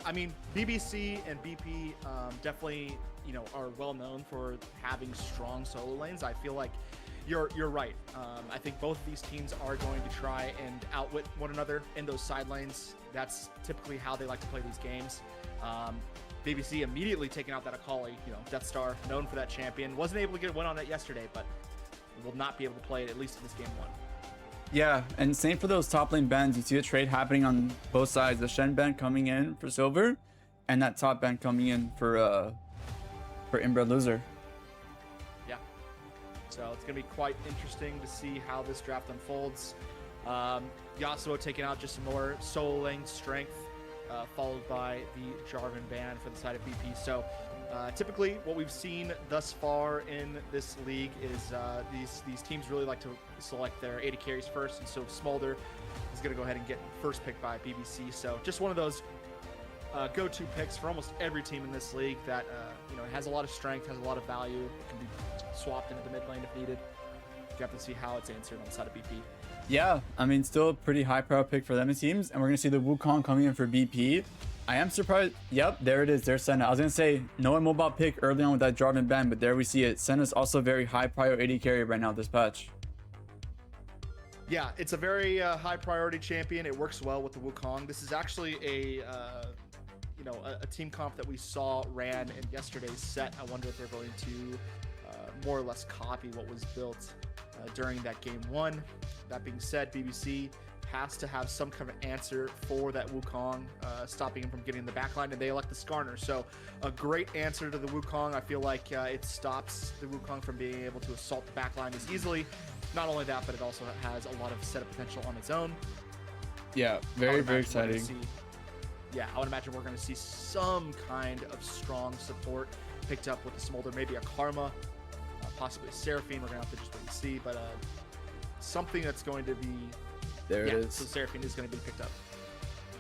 I mean, BBC and BP definitely, are well known for having strong solo lanes. I feel like you're right. I think both of these teams are going to try and outwit one another in those side lanes. That's typically how they like to play these games. BBC immediately taking out that Akali, Death Star, known for that champion. Wasn't able to get a win on it yesterday, but will not be able to play it, at least in this game 1. Yeah, and same for those top lane bans. You see a trade happening on both sides. The Shen ban coming in for silver, and that top ban coming in for inbred loser. Yeah. So it's gonna be quite interesting to see how this draft unfolds. Yasuo taking out just some more solo lane strength, followed by the Jarvan ban for the side of BP. So typically what we've seen thus far in this league is these teams really like to select their AD carries first, and so Smolder is going to go ahead and get first pick by BBC. So just one of those go-to picks for almost every team in this league that has a lot of strength, has a lot of value, can be swapped into the mid lane if needed. You have to see how it's answered on the side of BP. Yeah, I mean, still a pretty high power pick for them, it seems. And we're going to see the Wukong coming in for BP. I am surprised. Yep, there it is. There's Senna. I was going to say, no immobile pick early on with that Jarvan ban, but there we see it. Senna's also very high prior AD carry right now this patch. Yeah, it's a very high priority champion. It works well with the Wukong. This is actually a team comp that we saw ran in yesterday's set. I wonder if they're going to more or less copy what was built during that game 1. That being said, BBC has to have some kind of answer for that Wukong, stopping him from getting in the backline, and they elect the Skarner. So a great answer to the Wukong. I feel like it stops the Wukong from being able to assault the backline as easily. Not only that, but it also has a lot of setup potential on its own. Yeah, very exciting. I would imagine we're going to see some kind of strong support picked up with the Smolder, maybe a Karma, possibly a Seraphine. We're going to have to just wait and see, but something that's going to be there. It is. So Seraphine is going to be picked up.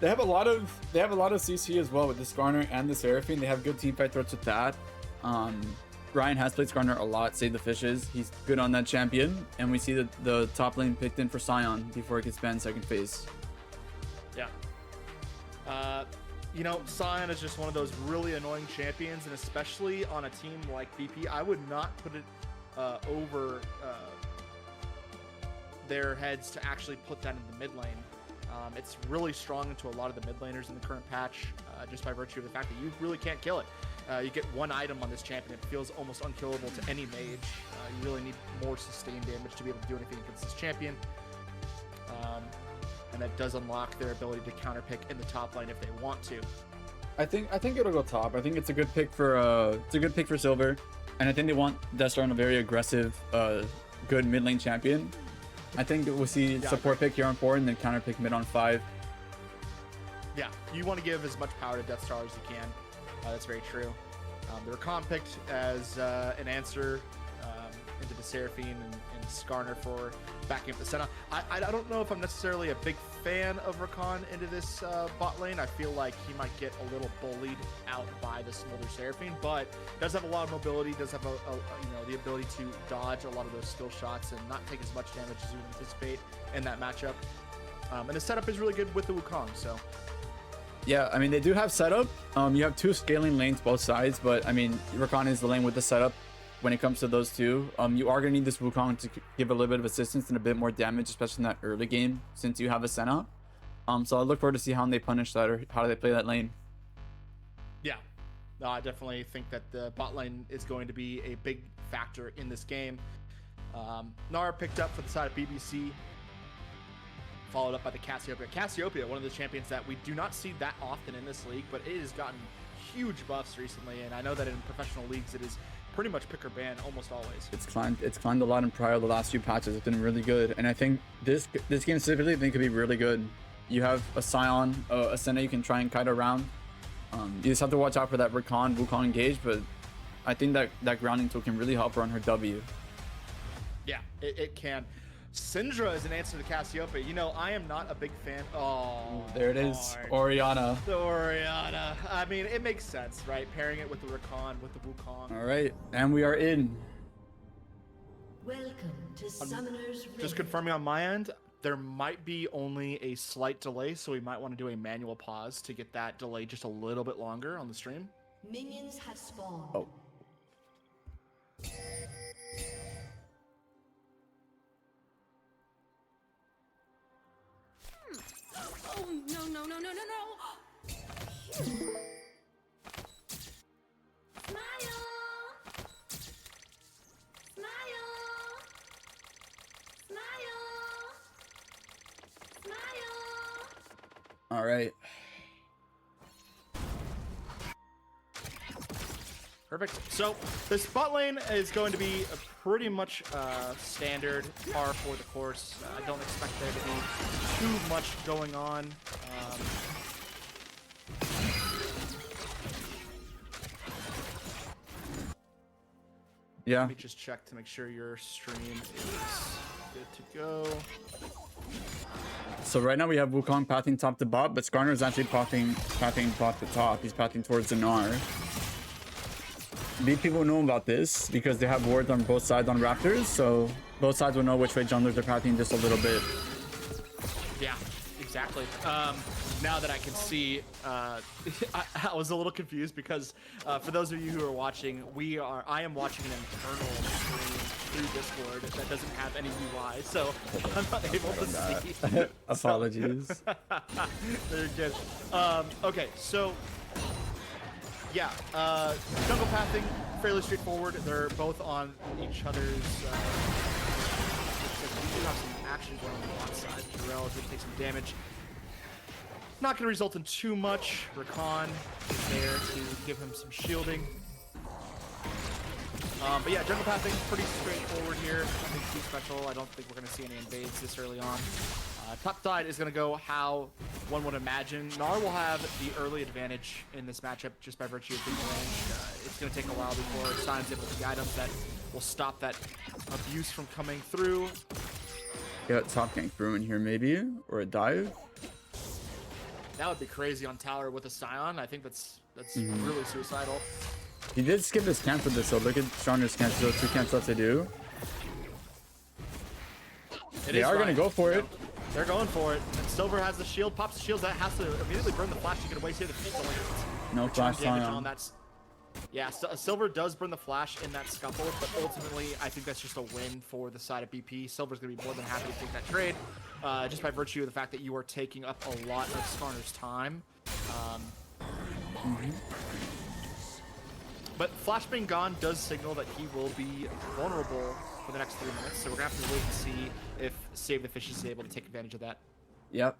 They have a lot of CC as well with the Skarner and the Seraphine. They have good teamfight threats with that. Ryan has played Skarner a lot, save the fishes. He's good on that champion, and we see the top lane picked in for Sion before it gets banned second phase. Yeah. Sion is just one of those really annoying champions, and especially on a team like BP, I would not put it over their heads to actually put that in the mid lane. It's really strong into a lot of the mid laners in the current patch, just by virtue of the fact that you really can't kill it. You get one item on this champion, it feels almost unkillable to any mage. You really need more sustained damage to be able to do anything against this champion. And that does unlock their ability to counterpick in the top lane if they want to. I think it'll go top. I think it's a good pick for silver, and I think they want Death Star on a very aggressive, good mid lane champion. I think we'll see support pick here on 4 and then counter pick mid on 5. Yeah, you want to give as much power to Death Star as you can. That's very true. The Rakan picked as an answer into the Seraphine and Skarner for backing up the Senna. I don't know if I'm necessarily a big fan of Rakan into this bot lane. I feel like he might get a little bullied out by the Smolder Seraphine, but does have a lot of mobility, does have the ability to dodge a lot of those skill shots and not take as much damage as you would anticipate in that matchup. And the setup is really good with the Wukong, so. Yeah, I mean, they do have setup. You have 2 scaling lanes both sides, but I mean, Rakan is the lane with the setup when it comes to those 2. You are going to need this Wukong to give a little bit of assistance and a bit more damage, especially in that early game, since you have a Senna. So I look forward to see how they punish that or how they play that lane. Yeah, no, I definitely think that the bot lane is going to be a big factor in this game. Nara picked up for the side of BBC, followed up by the Cassiopeia. Cassiopeia, one of the champions that we do not see that often in this league, but it has gotten huge buffs recently, and I know that in professional leagues it is pretty much pick or ban almost always. It's climbed a lot in prior the last few patches. It's been really good, and I think this game specifically I think could be really good. You have a Sion, a Senna you can try and kite around. You just have to watch out for that Rakan Wukong engage, but I think that grounding tool can really help her on her W. Yeah, it can. Syndra is an answer to Cassiopeia. I am not a big fan. Oh, there it is. Orianna. The Orianna. I mean, it makes sense, right? Pairing it with the Rakan, with the Wukong. All right, and we are in. Welcome to Summoner's Rift. Just confirming on my end, there might be only a slight delay, so we might want to do a manual pause to get that delay just a little bit longer on the stream. Minions have spawned. Oh. Oh, no. Smile! All right. Perfect. So this bot lane is going to be a pretty much standard par for the course. I don't expect there to be too much going on. Yeah. Let me just check to make sure your stream is good to go. So right now we have Wukong pathing top to bot, but Skarner is actually pathing bot to top. He's pathing towards the Gnar. BP will know about this because they have wards on both sides on Raptors, so both sides will know which way junglers are pathing just a little bit. Yeah, exactly. Now that I can see, I was a little confused because for those of you who are watching, I am watching an internal stream through Discord that doesn't have any UI, so I'm not able to see. Apologies. They're good. Okay, so yeah, jungle pathing, fairly straightforward. They're both on each other's. We do have some action going on the bot side. Jarrell is going to take some damage. Not going to result in too much. Rakan is there to give him some shielding. But yeah, jungle pathing, pretty straightforward here. Nothing too special. I don't think we're going to see any invades this early on. Top side is going to go how one would imagine. Gnar will have the early advantage in this matchup just by virtue of being ranged. It's going to take a while before Sion's able to guide him that will stop that abuse from coming through. Got top gank brewing here maybe, or a dive. That would be crazy on tower with a Sion. I think that's really suicidal. He did skip his camp with this, so look at Strongest camp. So 2 camps left to do. They are going to go for it. They're going for it. And Silver has the shield, pops the shield. That has to immediately burn the flash to get away. See the no flash on that. Yeah, so Silver does burn the flash in that scuffle, but ultimately, I think that's just a win for the side of BP. Silver's going to be more than happy to take that trade, just by virtue of the fact that you are taking up a lot of Skarner's time. But Flash being gone does signal that he will be vulnerable for the next 3 minutes, so we're going to have to wait and see if Save the Fish is able to take advantage of that. Yep.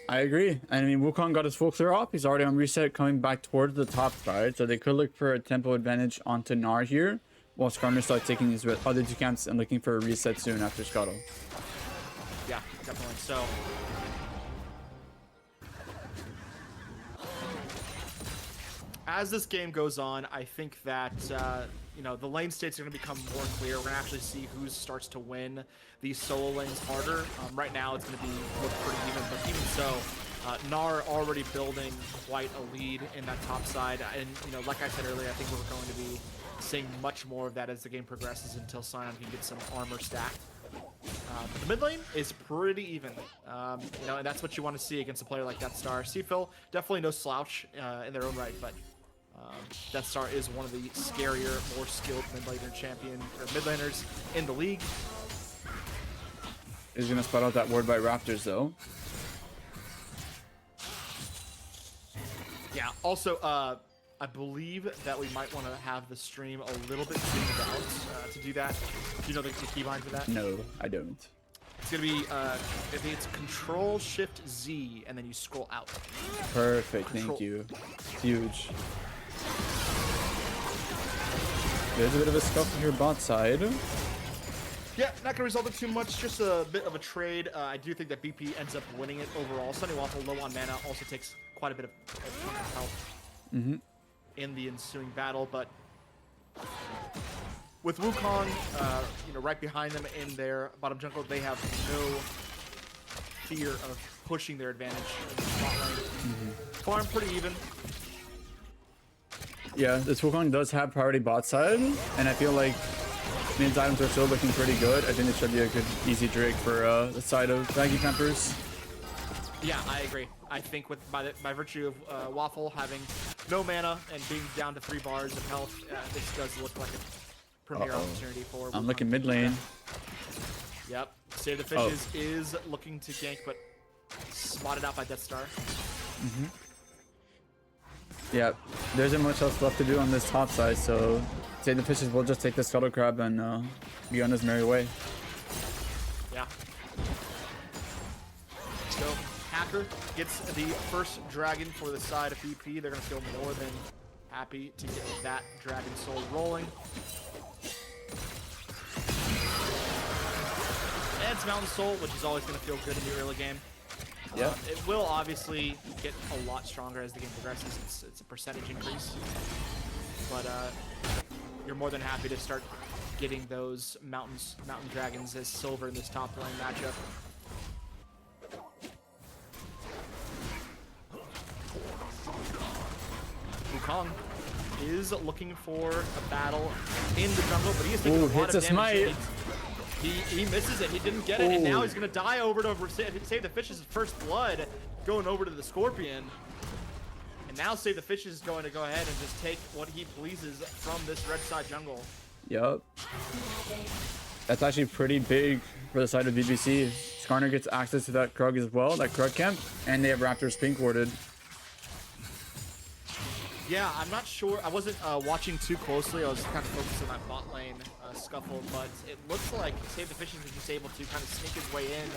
I agree. I mean, Wukong got his full clear off. He's already on reset, coming back towards the top side, so they could look for a tempo advantage onto Gnar here, while Skarner starts taking his other 2 camps and looking for a reset soon after Scuttle. Yeah, definitely. So as this game goes on, I think that the lane states are going to become more clear. We're going to actually see who starts to win these solo lanes harder. Right now, it's going to look pretty even, but even so, Gnar already building quite a lead in that top side. And like I said earlier, I think we're going to be seeing much more of that as the game progresses until Sion can get some armor stacked. The mid lane is pretty even, and that's what you want to see against a player like Death Star. Seafill, definitely no slouch in their own right, but Death Star is one of the scarier, more skilled mid laners in the league. Is going to spot out that ward by Raptors, though. Yeah, also, I believe that we might want to have the stream a little bit zoomed out to do that. Do you know the keybind for that? No, I don't. It's going to be, it's Control-Shift-Z, and then you scroll out. Perfect, thank you. Huge. There's a bit of a scuffle here bot side. Yeah, not going to result in too much, just a bit of a trade. I do think that BP ends up winning it overall. Sunny Waffle, low on mana, also takes quite a bit of health in the ensuing battle, but with Wukong, right behind them in their bottom jungle, they have no fear of pushing their advantage in the spot lane. Farm pretty even. Yeah, this Wukong does have priority bot side, and I feel like Min's items are still looking pretty good. I think it should be a good, easy Drake for the side of Baggy Peppers. Yeah, I agree. I think with by virtue of Waffle having no mana and being down to 3 bars of health, this does look like a premier opportunity for. I'm looking mid lane. Yep. Save the Fishes is looking to gank, but spotted out by Death Star. Yeah, there isn't much else left to do on this top side, so Save the Fishes will just take the Scuttle Crab and be on his merry way. Yeah. So Hacker gets the first dragon for the side of PP. They're going to feel more than happy to get that Dragon Soul rolling. And it's Mountain Soul, which is always going to feel good in the early game. Yeah. It will obviously get a lot stronger as the game progresses. It's a percentage increase. But you're more than happy to start getting those mountain dragons as silver in this top lane matchup. Wukong is looking for a battle in the jungle, but he is taking a lot of damage. He misses it. He didn't get it, and now he's going to die over to Save the Fishes' first blood, going over to the Scorpion. And now Save the Fishes is going to go ahead and just take what he pleases from this red side jungle. Yep. That's actually pretty big for the side of BBC. Skarner gets access to that Krug as well, that Krug camp, and they have Raptors pink warded. Yeah, I'm not sure. I wasn't watching too closely. I was kind of focused on that bot lane scuffle, but it looks like Save the Fishes was just able to kind of sneak his way in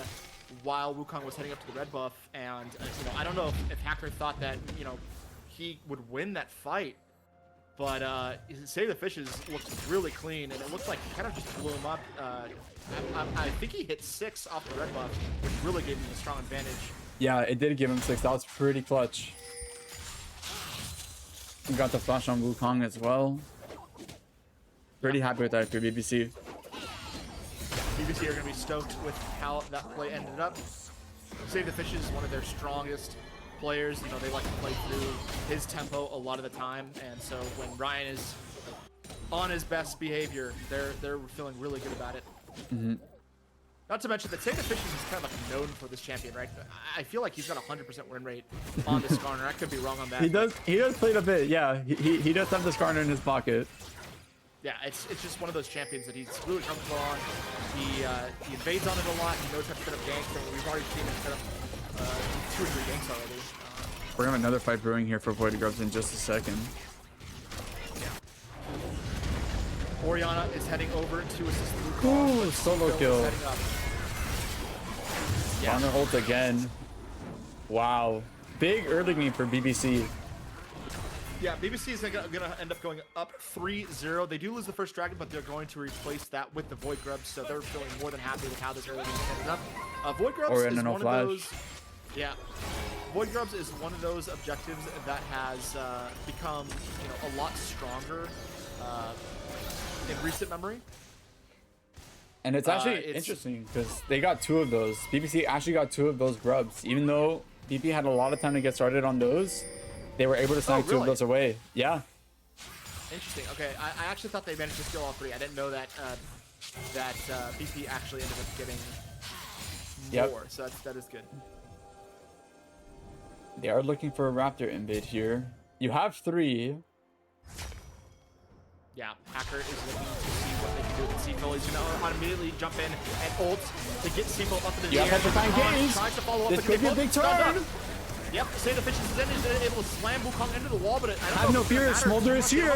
while Wukong was heading up to the red buff. And I don't know if Hacker thought that he would win that fight, but Save the Fishes looked really clean, and it looked like he kind of just blew him up. I think he hit 6 off the red buff, which really gave him a strong advantage. Yeah, it did give him 6. That was pretty clutch. We got the flash on Wukong as well. Pretty happy with that for BBC. BBC are going to be stoked with how that play ended up. Save the Fishes is one of their strongest players. They like to play through his tempo a lot of the time, and so when Ryan is on his best behavior, they're feeling really good about it. Not to mention that Save the Fishes is kind of like known for this champion, right? I feel like he's got a 100% win rate on this Skarner. I could be wrong on that. He does play it a bit, yeah. He does have the Skarner in his pocket. Yeah, it's just one of those champions that he's really comfortable on. He invades on it a lot. He knows how to set up ganks, and we've already seen him set up 2 or 3 ganks already. We're gonna have another fight brewing here for Void Grubs in just a second. Orianna is heading over to assist Wukong. Ooh, solo kill. Yeah. On their ult again. Wow. Big early game for BBC. Yeah, BBC is going to end up going up 3-0. They do lose the first dragon, but they're going to replace that with the Void Grubs, so they're feeling more than happy with how this early game ended up. Void Grubs is one of those... Yeah. Void Grubs is one of those objectives that has become a lot stronger in recent memory. And it's actually interesting because they got 2 of those. BBC actually got 2 of those grubs. Even though BP had a lot of time to get started on those, they were able to snag 2 of those away. Yeah. Interesting. Okay, I actually thought they managed to steal all 3. I didn't know that BP actually ended up getting more. So that is good. They are looking for a Raptor invade here. You have 3. Yeah, Hacker is looking to see what they can do with Seafill. He's going to immediately jump in and ult to get Seafill up into the air. Tries to follow up. This could be a big turn. Yep, Save the Fishes is in. He's able to slam Wukong into the wall, but I have no fear. Smolder is here.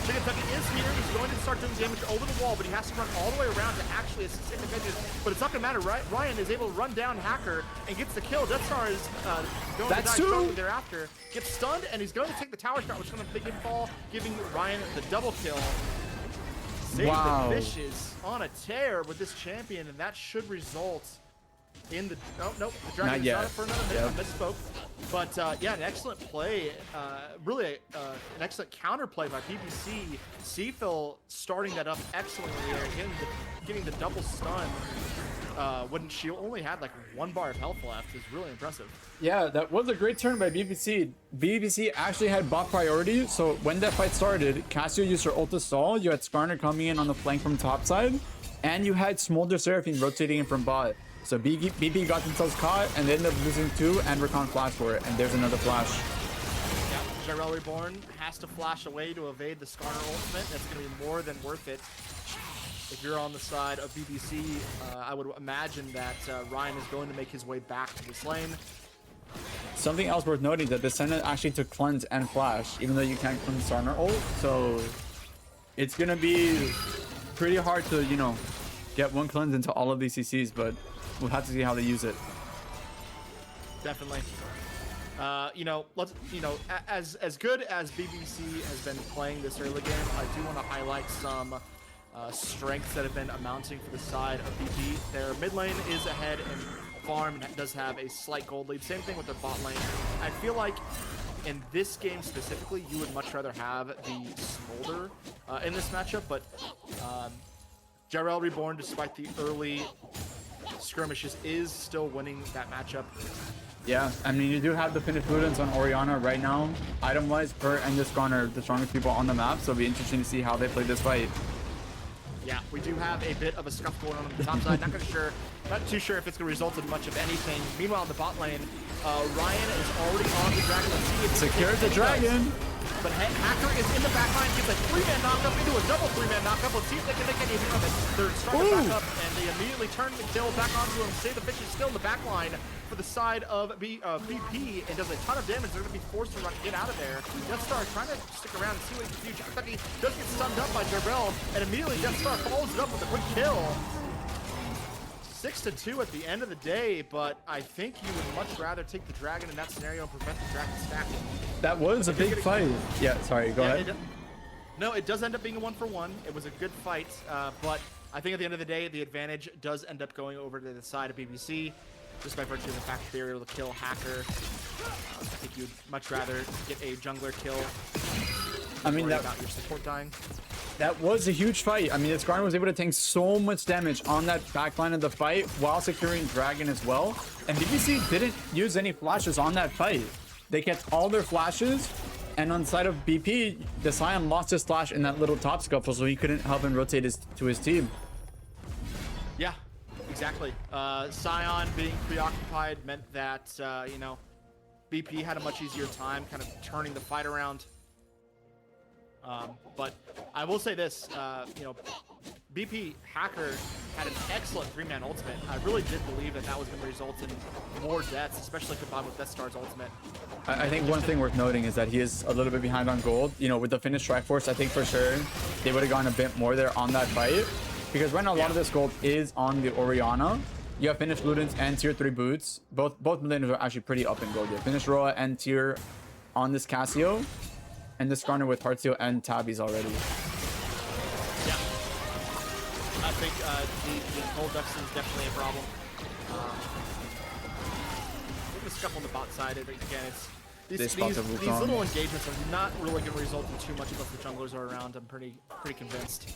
Chicken Tucky is here. He's going to start doing damage over the wall, but he has to run all the way around to actually assist Save the Fishes. But it's not going to matter, right? Ryan is able to run down Hacker and gets the kill. Death Star is going to die shortly thereafter. Gets stunned, and he's going to take the tower shot, which is going to make him fall, giving Ryan the double kill. Save the Fishes on a tear with this champion, and that should result in the... Oh, nope. The Dragon is not up for another minute. I misspoke. But, yeah, an excellent play. Really an excellent counterplay by BBC. Seafill starting that up excellently there, getting the double stun when she only had like 1 bar of health left is really impressive. Yeah, that was a great turn by BBC. BBC actually had bot priority, so when that fight started, Cassio used her ult to stall, you had Skarner coming in on the flank from top side, and you had Smolder Seraphine rotating in from bot. So BB got themselves caught, and they ended up losing 2, and Rakan flashed for it, and there's another flash. Yeah, Jarell Reborn has to flash away to evade the Skarner ultimate. That's going to be more than worth it. If you're on the side of BBC, I would imagine that Ryan is going to make his way back to this lane. Something else worth noting that the Senna actually took cleanse and flash, even though you can't cleanse Skarner ult, so it's going to be pretty hard to, you know, get 1 cleanse into all of these CCs, but we'll have to see how they use it. Definitely. You know, as good as BBC has been playing this early game, I do want to highlight some strengths that have been amounting for the side of BP. Their mid lane is ahead in farm and does have a slight gold lead. Same thing with their bot lane. I feel like in this game specifically, you would much rather have the Smolder in this matchup, but Jarell Reborn, despite the early skirmishes, is still winning that matchup. Yeah, I mean, you do have the finished Ludens on Orianna right now. Item-wise, her and the Skarner are the strongest people on the map, so it'll be interesting to see how they play this fight. Yeah, we do have a bit of a scuff going on the top side. Not too sure if it's going to result in much of anything. Meanwhile, in the bot lane, Ryan is already on the dragon. Let's see if he Secures the dragon. But Hacker is in the back line, gets a 3-man knockup into a double 3-man knockup. Let's see if they can make anything of it. They're starting back up, and they immediately turn the kill back onto him. Say the fish is still in the back line for the side of BP, and does a ton of damage. They're going to be forced to get out of there. Death Star trying to stick around and see what he can do. Kentucky does get stunned up by Jarell, and immediately Death Star follows it up with a quick kill. 6-2 at the end of the day, but I think you would much rather take the dragon in that scenario and prevent the dragon stacking. That was a big fight. Yeah, sorry, go ahead. No, it does end up being a 1-for-1. It was a good fight, but I think at the end of the day, the advantage does end up going over to the side of BBC, just by virtue of the fact that they were able to kill Hacker. I think you'd much rather get a jungler kill. I mean, about your support dying. That was a huge fight. I mean, Skarner was able to tank so much damage on that backline of the fight while securing Dragon as well. And BBC didn't use any flashes on that fight. They kept all their flashes. And on the side of BP, the Scion lost his flash in that little top scuffle, so he couldn't help him rotate to his team. Yeah, exactly. Scion being preoccupied meant that, you know, BP had a much easier time kind of turning the fight around. But I will say this, you know, BP Hacker had an excellent 3-man ultimate. I really did believe that that was going to result in more deaths, especially combined with Death Star's ultimate. I think one thing worth noting is that he is a little bit behind on gold. You know, with the finished Strike Force, I think for sure they would have gone a bit more there on that fight. Because right now, a lot of this gold is on the Orianna. You have finished Ludens and tier 3 boots. Both laners are actually pretty up in gold. You have finished Roa and tier on this Cassio. And this Skarner with Heartsteel and Tabbies already. Yeah. I think the cold Ducks is definitely a problem. Look at the scuff on the bot side. Again, it's these little engagements are not really going to result in too much unless the junglers are around. I'm pretty convinced.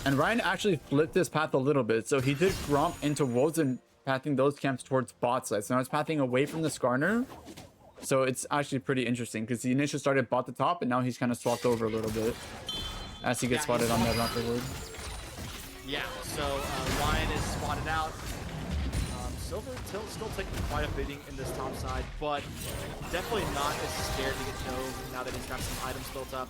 And Ryan actually flipped his path a little bit. So he did Gromp into Wolves and pathing those camps towards bot side. So now it's pathing away from the Skarner. So it's actually pretty interesting because he initially started bot the top and now he's kind of swapped over a little bit as he gets spotted on that afterward. Yeah, so Ryan is spotted out. Silver still taking quite a beating in this top side, but definitely not as scared to get dove now that he's got some items built up.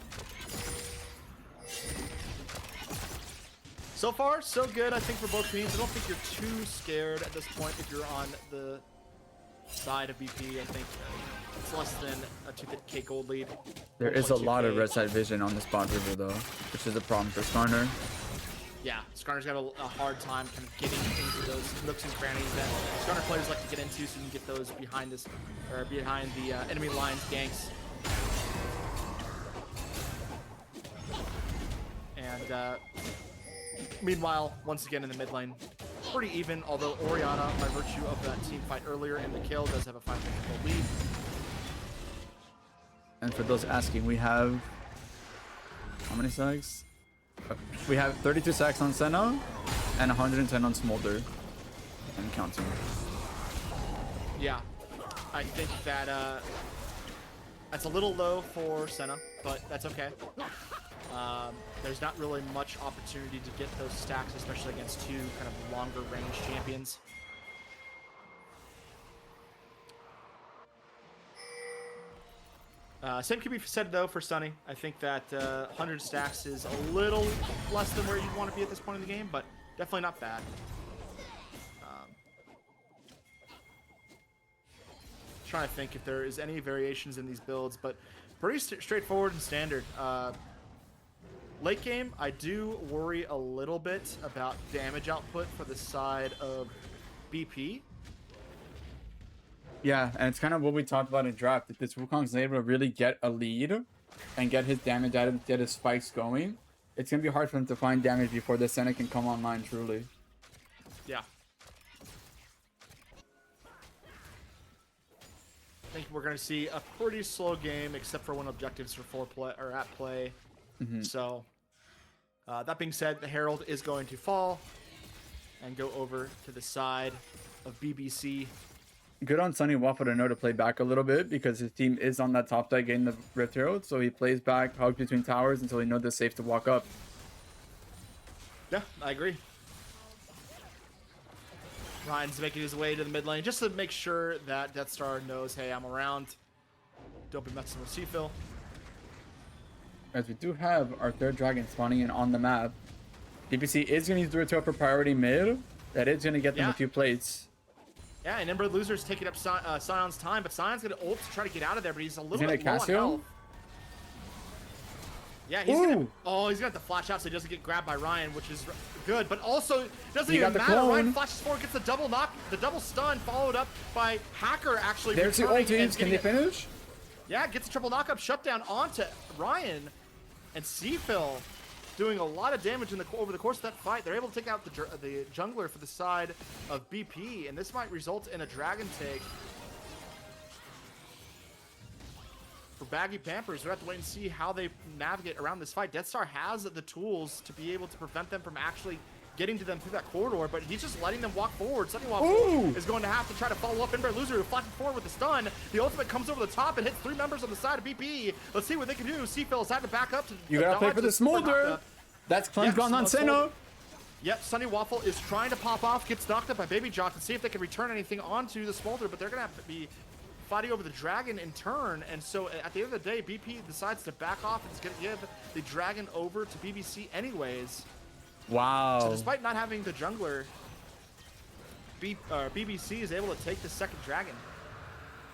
So far, so good, I think, for both teams. I don't think you're too scared at this point if you're on the side of BP. I think it's less than a 2k gold lead. There is a lot of red side vision on this bot river though, which is a problem for Skarner. Yeah, Skarner's got a hard time kind of getting into those nooks and crannies that Skarner players like to get into, so you can get those behind this or behind the enemy lines ganks. And meanwhile, once again in the mid lane, pretty even, although Orianna, by virtue of that team fight earlier in the kill, does have a 5-gold lead. And for those asking, we have how many stacks? We have 32 stacks on Senna and 110 on Smolder. and counting. Yeah, I think that that's a little low for Senna, but that's okay. There's not really much opportunity to get those stacks, especially against two kind of longer range champions. Same can be said though for Sunny. I think that 100 stacks is a little less than where you'd want to be at this point in the game, but definitely not bad. Trying to think if there is any variations in these builds, but pretty straightforward and standard. Late game, I do worry a little bit about damage output for the side of BP. Yeah, and it's kind of what we talked about in draft. If this Wukong's able to really get a lead and get his damage out of, get his spikes going, it's going to be hard for him to find damage before the Senna can come online truly. Yeah. I think we're going to see a pretty slow game, except for when objectives are at play. So, that being said, the Herald is going to fall and go over to the side of BBC. Good on Sunny Waffle to know to play back a little bit because his team is on that top side getting the Rift Herald, so he plays back, hugs between towers until he knows it's safe to walk up. Yeah, I agree. Ryan's making his way to the mid lane just to make sure that Death Star knows, hey, I'm around. Don't be messing with Seafill. As we do have our third dragon spawning in on the map. DPC is going to use the Ritual for priority mid. That is going to get them a few plates. Yeah, and Ember Loser's taking up Sion's time, but Sion's going to ult to try to get out of there, but he's a little bit low on health. Yeah, he's gonna. Oh, he's gonna have to flash out so he doesn't get grabbed by Ryan, which is good. But also doesn't even matter. Ryan flashes forward, gets the double knock, the double stun, followed up by Hacker actually. There's the ultis. Can they finish? Yeah, gets a triple knockup shutdown onto Ryan, and Seafill doing a lot of damage over the course of that fight. They're able to take out the jungler for the side of BP, and this might result in a dragon take. For Baggy Pampers, we have to wait and see how they navigate around this fight. Death Star has the tools to be able to prevent them from actually getting to them through that corridor, but he's just letting them walk forward. Sunny Waffle is going to have to try to follow up Ember Loser, who flashes forward with the stun. The ultimate comes over the top and hits 3 members on the side of BP. Let's see what they can do. Seafill's had to back up to you gotta play for the smolder. That's cleanse gone on Senna. Yep, Sunny Waffle is trying to pop off, gets knocked up by Baby Jock, and see if they can return anything onto the smolder, but they're gonna have to be fighting over the dragon in turn, and so at the end of the day, BP decides to back off and is going to give the dragon over to BBC anyways. Wow. So despite not having the jungler, BBC is able to take the second dragon.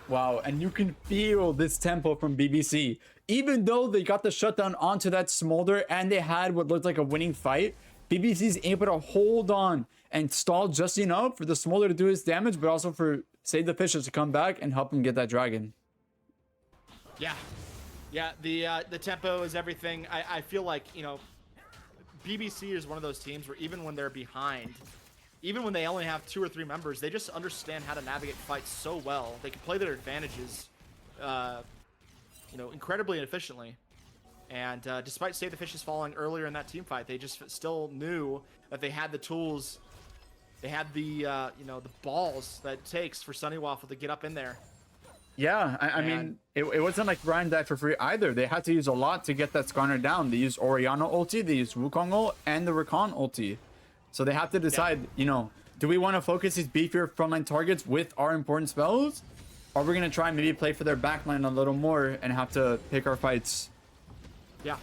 Wow, and you can feel this tempo from BBC. Even though they got the shutdown onto that smolder and they had what looked like a winning fight, BBC's able to hold on and stall just enough for the smolder to do his damage, but also for Save the Fishes to come back and help him get that dragon. Yeah. Yeah, the tempo is everything. I feel like, you know, BBC is one of those teams where even when they're behind, even when they only have 2 or 3 members, they just understand how to navigate fights so well. They can play their advantages, you know, incredibly efficiently. And despite Save the Fishes falling earlier in that team fight, they just still knew that they had the tools. They had the, you know, the balls that it takes for Sunny Waffle to get up in there. Yeah, I mean, it wasn't like Ryan died for free either. They had to use a lot to get that Skarner down. They used Orianna ulti, they used Wukong ult, and the Rakan ulti. So they have to decide, you know, do we want to focus these beefier frontline targets with our important spells? Or are we going to try and maybe play for their backline a little more and have to pick our fights? Yeah.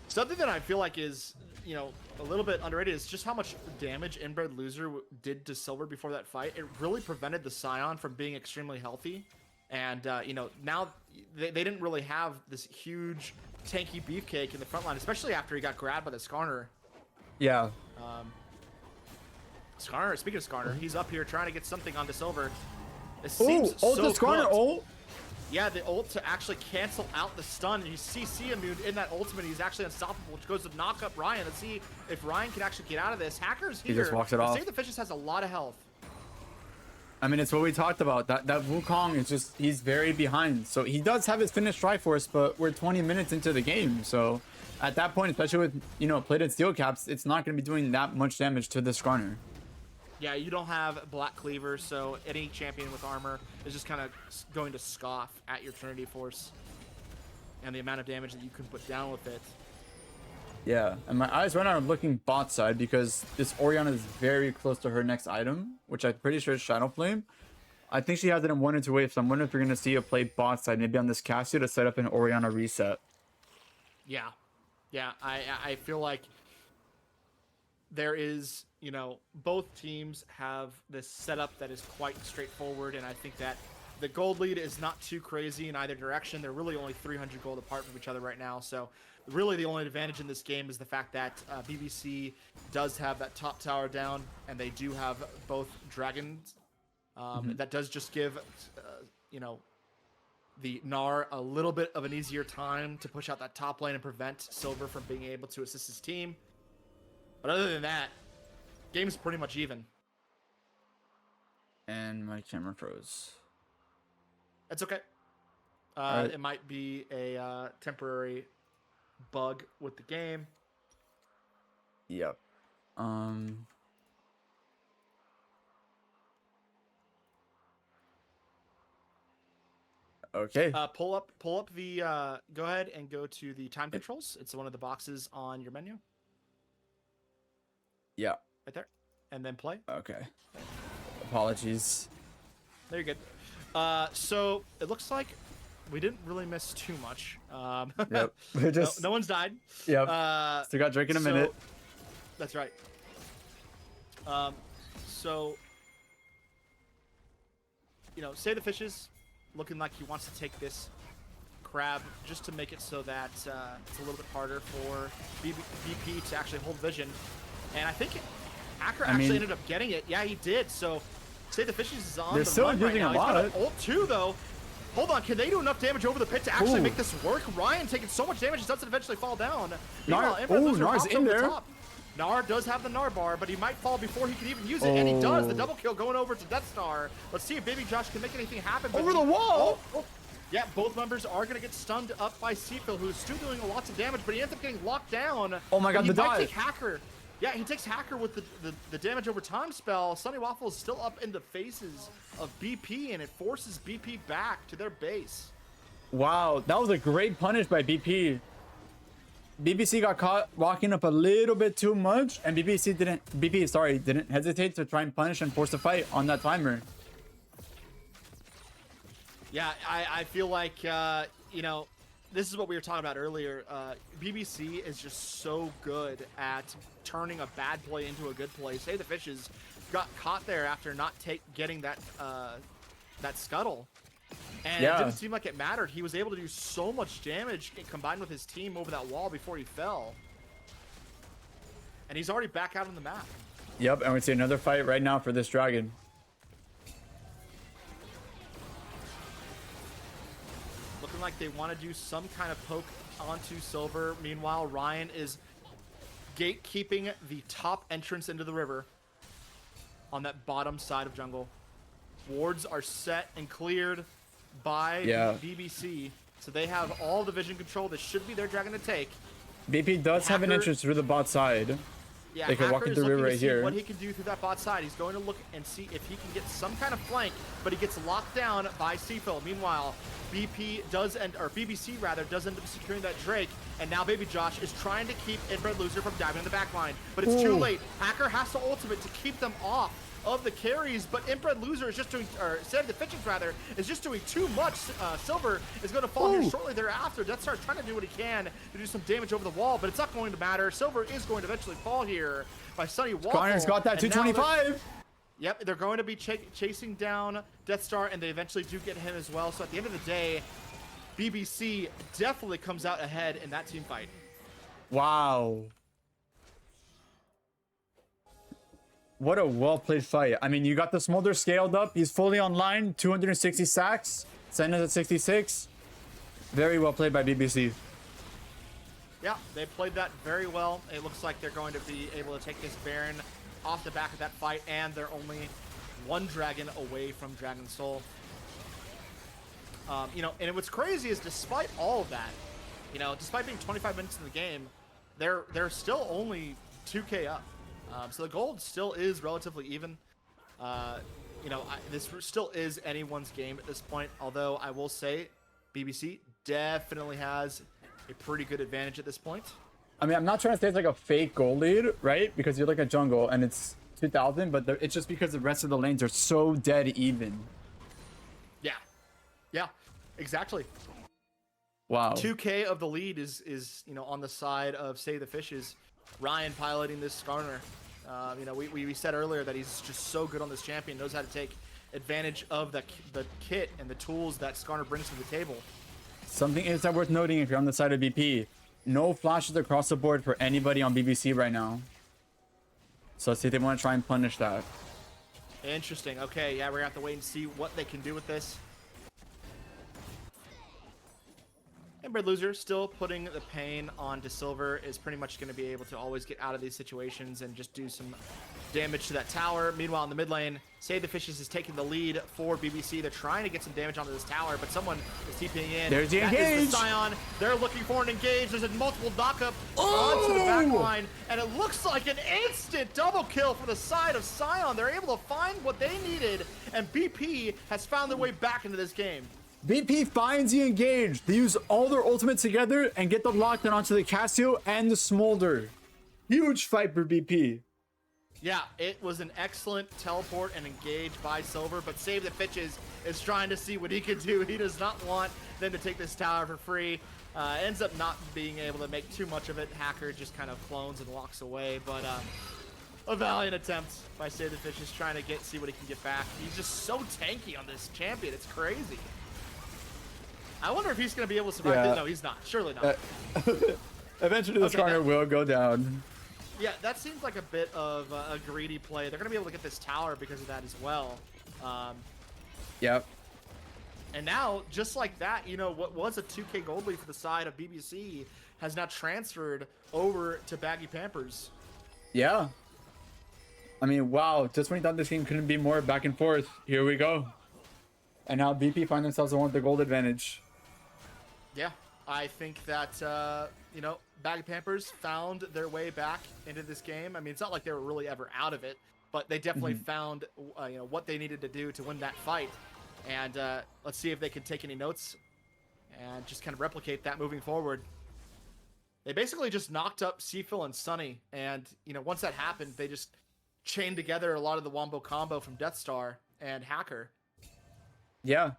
Something that I feel like is, you know, a little bit underrated is just how much damage Inbred Loser did to Silver before that fight. It really prevented the Scion from being extremely healthy. And, you know, now they didn't really have this huge tanky beefcake in the front line, especially after he got grabbed by the Skarner. Yeah. Skarner, speaking of Skarner, he's up here trying to get something onto Silver. It seems the so Skarner ult. Yeah, the ult to actually cancel out the stun. And you see Immune in that ultimate. He's actually unstoppable, which goes to knock up Ryan. Let's see if Ryan can actually get out of this. Hacker's here. He just walks it off. Save the Fishes has a lot of health. I mean, it's what we talked about. That Wukong is just, he's very behind. So he does have his finished Triforce, but we're 20 minutes into the game. So at that point, especially with, you know, plated steel caps, it's not going to be doing that much damage to this Skarner. Yeah, you don't have Black Cleaver, so any champion with armor is just kind of going to scoff at your Trinity Force and the amount of damage that you can put down with it. Yeah, and my eyes right now are looking bot side because this Orianna is very close to her next item, which I'm pretty sure is Shadow Flame. I think she has it in 1 or 2 waves, so I'm wondering if you're going to see a play bot side, maybe on this Cassia to set up an Orianna reset. Yeah. Yeah, I feel like there is, you know, both teams have this setup that is quite straightforward, and I think that the gold lead is not too crazy in either direction. They're really only 300 gold apart from each other right now, so really the only advantage in this game is the fact that BBC does have that top tower down, and they do have both dragons. That does just give, you know, the Gnar a little bit of an easier time to push out that top lane and prevent Silver from being able to assist his team. But other than that, game's pretty much even. And my camera froze. That's okay. Right. It might be a temporary bug with the game. Yep. Okay. Pull up the, go ahead and go to the time controls. It's one of the boxes on your menu. Yeah. Right there. And then play. Okay. Apologies. There you're good. So it looks like we didn't really miss too much. Yep. We just. No one's died. Yep. Still got Drake in a minute. That's right. So, you know, Save the Fishes looking like he wants to take this crab just to make it so that it's a little bit harder for BP to actually hold vision. And I think Hacker actually ended up getting it. Yeah, he did. So Save the Fishes is on they're the still run right using now. a lot. He's got an ult too, though. Hold on, can they do enough damage over the pit to actually make this work? Ryan taking so much damage, he doesn't eventually fall down. Nar's in there. Gnar does have the Gnar bar, but he might fall before he can even use it, and he does. The double kill going over to Death Star. Let's see if Baby Josh can make anything happen. Over the wall! Yeah, both members are going to get stunned up by Seafill, who's still doing lots of damage, but he ends up getting locked down. Oh my god, he the might dive! Take Hacker. Yeah, he takes Hacker with the damage over time spell. Sunny Waffle is still up in the faces of BP, and it forces BP back to their base. Wow, that was a great punish by BP. BBC got caught walking up a little bit too much, and BP didn't hesitate to try and punish and force a fight on that timer. Yeah, I feel like, you know, this is what we were talking about earlier. BBC is just so good at turning a bad play into a good play. Save the Fishes got caught there after not getting that that scuttle. And it didn't seem like it mattered. He was able to do so much damage combined with his team over that wall before he fell. And he's already back out on the map. Yep, and we see another fight right now for this dragon. Looking like they want to do some kind of poke onto Silver. Meanwhile, Ryan is gatekeeping the top entrance into the river on that bottom side of jungle. Wards are set and cleared by BBC, so they have all the vision control. This should be their dragon to take. BP does have an entrance through the bot side. Yeah, they can walk into the river right here. What he can do through that bot side. He's going to look and see if he can get some kind of flank, but he gets locked down by Seafill. Meanwhile, BBC does end up securing that Drake, and now Baby Josh is trying to keep Inbred Loser from diving in the back line, but it's too late. Hacker has to ultimate to keep them off of the carries, but Inbred Loser is just doing, or Save the Fishes rather, is just doing too much. Silver is going to fall here shortly thereafter. Death Star trying to do what he can to do some damage over the wall, but it's not going to matter. Silver is going to eventually fall here by Sunny Waffle. Connor's got that 225. Yep, they're going to be chasing down Death Star, and they eventually do get him as well. So at the end of the day, BBC definitely comes out ahead in that team fight. Wow. What a well-played fight. I mean, you got the Smolder scaled up. He's fully online. 260 sacks. Senna's at 66. Very well played by BBC. Yeah, they played that very well. It looks like they're going to be able to take this Baron off the back of that fight, and they're only one dragon away from Dragon Soul. You know, and what's crazy is despite all of that, you know, despite being 25 minutes in the game, they're still only 2K up. So the gold still is relatively even. You know, this still is anyone's game at this point. Although I will say, BBC definitely has a pretty good advantage at this point. I mean, I'm not trying to say it's like a fake gold lead, right? Because you're like a jungle and it's 2000, but it's just because the rest of the lanes are so dead even. Yeah, yeah, exactly. Wow. 2K of the lead is you know, on the side of Save the Fishes. Ryan piloting this Skarner. You know, we said earlier that he's just so good on this champion, knows how to take advantage of the kit and the tools that Skarner brings to the table. Something is that worth noting if you're on the side of BP. No flashes across the board for anybody on BBC right now. So let's see if they want to try and punish that. Interesting. Okay, yeah, we're gonna have to wait and see what they can do with this. And Bread Loser still putting the pain onto Silver, is pretty much going to be able to always get out of these situations and just do some damage to that tower. Meanwhile, in the mid lane, Save the Fishes is taking the lead for BBC. They're trying to get some damage onto this tower, but someone is TPing in. There's the That engage. is the Scion. They're looking for an engage. There's a multiple knockup onto the back line, and it looks like an instant double kill for the side of Scion. They're able to find what they needed, and BP has found their way back into this game. BP finds the engage. They use all their ultimates together and get the lockdown onto the Casio and the Smolder. Huge fight for BP. Yeah, it was an excellent teleport and engage by Silver, but Save the Fishes is trying to see what he can do. He does not want them to take this tower for free. Ends up not being able to make too much of it. Hacker just kind of clones and walks away, but a valiant attempt by Save the Fishes, trying to see what he can get back. He's just so tanky on this champion. It's crazy. I wonder if he's going to be able to survive. Yeah. No, he's not. Surely not. Eventually, the Skarner will go down. Yeah, that seems like a bit of a greedy play. They're going to be able to get this tower because of that as well. Yep. And now, just like that, you know, what was a 2K gold lead for the side of BBC has now transferred over to Baggy Pampers. Yeah. I mean, wow. Just when you thought this game couldn't be more back and forth, here we go. And now BP find themselves the one with the gold advantage. Yeah, I think that, you know, Baggy Pampers found their way back into this game. I mean, it's not like they were really ever out of it, but they definitely found, you know, what they needed to do to win that fight. And let's see if they can take any notes and just kind of replicate that moving forward. They basically just knocked up Seafill and Sunny, and, you know, once that happened, they just chained together a lot of the Wombo combo from Death Star and Hacker. Yeah.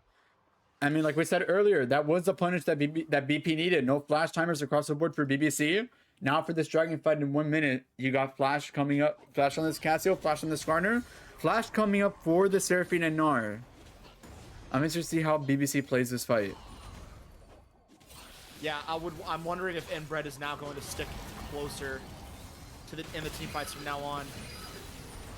I mean, like we said earlier, that was the punish that BP needed. No flash timers across the board for BBC. Now for this dragon fight in 1 minute, you got flash coming up. Flash on this Casio, flash on this Skarner. Flash coming up for the Seraphine and Gnar. I'm interested to see how BBC plays this fight. Yeah, I'm wondering if Inbred is now going to stick closer to in the team fights from now on.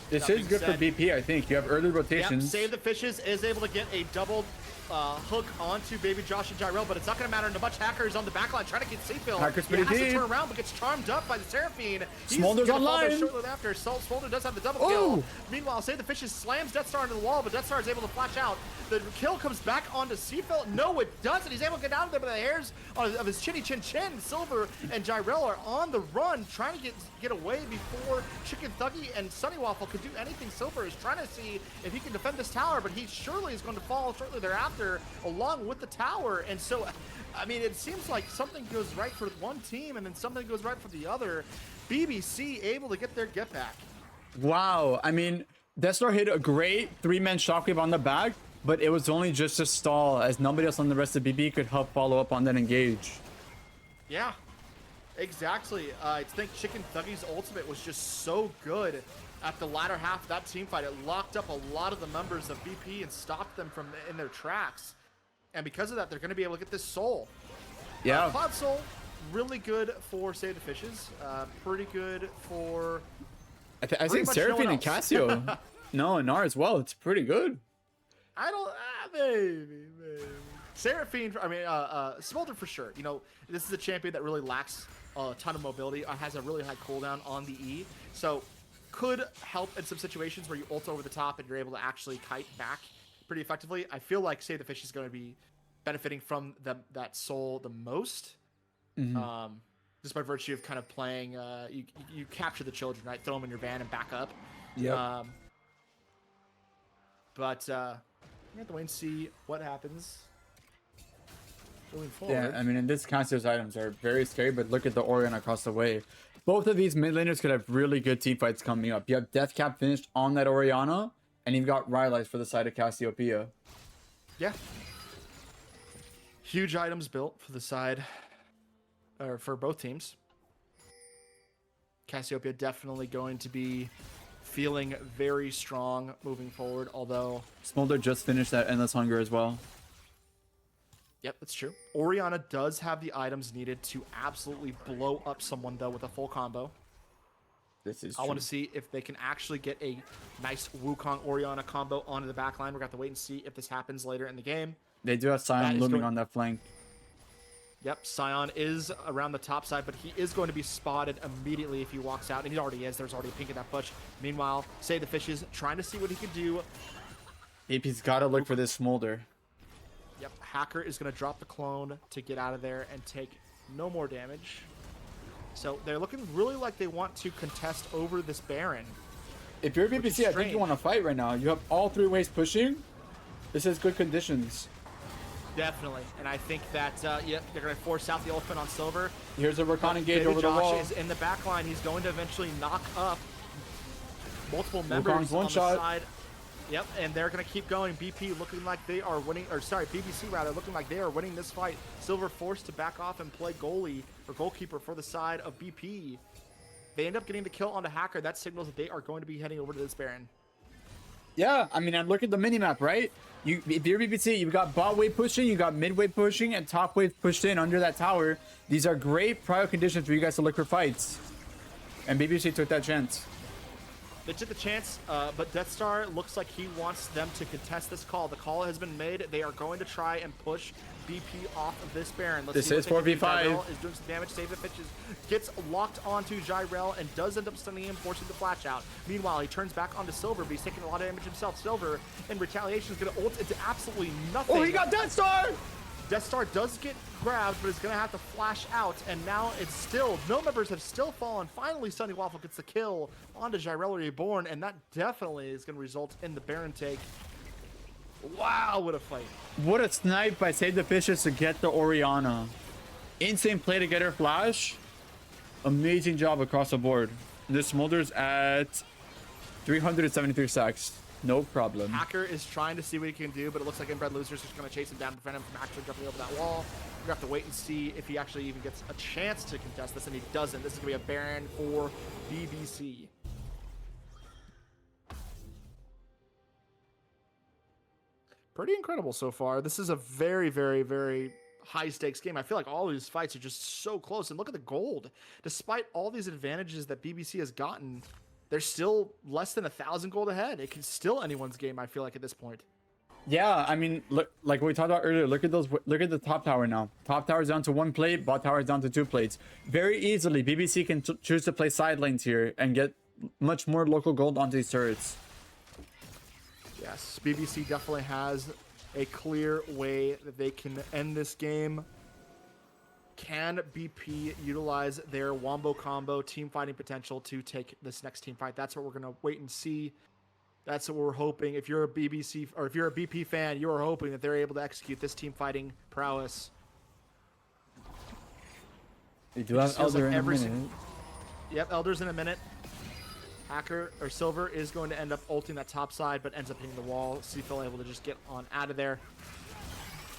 This That is being good for said- BP, I think. You have early Yep, rotations. Save the Fishes is able to get a double hook onto Baby Josh and Gyrell, but it's not going to matter into much. Hacker is on the backline trying to get Seafill. Hacker's He pretty has to deep. turn around, but gets charmed up by the Seraphine. He's Smolder's gonna fall there online. shortly after. Smolder does have the double Ooh. kill. Meanwhile, Save the Fishes slams Death Star into the wall, but Death Star is able to flash out. The kill comes back onto Seafill. No, it doesn't. He's able to get out of there, but the hairs of his chinny chin chin. Silver and Gyrell are on the run, trying to get away before Chicken Thuggy and Sunny Waffle could do anything. Silver is trying to see if he can defend this tower, but he surely is going to fall shortly thereafter, along with the tower. And so, I mean, it seems like something goes right for one team and then something goes right for the other. BBC able to get their get back. Wow. I mean, Death Star hit a great 3-man shockwave on the back, but it was only just a stall as nobody else on the rest of BB could help follow up on that engage. Yeah, exactly. I think Chicken Thuggy's ultimate was just so good at the latter half of that team fight. It locked up a lot of the members of BP and stopped them from in their tracks. And because of that, they're going to be able to get this soul. Yeah. Cloud Soul, really good for Save the Fishes. Pretty good for... I pretty think much no Seraphine one and else. Casio. No, and Gnar as well. It's pretty good. I don't... maybe. Seraphine, I mean, Smolder for sure. You know, this is a champion that really lacks a ton of mobility. Has a really high cooldown on the E. So, could help in some situations where you ult over the top and you're able to actually kite back pretty effectively. I feel like Save the Fish is going to be benefiting from that soul the most. Just by virtue of kind of playing, you capture the children, right? Throw them in your van and back up. Yep. But we have to wait and see what happens going forward. Yeah, I mean, and this Cassio's items are very scary, but look at the Orion across the way. Both of these mid laners could have really good team fights coming up. You have Deathcap finished on that Oriana, and you've got Rylai's for the side of Cassiopeia. Yeah. Huge items built for the side, or for both teams. Cassiopeia definitely going to be feeling very strong moving forward, although... Smolder just finished that Endless Hunger as well. Yep, that's true. Oriana does have the items needed to absolutely blow up someone, though, with a full combo. This is I want to see if they can actually get a nice Wukong Oriana combo onto the back line. We're going to have to wait and see if this happens later in the game. They do have Sion looming on that flank. Yep, Sion is around the top side, but he is going to be spotted immediately if he walks out, and he already is. There's already a pink in that bush. Meanwhile, Save the Fishes trying to see what he can do. AP's got to look for this Smolder. Yep, Hacker is going to drop the clone to get out of there and take no more damage. So they're looking really like they want to contest over this Baron. If you're BBC, I think you want to fight right now. You have all 3 ways pushing. This is good conditions. Definitely, and I think that yep, they're going to force out the elephant on Silver. Here's a Rakan engage Baby over the Josh wall. is in the back line. He's going to eventually knock up multiple members Wukong's one on shot. the side. Yep, and they're going to keep going. BP looking like they are winning, or sorry, BBC rather, looking like they are winning this fight. Silver forced to back off and play goalie or goalkeeper for the side of BP. They end up getting the kill onto Hacker. That signals that they are going to be heading over to this Baron. Yeah, I mean, and look at the minimap, right? If you're BBC, you've got bot wave pushing, you got mid wave pushing, and top wave pushed in under that tower. These are great prior conditions for you guys to look for fights. And BBC took that chance. They took the chance, but Death Star looks like he wants them to contest this call. The call has been made. They are going to try and push BP off of this Baron. Let's This see is what they can do. 4v5. Jyrel is doing some damage. Save the Fishes gets locked onto Jyrel and does end up stunning him, forcing the flash out. Meanwhile, he turns back onto Silver, but he's taking a lot of damage himself. Silver, in retaliation, is going to ult into absolutely nothing. Oh, he got Death Star! Death Star does get grabbed, but is going to have to flash out, and now it's still, no members have still fallen. Finally, Sunny Waffle gets the kill onto Jyrel Reborn, and that definitely is going to result in the Baron take. Wow, what a fight. What a snipe by Save the Fishes to get the Oriana. Insane play to get her flash. Amazing job across the board. This Smolder's at 373 sacks. No problem. Hacker is trying to see what he can do, but it looks like Inbred Loser's just going to chase him down, prevent him from actually jumping over that wall. We're going to have to wait and see if he actually even gets a chance to contest this, and he doesn't. This is going to be a Baron for BBC. Pretty incredible so far. This is a very, very, very high stakes game. I feel like all these fights are just so close. And look at the gold. Despite all these advantages that BBC has gotten, they're still less than 1,000 gold ahead. It can still anyone's game, I feel like, at this point. Yeah, I mean, look, like we talked about earlier, look at those. Look at the top tower now. Top tower is down to 1 plate. Bot tower is down to 2 plates. Very easily, BBC can choose to play side lanes here and get much more local gold onto these turrets. Yes, BBC definitely has a clear way that they can end this game. Can BP utilize their Wombo combo team fighting potential to take this next team fight? That's what we're going to wait and see. That's what we're hoping. If you're a BBC or if you're a BP fan, you are hoping that they're able to execute this team fighting prowess. They do have Elder in a minute. Yep, Elder's in a minute. Hacker or Silver is going to end up ulting that top side, but ends up hitting the wall. Seafill able to just get on out of there.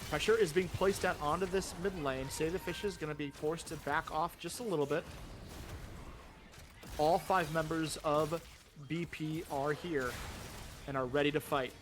Pressure is being placed out onto this mid lane. Save the Fish is going to be forced to back off just a little bit. All 5 members of BP are here and are ready to fight.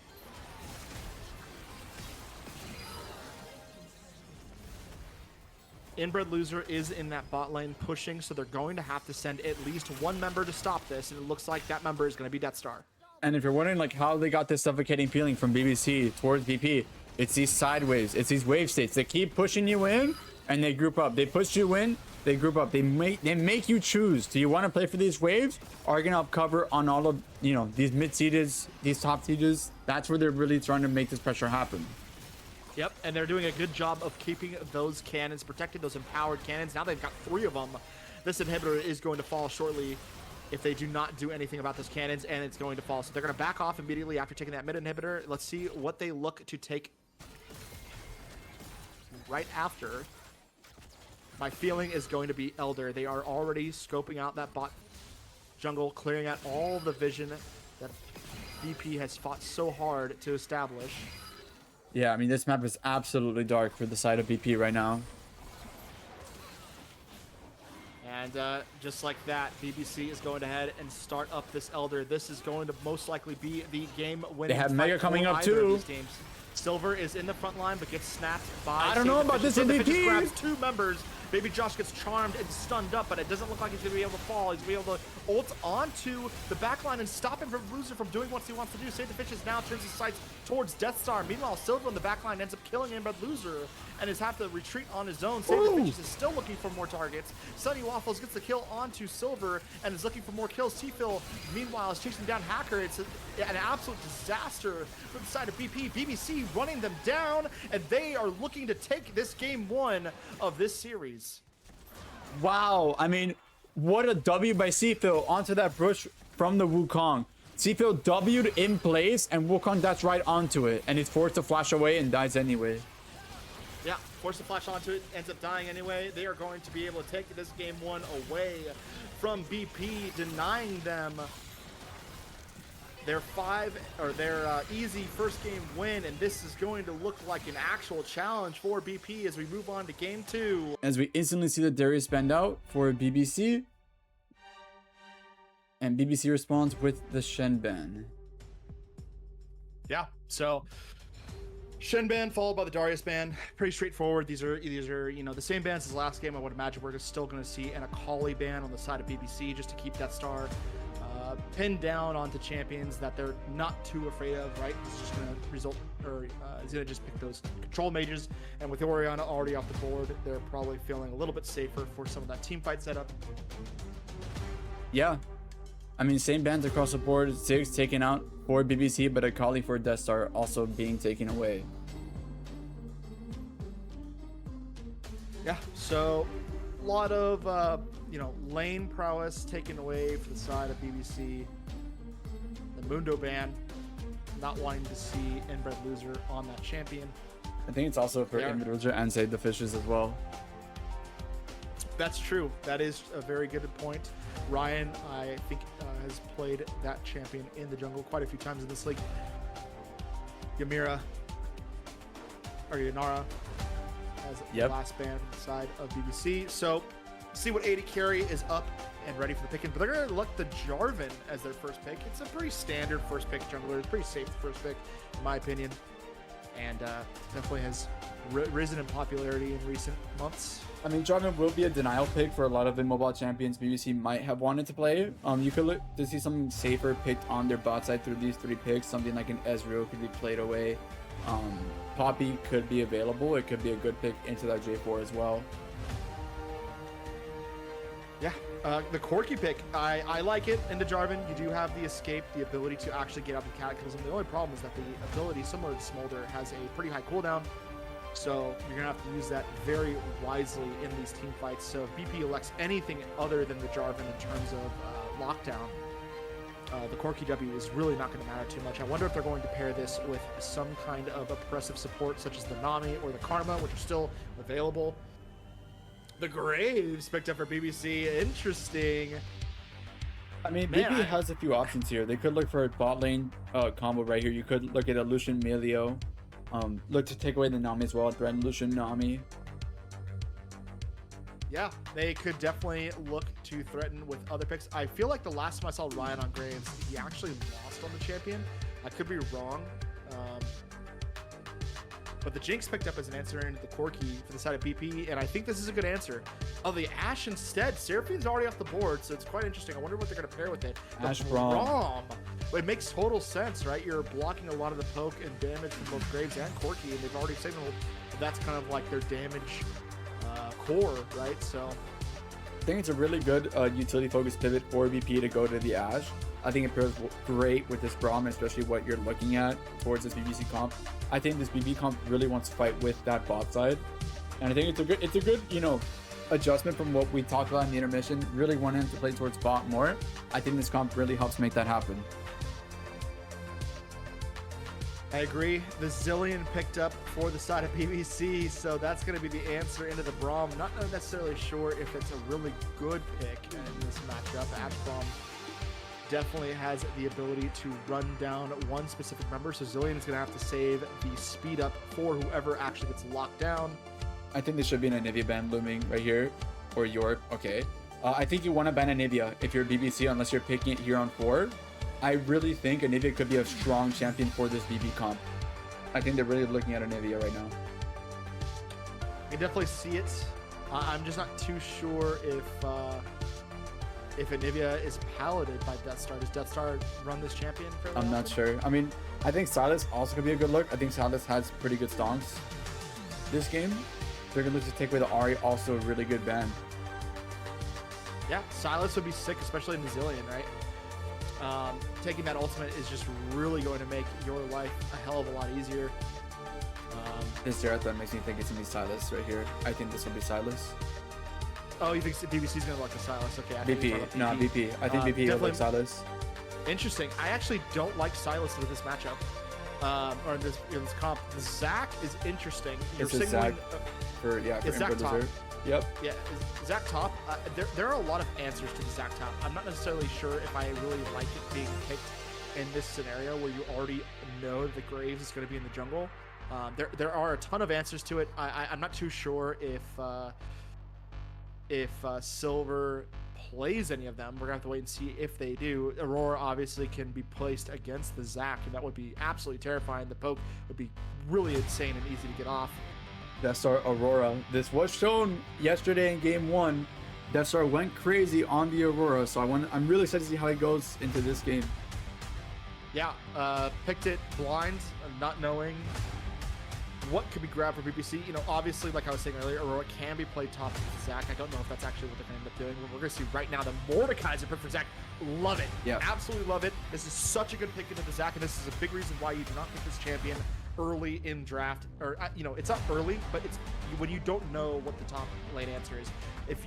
Inbred Loser is in that bot lane pushing, so they're going to have to send at least 1 member to stop this, and it looks like that member is going to be Death Star. And if you're wondering like how they got this suffocating feeling from BBC towards BP, it's these sideways, it's these wave states. They keep pushing you in, and they group up. They push you in, they group up. They make you choose. Do you want to play for these waves, or are you gonna cover on all of these mid sieges, these top sieges? That's where they're really trying to make this pressure happen. Yep, and they're doing a good job of keeping those cannons protected, those empowered cannons. Now they've got 3 of them. This inhibitor is going to fall shortly. if they do not do anything about those cannons, and it's going to fall. So they're going to back off immediately after taking that mid inhibitor. Let's see what they look to take right after. My feeling is going to be Elder. They are already scoping out that bot jungle, clearing out all the vision that BP has fought so hard to establish. Yeah, I mean, this map is absolutely dark for the side of BP right now. And just like that, BBC is going ahead and start up this Elder. This is going to most likely be the game-winning. They have fight Mega coming for up either of too. these games. Silver is in the front line, but gets snapped by. I don't know about this MVP. Just grabs 2 members. Baby Josh gets charmed and stunned up, but it doesn't look like he's going to be able to fall. He's going to be able to ult onto the backline and stop him from Loser from doing what he wants to do. Save the Fishes now turns his sights towards Death Star. Meanwhile, Silver on the backline ends up killing him, but Loser and has have to retreat on his own. Save the Fishes is still looking for more targets. Sunny Waffles gets the kill onto Silver and is looking for more kills. T-Phil, meanwhile, is chasing down Hacker. It's an absolute disaster from the side of BP. BBC running them down, and they are looking to take this game 1 of this series. Wow, I mean, what a W by Seafill onto that brush from the Wukong. Seafill W'd in place, and Wukong that's right onto it, and he's forced to flash away and dies anyway. Yeah, forced to flash onto it, ends up dying anyway. They are going to be able to take this game 1 away from BP, denying them their easy first game win, and this is going to look like an actual challenge for BP as we move on to game 2. As we instantly see the Darius band out for BBC, and BBC responds with the Shen ban. Yeah, so Shen ban followed by the Darius ban. Pretty straightforward. These are the same bans as last game. I would imagine we're still going to see an Akali ban on the side of BBC just to keep that star pinned down onto champions that they're not too afraid of, right? It's just going to result, or is going to just pick those control mages. And with Orianna already off the board, they're probably feeling a little bit safer for some of that team fight setup. Yeah, I mean, same bans across the board. Ziggs taken out for BBC, but Akali for Death Star also being taken away. Yeah, so a lot of lane prowess taken away for the side of BBC. The Mundo ban, not wanting to see Inbred Loser on that champion. I think it's also for individual and Save the Fishes as well. That's true. That is a very good point. Ryan, I think, has played that champion in the jungle quite a few times in this league. Yanara as the last ban on the side of BBC. So, see what AD carry is up and ready for the pick-in, but they're going to look the Jarvan as their first pick. It's a pretty standard first pick jungler. It's pretty safe first pick, in my opinion, and definitely has risen in popularity in recent months. I mean, Jarvan will be a denial pick for a lot of the mobile champions BBC might have wanted to play. You could look to see something safer picked on their bot side through these 3 picks. Something like an Ezreal could be played away. Poppy could be available. It could be a good pick into that J4 as well. Yeah, the Corki pick, I like it in the Jarvan. You do have the escape, the ability to actually get out of the Cataclysm. The only problem is that the ability, similar to Smolder, has a pretty high cooldown. So you're going to have to use that very wisely in these team fights. So if BP elects anything other than the Jarvan in terms of lockdown, the Corki W is really not going to matter too much. I wonder if they're going to pair this with some kind of oppressive support, such as the Nami or the Karma, which are still available. The Graves picked up for BBC. Interesting. I mean, BP has a few options here. They could look for a bot lane combo right here. You could look at a Lucian Melio. Look to take away the Nami as well. Threaten Lucian Nami. Yeah, they could definitely look to threaten with other picks. I feel like the last time I saw Ryan on Graves, he actually lost on the champion. I could be wrong. But the Jinx picked up as an answer into the Corki for the side of BP, and I think this is a good answer. Oh, the Ashe instead. Seraphine's already off the board, so it's quite interesting. I wonder what they're going to pair with it. Ashe Braum. It makes total sense, right? You're blocking a lot of the poke and damage from both Graves and Corki, and they've already signaled that's kind of like their damage core, right? So I think it's a really good utility-focused pivot for BP to go to the Ashe. I think it pairs great with this Braum, especially what you're looking at towards this BBC comp. I think this BB comp really wants to fight with that bot side, and I think it's a good, adjustment from what we talked about in the intermission. Really wanted him to play towards bot more. I think this comp really helps make that happen. I agree. The Zillion picked up for the side of BBC, so that's going to be the answer into the Braum. Not necessarily sure if it's a really good pick in this matchup. Ash Braum definitely has the ability to run down one specific member, so Zillion is going to have to save the speed up for whoever actually gets locked down. I think there should be an Anivia ban looming right here, or York. Okay. I think you want to ban Anivia if you're BBC, unless you're picking it here on 4. I really think Anivia could be a strong champion for this BB comp. I think they're really looking at Anivia right now. I can definitely see it. I'm just not too sure if Anivia is piloted by Deathstar. Does Deathstar run this champion fairly I'm not often? sure. I mean, I think Silas also could be a good look. I think Silas has pretty good stonks this game. They're going to look to take away the Ahri, also a really good ban. Yeah, Silas would be sick, especially in the Zillion, right? Taking that ultimate is just really going to make your life a hell of a lot easier. This Zerath makes me think it's going to be Silas right here. I think this will be Silas. Oh, you think BBC's going to look the Silas? Okay. I think you're BP. talking No, about BP. I think BP will definitely- look Silas. Interesting. I actually don't like Silas with this matchup. Or in this comp. The Zac is interesting. You're It's a signaling. Zac. For Is Zac Emperor top? Lizard. Yep. Yeah, Zac top. There are a lot of answers to the Zac top. I'm not necessarily sure if I really like it being picked in this scenario where you already know that the Graves is going to be in the jungle. There are a ton of answers to it. I'm not too sure if Silver plays any of them. We're gonna have to wait and see if they do. Aurora obviously can be placed against the Zac, and that would be absolutely terrifying. The poke would be really insane and easy to get off. Deathstar Aurora. This was shown yesterday in game 1. Deathstar went crazy on the Aurora, so I'm really excited to see how he goes into this game. Yeah, picked it blind, not knowing what could be grabbed for BBC. You know, obviously, like I was saying earlier, Aurora can be played top of Zac. I don't know if that's actually what they're going to end up doing. But we're going to see right now the Mordekaiser pick for Zac. Love it. Yeah. Absolutely love it. This is such a good pick into the Zac, and this is a big reason why you do not pick this champion early in draft. Or, you know, it's not early, but it's when you don't know what the top lane answer is.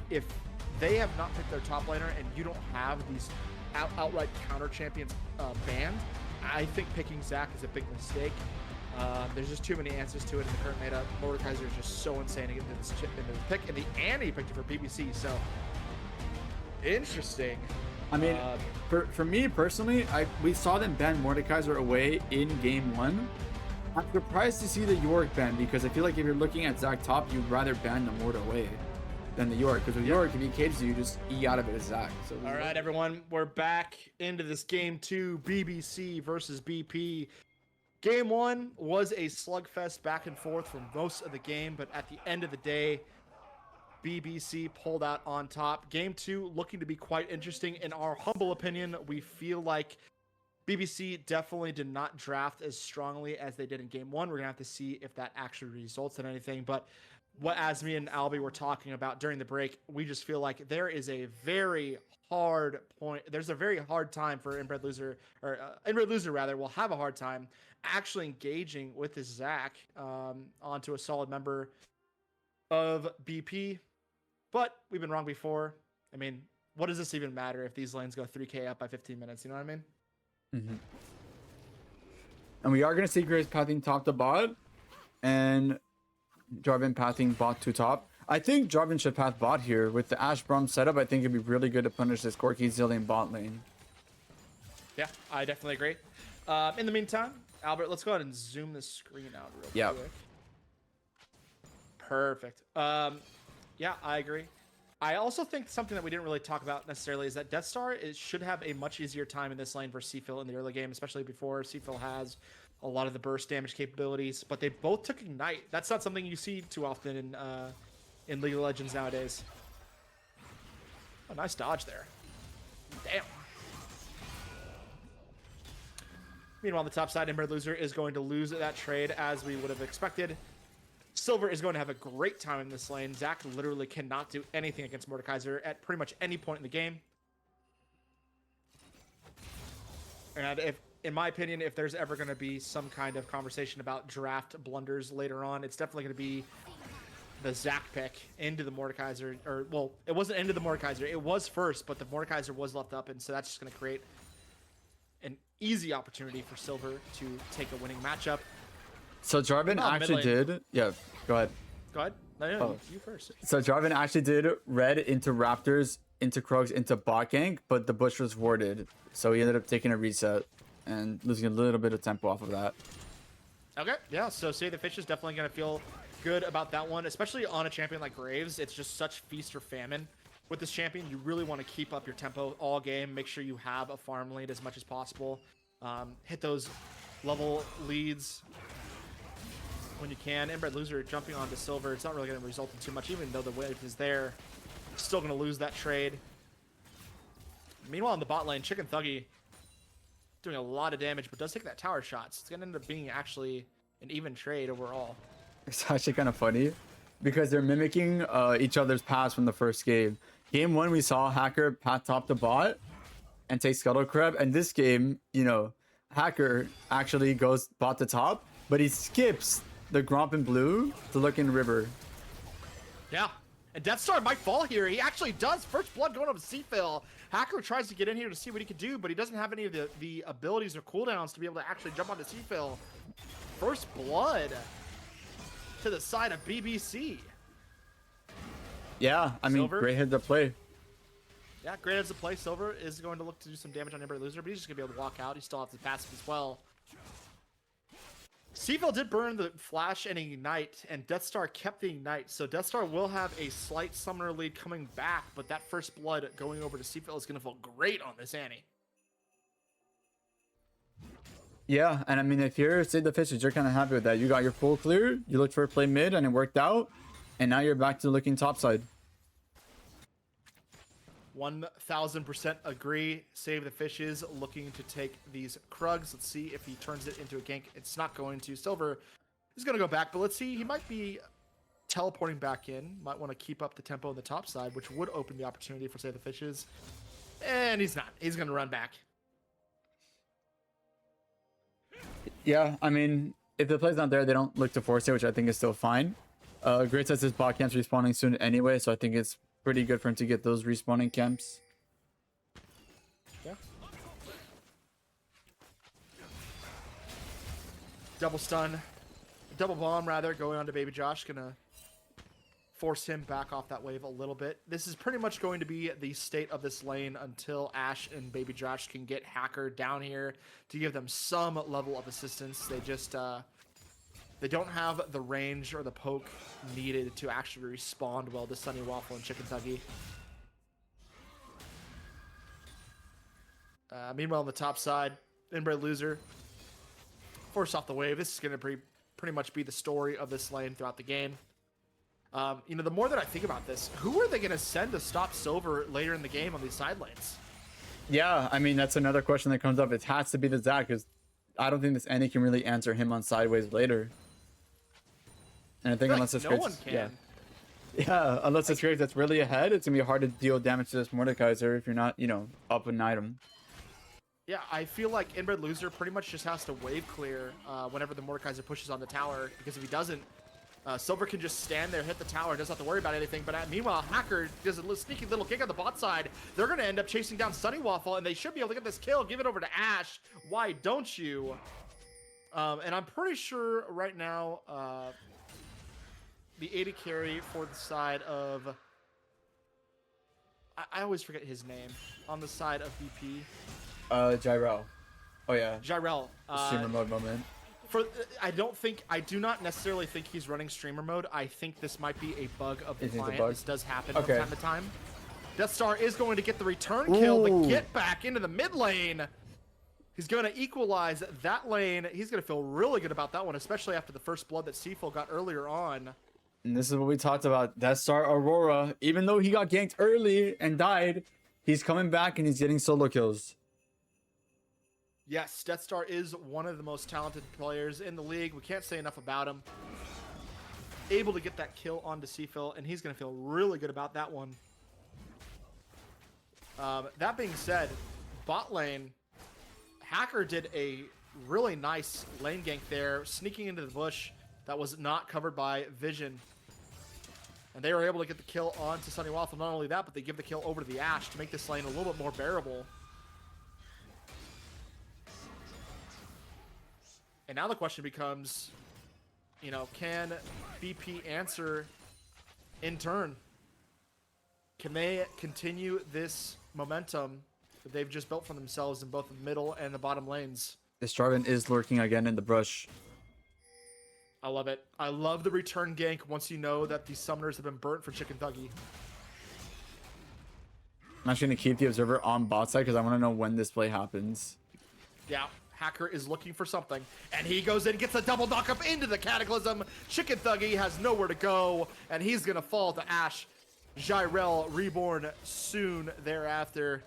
If they have not picked their top laner and you don't have these outright counter champions banned, I think picking Zac is a big mistake. There's just too many answers to it in the current meta. Mordekaiser is just so insane to get into this pick, and the Annie picked it for BBC, so interesting. I mean, for me personally, we saw them ban Mordekaiser away in game 1. I'm surprised to see the York ban, because I feel like if you're looking at Zac top, you'd rather ban the Mord away than the York, because with York, if he cages you just E out of it as Zac. So All right, everyone, we're back into this game 2, BBC versus BP. Game 1 was a slugfest back and forth for most of the game, but at the end of the day, BBC pulled out on top. Game 2 looking to be quite interesting. In our humble opinion, we feel like BBC definitely did not draft as strongly as they did in Game 1. We're going to have to see if that actually results in anything. But what, as me and Albie were talking about during the break, we just feel like there is a very hard point. There's a very hard time for Inbred Loser, or Inbred Loser rather, will have a hard time actually engaging with this Zac onto a solid member of BP. But we've been wrong before. I mean, what does this even matter if these lanes go 3k up by 15 minutes? You know what I mean? Mm-hmm. And we are going to see Graves pathing top to bot, and Jarvan pathing bot to top. I think Jarvan should path bot here. With the Ash Braum setup, I think it'd be really good to punish this Corki Zillion bot lane. Yeah, I definitely agree. In the meantime, Albert, let's go ahead and zoom the screen out real quick. Perfect. Yeah, I agree. I also think something that we didn't really talk about necessarily is that Deathstar should have a much easier time in this lane versus Seafill in the early game, especially before Seafill has a lot of the burst damage capabilities. But they both took Ignite. That's not something you see too often in League of Legends nowadays. Oh, nice dodge there. Damn. Meanwhile, on the top side, Inbred Loser is going to lose that trade as we would have expected. Silver is going to have a great time in this lane. Zac literally cannot do anything against Mordekaiser at pretty much any point in the game. And if, in my opinion, if there's ever going to be some kind of conversation about draft blunders later on, it's definitely going to be the Zac pick into the Mordekaiser, or well, it wasn't into the Mordekaiser. It was first, but the Mordekaiser was left up, and so that's just going to create an easy opportunity for Silver to take a winning matchup. So Jarvan Oh, actually mid did. Yeah, go ahead. Go ahead. No, Oh. you first. So Jarvan actually did red into Raptors, into Krugs, into bot gank, but the bush was warded. So he ended up taking a reset and losing a little bit of tempo off of that. Okay, yeah, so Save the Fish is definitely going to feel good about that one, especially on a champion like Graves. It's just such feast or famine. With this champion, you really want to keep up your tempo all game. Make sure you have a farm lead as much as possible. Hit those level leads when you can. Inbred Loser jumping onto Silver. It's not really going to result in too much, even though the wave is there. Still going to lose that trade. Meanwhile, in the bot lane, Chicken Thuggy doing a lot of damage, but does take that tower shot. So it's going to end up being actually an even trade overall. It's actually kind of funny because they're mimicking each other's pass from the first game. Game 1, we saw Hacker path top to bot and take Scuttle Crab. And this game, you know, Hacker actually goes bot to top, but he skips the Gromp in blue to look in river. Yeah. And Death Star might fall here. He actually does. First blood going up to Seafill. Hacker tries to get in here to see what he can do, but he doesn't have any of the abilities or cooldowns to be able to actually jump onto Seafill. First blood to the side of BBC. Yeah, I mean, Silver. great hit to play. Yeah, great as a play. Silver is going to look to do some damage on Ember Loser, but he's just going to be able to walk out. He still has the passive as well. Seafill did burn the Flash and Ignite, and Death Star kept the Ignite, so Death Star will have a slight summoner lead coming back, but that first blood going over to Seafill is going to feel great on this Annie. Yeah, and I mean, if you're Save the Fishes, you're kind of happy with that. You got your full clear, you looked for a play mid, and it worked out, and now you're back to looking topside. 1000% agree. Save the Fishes looking to take these Krugs. Let's see if he turns it into a gank. It's not going to. Silver is going to go back, but let's see. He might be teleporting back in. Might want to keep up the tempo on the top side, which would open the opportunity for Save the Fishes. And he's not. He's going to run back. Yeah, I mean, if the play's not there, they don't look to force it, which I think is still fine. Great says his bot camp's respawning soon anyway, so I think it's pretty good for him to get those respawning camps. Yeah. Double stun. Double bomb, rather, going on to Baby Josh. Gonna force him back off that wave a little bit. This is pretty much going to be the state of this lane until Ashe and Baby Josh can get Hacker down here to give them some level of assistance. They just, they don't have the range or the poke needed to actually respond well to Sunny Waffle and Chicken Thuggy. Meanwhile, on the top side, Inbred Loser forced off the wave. This is going to pretty much be the story of this lane throughout the game. You know, the more that I think about this, who are they going to send to stop Silver later in the game on these side lanes? Yeah, I mean, that's another question that comes up. It has to be the Zac, because I don't think this Annie can really answer him on sideways later. And I think unless it's no one can. Yeah, unless it's Graves that's really ahead, it's going to be hard to deal damage to this Mordekaiser if you're not, you know, up an item. Yeah, I feel like Inbred Loser pretty much just has to wave clear whenever the Mordekaiser pushes on the tower, because if he doesn't, Silver can just stand there, hit the tower, doesn't have to worry about anything. But meanwhile, Hacker does a sneaky little kick on the bot side. They're going to end up chasing down Sunny Waffle, and they should be able to get this kill. Give it over to Ashe. Why don't you? And I'm pretty sure right now the AD carry for the side of... I always forget his name. On the side of BP. Jyrel. Oh, yeah. Jyrel. Streamer mode moment. I do not necessarily think he's running streamer mode. I think this might be a bug of the Is it a client. bug? This does happen Okay. from time to time. Death Star is going to get the return kill, Ooh. but get back into the mid lane. He's going to equalize that lane. He's going to feel really good about that one, especially after the first blood that Seafill got earlier on. And this is what we talked about. Death Star Aurora, even though he got ganked early and died, he's coming back and he's getting solo kills. Yes, Death Star is one of the most talented players in the league. We can't say enough about him. Able to get that kill onto Seafill, and he's going to feel really good about that one. That being said, bot lane, Hacker did a really nice lane gank there, sneaking into the bush that was not covered by vision. And they were able to get the kill onto Sunny Waffle. Not only that, but they give the kill over to the Ashe to make this lane a little bit more bearable. And now the question becomes, you know, can BP answer in turn? Can they continue this momentum that they've just built for themselves in both the middle and the bottom lanes? This Jarvan is lurking again in the brush. I love it. I love the return gank once you know that these summoners have been burnt for Chicken Thuggy. I'm actually going to keep the observer on bot side because I want to know when this play happens. Yeah, Hacker is looking for something. And he goes in, gets a double knock up into the Cataclysm. Chicken Thuggy has nowhere to go, and he's going to fall to Ashe. Jyrel reborn soon thereafter.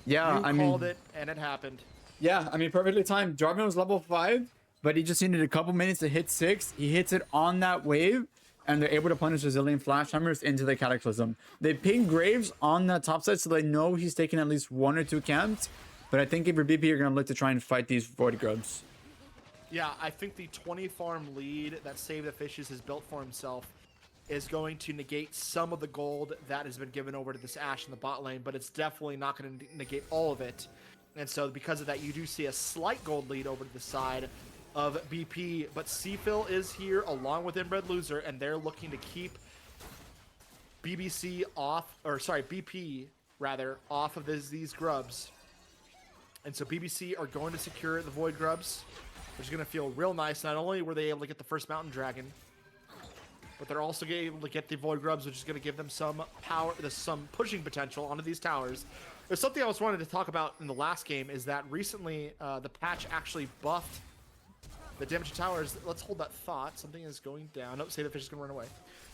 Yeah, You called it, and it happened. Yeah, I mean, perfectly timed. Jarvan was level 5, but he just needed a couple minutes to hit 6. He hits it on that wave, and they're able to punish Resilient Flash Hammers into the Cataclysm. They ping Graves on that top side, so they know he's taking at least 1 or 2 camps. But I think if you're BP, you're going to look to try and fight these Void Grubs. Yeah, I think the 20 farm lead that Save the Fishes has built for himself is going to negate some of the gold that has been given over to this Ashe in the bot lane, but it's definitely not going to negate all of it. And so because of that, you do see a slight gold lead over to the side of BP, but Seafill is here along with Inbred Loser, and they're looking to keep BBC off, or sorry, BP rather, off of these grubs. And so BBC are going to secure the Void Grubs, which is going to feel real nice. Not only were they able to get the first Mountain Dragon, but they're also able to get the Void Grubs, which is going to give them some power, some pushing potential onto these towers. There's something I was wanting to talk about in the last game, is that recently the patch actually buffed the damage to towers. Let's hold that thought. Something is going down. Nope, Save the Fish is going to run away.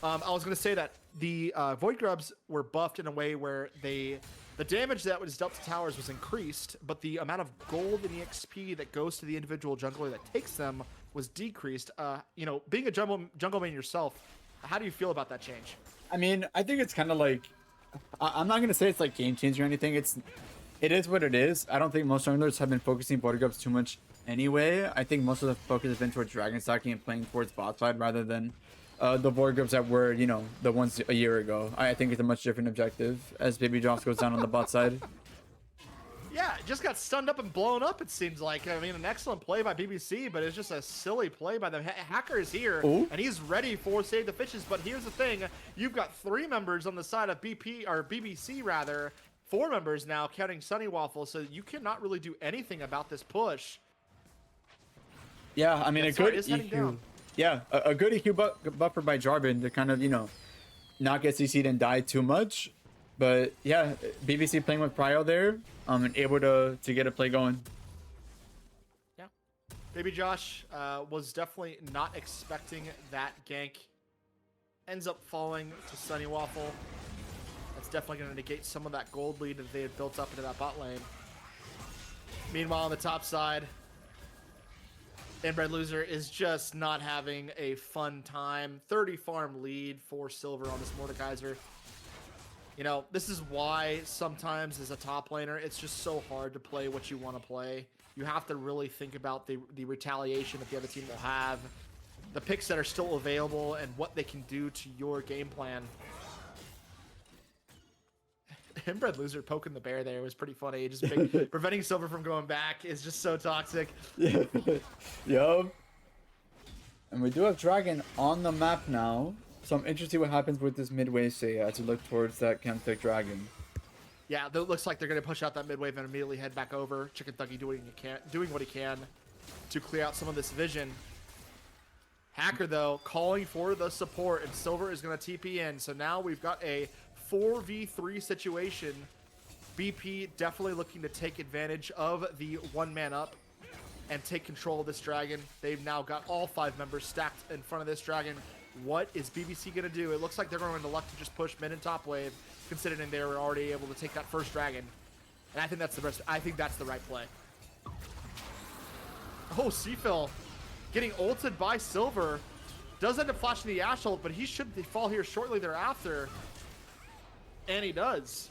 I was going to say that the Void Grubs were buffed in a way where the damage that was dealt to towers was increased, but the amount of gold and EXP that goes to the individual jungler that takes them was decreased. You know, being a jungle main yourself, how do you feel about that change? I mean, I think it's kind of like, I'm not going to say it's like game changing or anything. It is what it is. I don't think most junglers have been focusing Void Grubs too much anyway. I think most of the focus has been towards dragon stacking and playing towards bot side rather than the Void Grubs that were, you know, the ones a year ago. I think it's a much different objective as Baby Joss goes down on the bot side. Yeah, it just got stunned up and blown up, it seems like. I mean, an excellent play by BBC, but it's just a silly play by the Hacker is here, Ooh. and he's ready for Save the Fishes. But here's the thing. You've got 3 members on the side of BP, or BBC rather, 4 members now, counting Sunny Waffle, so you cannot really do anything about this push. Yeah, I mean, That a sword good is heading EQ. down. Yeah, a good EQ buffer by Jarvan to kind of, you know, not get CC'd and die too much. But yeah, BBC playing with Prio there, and able to get a play going. Yeah. Baby Josh was definitely not expecting that gank. Ends up falling to Sunny Waffle. That's definitely going to negate some of that gold lead that they had built up into that bot lane. Meanwhile, on the top side, Inbred Loser is just not having a fun time. 30 farm lead for Silver on this Mordekaiser. You know, this is why sometimes as a top laner, it's just so hard to play what you want to play. You have to really think about the retaliation that the other team will have, the picks that are still available, and what they can do to your game plan. Inbred Loser poking the bear there was pretty funny. Just preventing Silver from going back is just so toxic. Yeah. Yup. And we do have Dragon on the map now. So I'm interested what happens with this mid wave say as we look towards that Chemtech Dragon. Yeah, it looks like they're going to push out that mid wave and immediately head back over. Chicken Thuggy doing what he can to clear out some of this vision. Hacker, though, calling for the support, and Silver is going to TP in. So now we've got a 4v3 situation. BP definitely looking to take advantage of the one-man up and take control of this dragon. They've now got all 5 members stacked in front of this dragon. What is BBC going to do? It looks like they're going to luck to just push mid and top wave, considering they were already able to take that first dragon. And I think that's the best. I think that's the right play. Oh, Seafill getting ulted by Silver. Does end up flashing the Ashe ult, but he should fall here shortly thereafter. And he does.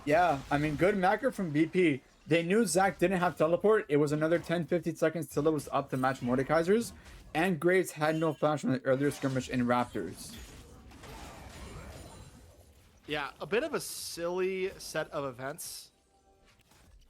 Yeah, I mean, good macro from BP. They knew Zach didn't have teleport. It was another 10-15 seconds till it was up to match Mordekaiser's. And Graves had no flash from the earlier skirmish in Raptors. Yeah, a bit of a silly set of events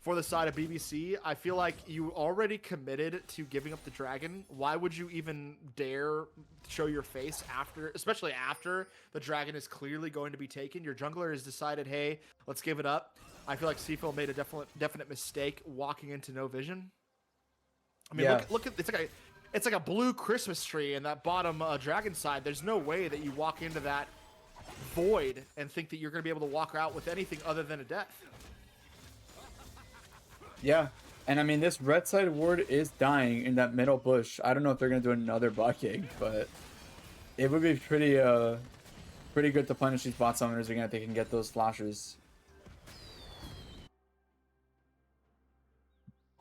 for the side of BBC. I feel like you already committed to giving up the dragon. Why would you even dare show your face after, especially after the dragon is clearly going to be taken? Your jungler has decided, hey, let's give it up. I feel like Seafill made a definite mistake walking into no vision. I mean, Yeah. look at it's like a blue Christmas tree in that bottom dragon side. There's no way that you walk into that void and think that you're going to be able to walk out with anything other than a death. Yeah, and I mean, this red side ward is dying in that middle bush. I don't know if they're gonna do another bot king, but it would be pretty good to punish these bot summoners again if they can get those flashers.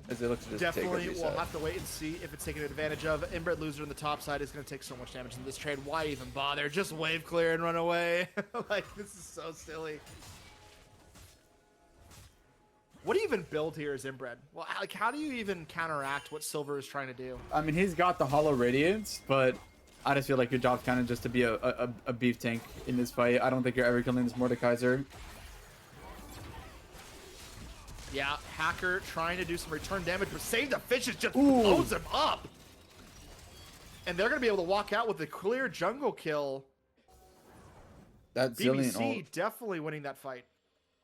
As they look to just Definitely, take a we'll reset. have to wait and see if it's taken advantage of. Inbred Loser on the top side is going to take so much damage in this trade. Why even bother? Just wave clear and run away. Like, this is so silly. What do you even build here as Inbred? Well, like, how do you even counteract what Silver is trying to do? I mean, he's got the Hollow Radiance, but I just feel like your job's kind of just to be a beef tank in this fight. I don't think you're ever killing this Mordekaiser. Yeah, Hacker trying to do some return damage, but Save the Fishes just Ooh. blows him up. And they're going to be able to walk out with a clear jungle kill. That Zillion BBC ult. definitely winning that fight.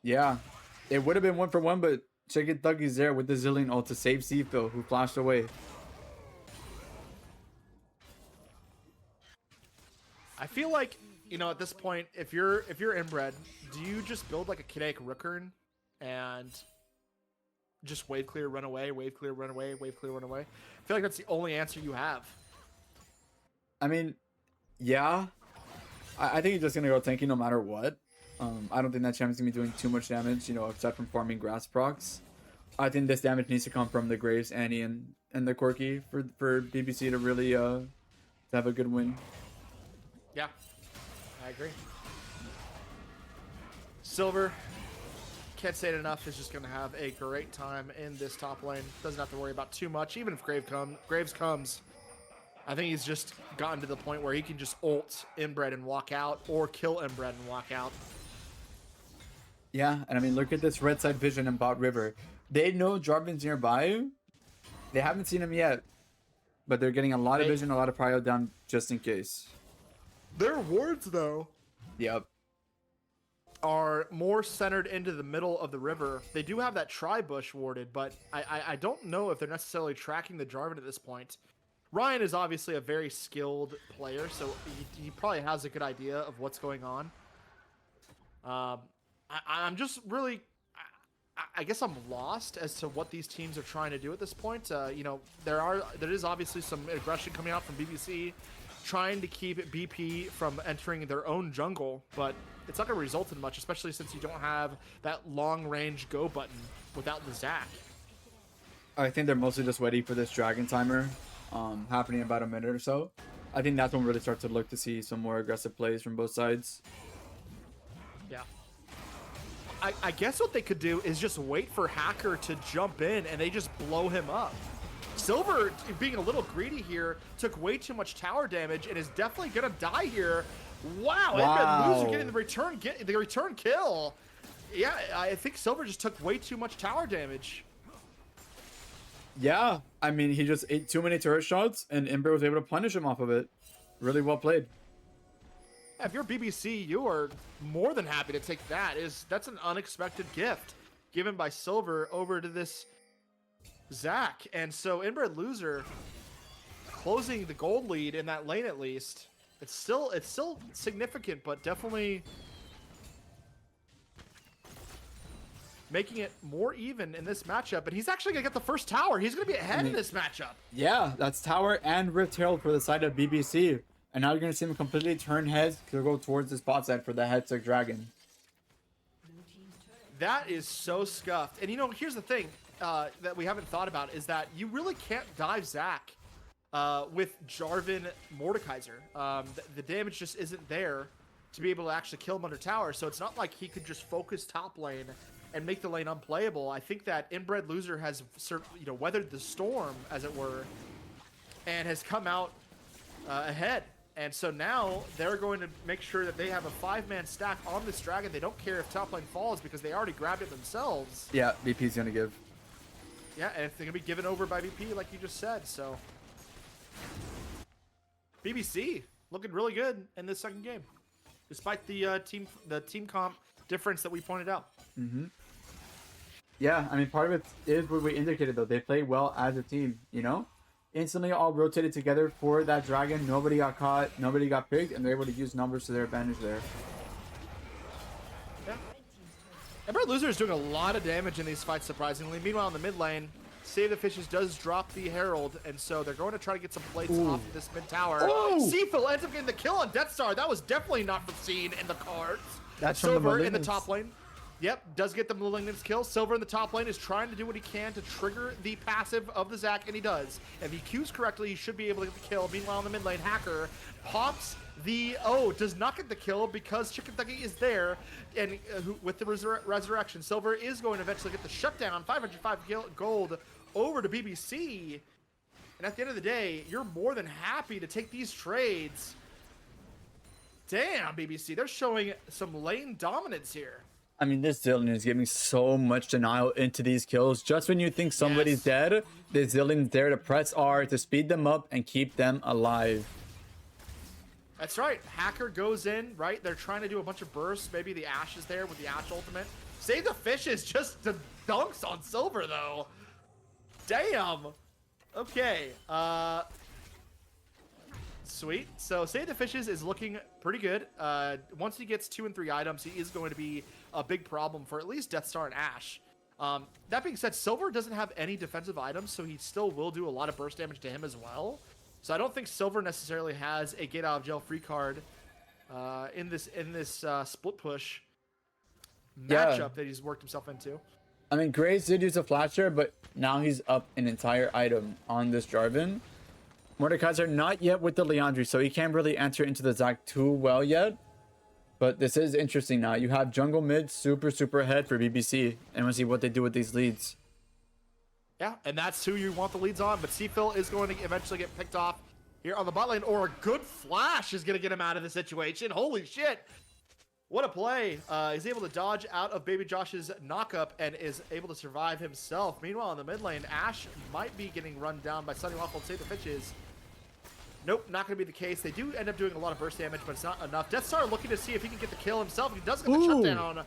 Yeah, it would have been 1-for-1, but Chicken Thuggy's there with the Zillion ult to save Seafill, who flashed away. I feel like, you know, at this point, if you're inbred, do you just build like a kinetic Rookern and just wave clear, run away, wave clear, run away, wave clear, run away? I feel like that's the only answer you have. I mean, yeah. I think he's just going to go tanky no matter what. I don't think that champion's going to be doing too much damage, you know, except from farming grass procs. I think this damage needs to come from the Graves, Annie, and the Corki for BBC to really to have a good win. Yeah, I agree. Silver, can't say it enough, is just going to have a great time in this top lane. Doesn't have to worry about too much. Even if Graves comes, I think he's just gotten to the point where he can just ult inbred and walk out, or kill inbred and walk out. Yeah, and I mean, look at this red side vision in Bot River. They know Jarvan's nearby. They haven't seen him yet, but they're getting a lot of vision, a lot of prio down just in case. Their wards, though, Yep. are more centered into the middle of the river. They do have that tri-bush warded, but I don't know if they're necessarily tracking the Jarvan at this point. Ryan is obviously a very skilled player, so he probably has a good idea of what's going on. I'm just really... I guess I'm lost as to what these teams are trying to do at this point. You know, there is obviously some aggression coming out from BBC, trying to keep BP from entering their own jungle, but it's not going to result in much, especially since you don't have that long-range go button without the Zac. I think they're mostly just waiting for this dragon timer happening in about a minute or so. I think that's when we really start to look to see some more aggressive plays from both sides. Yeah. I guess what they could do is just wait for Hacker to jump in and they just blow him up. Silver, being a little greedy here, took way too much tower damage and is definitely gonna die here. Wow, Wow. Loser getting the return kill. Yeah, I think Silver just took way too much tower damage. Yeah, I mean, he just ate too many turret shots, and Ember was able to punish him off of it. Really well played. Yeah, if you're BBC, you are more than happy to take that. That's an unexpected gift given by Silver over to this Zac. And so Inbred Loser closing the gold lead in that lane at least. It's still significant, but definitely making it more even in this matchup. And he's actually gonna get the first tower. He's gonna be ahead in this matchup. Yeah, that's Tower and Rift Herald for the side of BBC. And now you're going to see him completely turn heads to go towards the spot side for the Headsick Dragon. That is so scuffed. And you know, here's the thing that we haven't thought about is that you really can't dive Zac with Jarvan Mordekaiser. The damage just isn't there to be able to actually kill him under tower. So it's not like he could just focus top lane and make the lane unplayable. I think that Inbred Loser has, you know, weathered the storm, as it were, and has come out ahead. And so now they're going to make sure that they have a 5-man stack on this dragon. They don't care if top lane falls because they already grabbed it themselves. Yeah, VP's gonna give. Yeah, and they're going to be given over by VP like you just said, so. BBC looking really good in this second game, despite the team comp difference that we pointed out. Yeah, I mean, part of it is what we indicated, though. They play well as a team, you know? Instantly all rotated together for that dragon. Nobody got caught. Nobody got picked, and they're able to use numbers to their advantage there. Yeah. Ember Loser is doing a lot of damage in these fights, surprisingly. Meanwhile, in the mid lane, Save the Fishes does drop the Herald, and so they're going to try to get some plates off of this mid tower. Seafill ends up getting the kill on Death Star. That was definitely not foreseen in the cards. That's from Silver the in the top lane. Yep, does get the Malignant's kill. Silver in the top lane is trying to do what he can to trigger the passive of the Zac, and he does. If he Qs correctly, he should be able to get the kill. Meanwhile, in the mid lane, Hacker pops the... Oh, does not get the kill because Chicken Thuggy is there, and with the resurrection, Silver is going to eventually get the shutdown. 505 gold over to BBC. And at the end of the day, you're more than happy to take these trades. Damn, BBC, they're showing some lane dominance here. I mean, this Zillion is giving so much denial into these kills. Just when you think somebody's dead, the Zillion's there to press R to speed them up and keep them alive. That's right. Hacker goes in, right? They're trying to do a bunch of bursts. Maybe the Ashe is there with the Ashe ultimate. Save the Fishes just the dunks on Silver, though. Damn. Okay. Sweet. So Save the Fishes is looking pretty good. Once he gets 2 and 3 items, he is going to be a big problem for at least Death Star and Ashe. That being said, Silver doesn't have any defensive items, so he still will do a lot of burst damage to him as well. So I don't think Silver necessarily has a get out of jail free card in this split push matchup that he's worked himself into. I mean, Graves did use a flasher, but now he's up an entire item on this Jarvan. Mordekaiser not yet with the Leandri, so he can't really enter into the Zac too well yet. But this is interesting now. You have jungle mid super ahead for BBC, and we'll see what they do with these leads. Yeah, and that's who you want the leads on, but Seafill is going to eventually get picked off here on the bot lane, or a good flash is going to get him out of the situation. Holy shit. What a play. He's able to dodge out of Baby Josh's knockup and is able to survive himself. Meanwhile, in the mid lane, Ashe might be getting run down by Sunny Waffle to save the Fishes. Nope, not going to be the case. They do end up doing a lot of burst damage, but it's not enough. Death Star looking to see if he can get the kill himself. He does get the shutdown.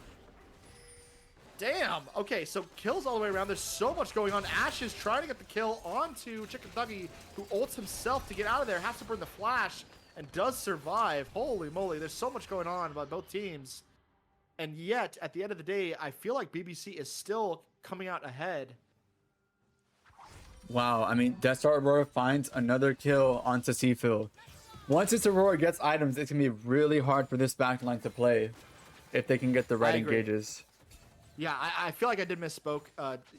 Damn. Okay, so kills all the way around. There's so much going on. Ashe is trying to get the kill onto Chicken Thuggy, who ults himself to get out of there. Has to burn the flash and does survive. Holy moly, there's so much going on by both teams. And yet, at the end of the day, I feel like BBC is still coming out ahead. Wow, I mean, Death Star Aurora finds another kill onto Seafill. Once this Aurora gets items, it's going to be really hard for this backline to play if they can get the right engages. Yeah, I feel like I did misspoke.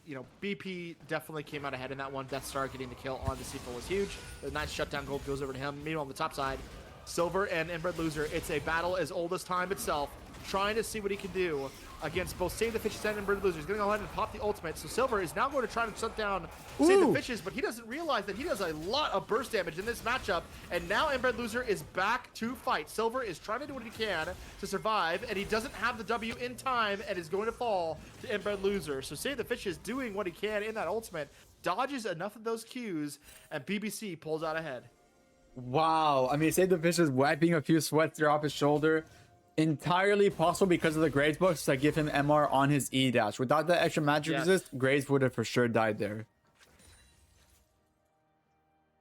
You know, BP definitely came out ahead in that one. Death Star getting the kill on the Seafill was huge. The nice shutdown gold goes over to him. Meanwhile, on the top side, Silver and Inbred Loser. It's a battle as old as time itself, trying to see what he can do against both Save the Fishes and Inbred Loser. He's going to go ahead and pop the ultimate. So Silver is now going to try to shut down Save the Fishes, but he doesn't realize that he does a lot of burst damage in this matchup. And now Inbred Loser is back to fight. Silver is trying to do what he can to survive, and he doesn't have the W in time and is going to fall to Inbred Loser. So Save the Fishes doing what he can in that ultimate, dodges enough of those Qs, and BBC pulls out ahead. Wow, I mean, Save the Fish is wiping a few sweats there off his shoulder. Entirely possible because of the Graves books that give him MR on his E dash. Without that extra magic resist, Graves would have for sure died there.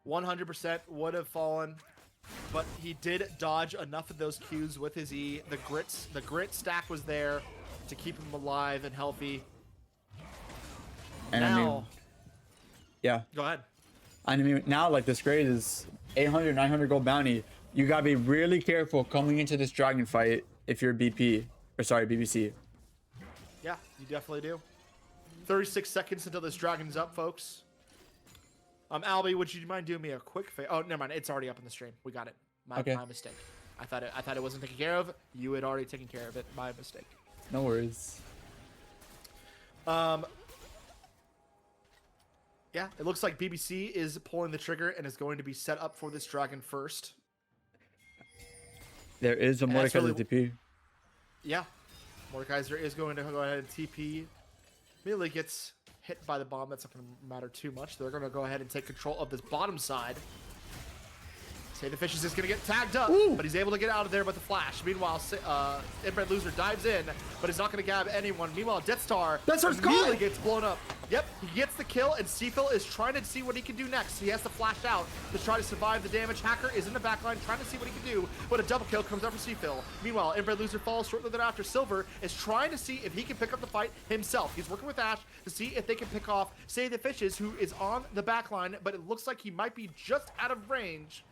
100% would have fallen, but he did dodge enough of those Qs with his E. The grit stack was there to keep him alive and healthy. And now, I mean, yeah. Go ahead. I mean, now like this grade is 800, 900 gold bounty. You gotta be really careful coming into this dragon fight if you're BP, or sorry, BBC. Yeah, you definitely do. 36 seconds until this dragon's up, folks. Albie, would you mind doing me a quick favor? Oh, never mind. It's already up in the stream. We got it. My mistake. I thought it wasn't taken care of. You had already taken care of it. My mistake. No worries. Yeah, it looks like BBC is pulling the trigger and is going to be set up for this dragon first. There is a And that's Mordekaiser really- TP. Yeah. Mordekaiser is going to go ahead and TP. Immediately gets hit by the bomb. That's not going to matter too much. They're going to go ahead and take control of this bottom side. Say the Fish is just going to get tagged up, but he's able to get out of there with the flash. Meanwhile, Inbred Loser dives in, but he's not going to grab anyone. Meanwhile, Death Star immediately gets blown up. Yep, he gets the kill, and Seafill is trying to see what he can do next. He has to flash out to try to survive the damage. Hacker is in the backline trying to see what he can do, but a double kill comes out for Seafill. Meanwhile, Inbred Loser falls shortly thereafter. Silver is trying to see if he can pick up the fight himself. He's working with Ash to see if they can pick off Save the Fishes, who is on the backline, but it looks like he might be just out of range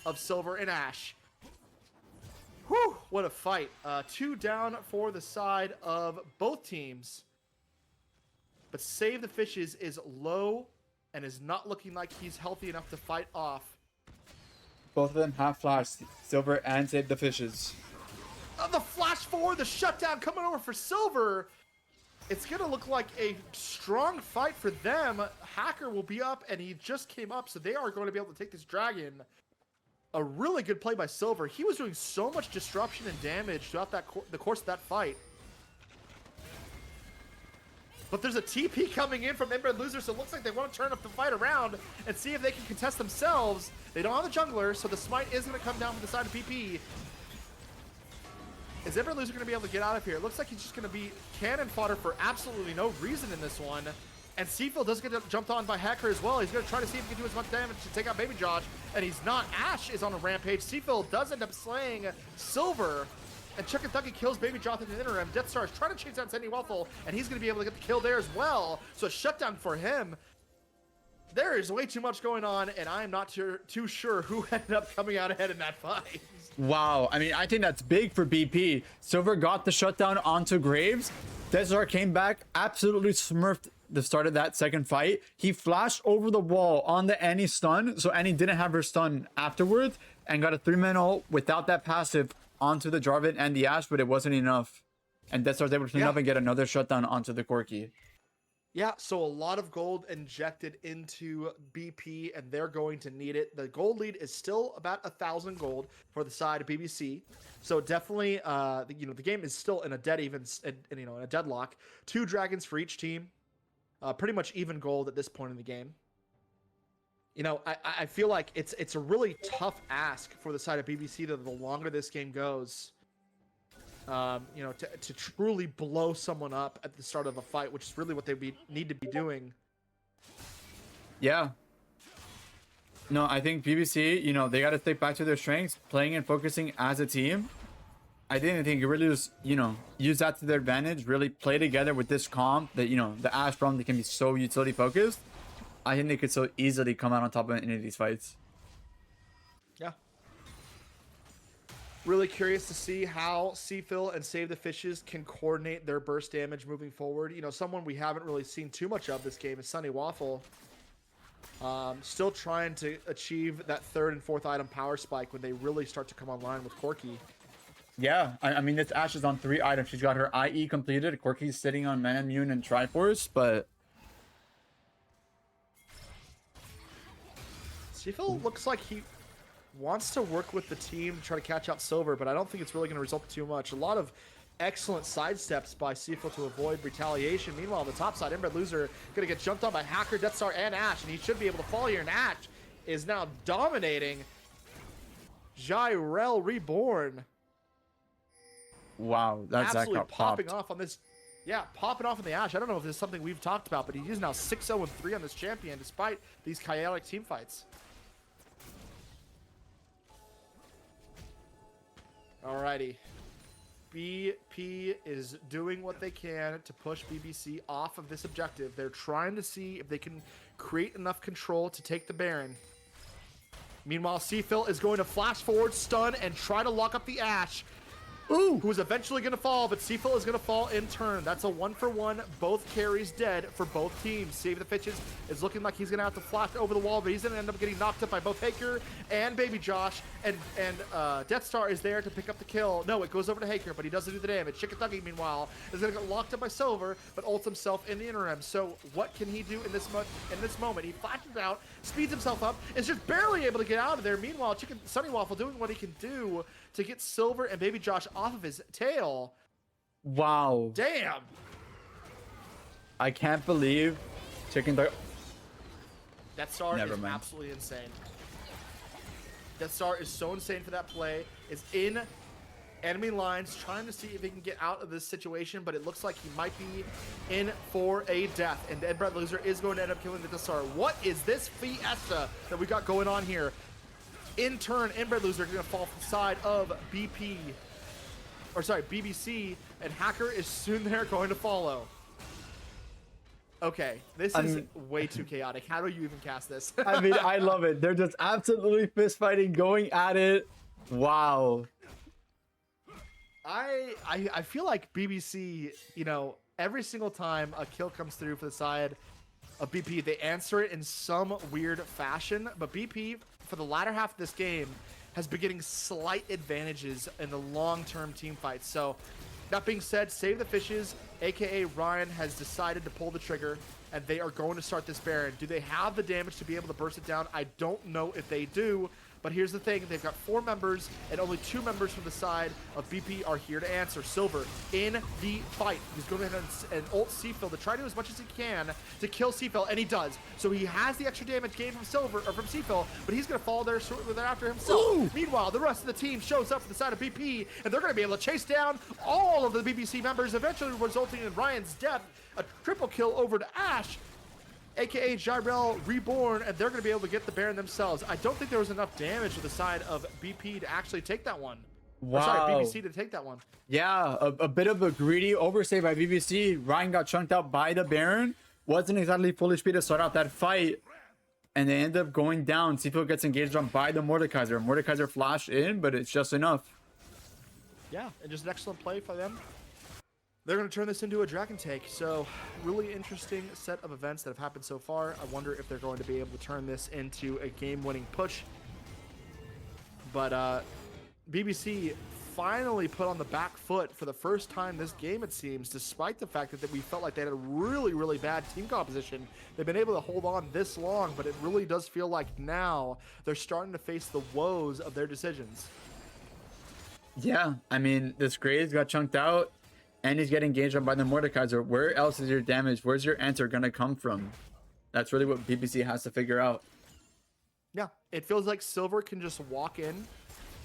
of Silver and Ash. Whew, what a fight. 2 down for the side of both teams. But Save the Fishes is low and is not looking like he's healthy enough to fight off. Both of them have flash. Silver and Save the Fishes. The flash forward, the shutdown coming over for Silver. It's going to look like a strong fight for them. Hacker will be up, and he just came up, so they are going to be able to take this dragon. A really good play by Silver. He was doing so much disruption and damage throughout the course of that fight. But there's a TP coming in from Inbred Loser, so it looks like they want to turn up the fight around and see if they can contest themselves. They don't have the jungler, so the smite is going to come down from the side of PP. Is Inbred Loser going to be able to get out of here? It looks like he's just going to be cannon fodder for absolutely no reason in this one. And Seafill does get jumped on by Hacker as well. He's going to try to see if he can do as much damage to take out Baby Josh, and he's not. Ash is on a rampage. Seafill does end up slaying Silver, and Chuck and Thucky kills Baby Josh in the interim. Death Star is trying to chase down Sandy Waffle, and he's going to be able to get the kill there as well. So a shutdown for him. There is way too much going on, and I am not too sure who ended up coming out ahead in that fight. Wow, I mean, I think that's big for BP. Silver got the shutdown onto Graves. Desert came back, absolutely smurfed the start of that second fight. He flashed over the wall on the Annie stun, so Annie didn't have her stun afterwards, and got a 3-man ult without that passive onto the Jarvan and the Ashe, but it wasn't enough. And Death Star's able to clean up and get another shutdown onto the Corki. Yeah, so a lot of gold injected into BP, and they're going to need it. The gold lead is still about 1,000 gold for the side of BBC. So definitely, the game is still in a in a deadlock. 2 dragons for each team, pretty much even gold at this point in the game. You know, I feel like it's a really tough ask for the side of BBC that the longer this game goes. You know, to truly blow someone up at the start of a fight, which is really what they need to be doing. Yeah. No, I think BBC, you know, they got to stick back to their strengths, playing and focusing as a team. I think you really just, you know, use that to their advantage, really play together with this comp that, you know, the Ashe problem, they can be so utility focused. I think they could so easily come out on top of any of these fights. Yeah. Really curious to see how Seafill and Save the Fishes can coordinate their burst damage moving forward. You know, someone we haven't really seen too much of this game is Sunny Waffle. Still trying to achieve that 3rd and 4th item power spike when they really start to come online with Corki. Yeah, I mean, this Ashe is on 3 items. She's got her IE completed. Corki's sitting on Mana Immune and Triforce, but... Seafill looks like he wants to work with the team to try to catch out Silver, but I don't think it's really going to result in too much. A lot of excellent sidesteps by Seafill to avoid retaliation. Meanwhile, on the top side, Inbred Loser going to get jumped on by Hacker, Death Star, and Ashe, and he should be able to fall here, and Ashe is now dominating Jyrel Reborn. Wow, that's absolutely got popping popped. off on this. Yeah, popping off on the Ashe. I don't know if this is something we've talked about, but he is now 6-0-3 on this champion despite these chaotic team fights. Alrighty. BP is doing what they can to push BBC off of this objective. They're trying to see if they can create enough control to take the Baron. Meanwhile, Seafill is going to flash forward, stun, and try to lock up the Ashe. Ooh! Who is eventually going to fall, but Seafill is going to fall in turn. That's a 1-for-1. Both carries dead for both teams. Save the Fishes is looking like he's going to have to flash over the wall, but he's going to end up getting knocked up by both Haker and Baby Josh. And Death Star is there to pick up the kill. No, it goes over to Haker, but he doesn't do the damage. Chicken Thuggy, meanwhile, is going to get locked up by Silver, but ults himself in the interim. So what can he do in this moment? He flashes out, speeds himself up, is just barely able to get out of there. Meanwhile, Sunny Waffle doing what he can do to get Silver and Baby Josh off of his tail. Wow. Damn. I can't believe Chicken Dog. That Star Never is mind. absolutely insane. That Star is so insane for that play. It's in enemy lines, trying to see if he can get out of this situation, but it looks like he might be in for a death. And Inbred Loser is going to end up killing the Star. What is this fiesta that we got going on here? In turn, Inbred Loser is going to fall from the side of BBC, and Hacker is soon there going to follow. Okay, this is way too chaotic. How do you even cast this? I mean, I love it. They're just absolutely fist fighting, going at it. Wow. I feel like BBC, you know, every single time a kill comes through for the side of BP, they answer it in some weird fashion. But BP, for the latter half of this game, has been getting slight advantages in the long-term team fights. So, that being said, Save the Fishes, aka Ryan, has decided to pull the trigger, and they are going to start this Baron. Do they have the damage to be able to burst it down? I don't know if they do. But here's the thing, they've got 4 members, and only 2 members from the side of BP are here to answer. Silver in the fight. He's going to have an ult Seafill to try to do as much as he can to kill Seafill, and he does. So he has the extra damage gained from from Seafill, but he's going to fall there shortly thereafter himself. Ooh. Meanwhile, the rest of the team shows up for the side of BP, and they're going to be able to chase down all of the BBC members, eventually resulting in Ryan's death. A triple kill over to Ash, aka Jyrel Reborn, and they're going to be able to get the Baron themselves. I don't think there was enough damage to the side of BP to actually take that one. Wow. Or sorry, BBC to take that one. Yeah, a bit of a greedy oversave by BBC. Ryan got chunked out by the Baron. Wasn't exactly full HP to start out that fight. And they end up going down. Seafill gets engaged on by the Mordekaiser. Mordekaiser flashed in, but it's just enough. Yeah, and just an excellent play for them. They're going to turn this into a Dragon Take. So, really interesting set of events that have happened so far. I wonder if they're going to be able to turn this into a game-winning push. But BBC finally put on the back foot for the first time this game, it seems, despite the fact that we felt like they had a really, really bad team composition. They've been able to hold on this long, but it really does feel like now they're starting to face the woes of their decisions. Yeah, I mean, this Graves got chunked out, and he's getting engaged on by the Mordekaiser. Where else is your damage? Where's your answer going to come from? That's really what BBC has to figure out. Yeah, it feels like Silver can just walk in,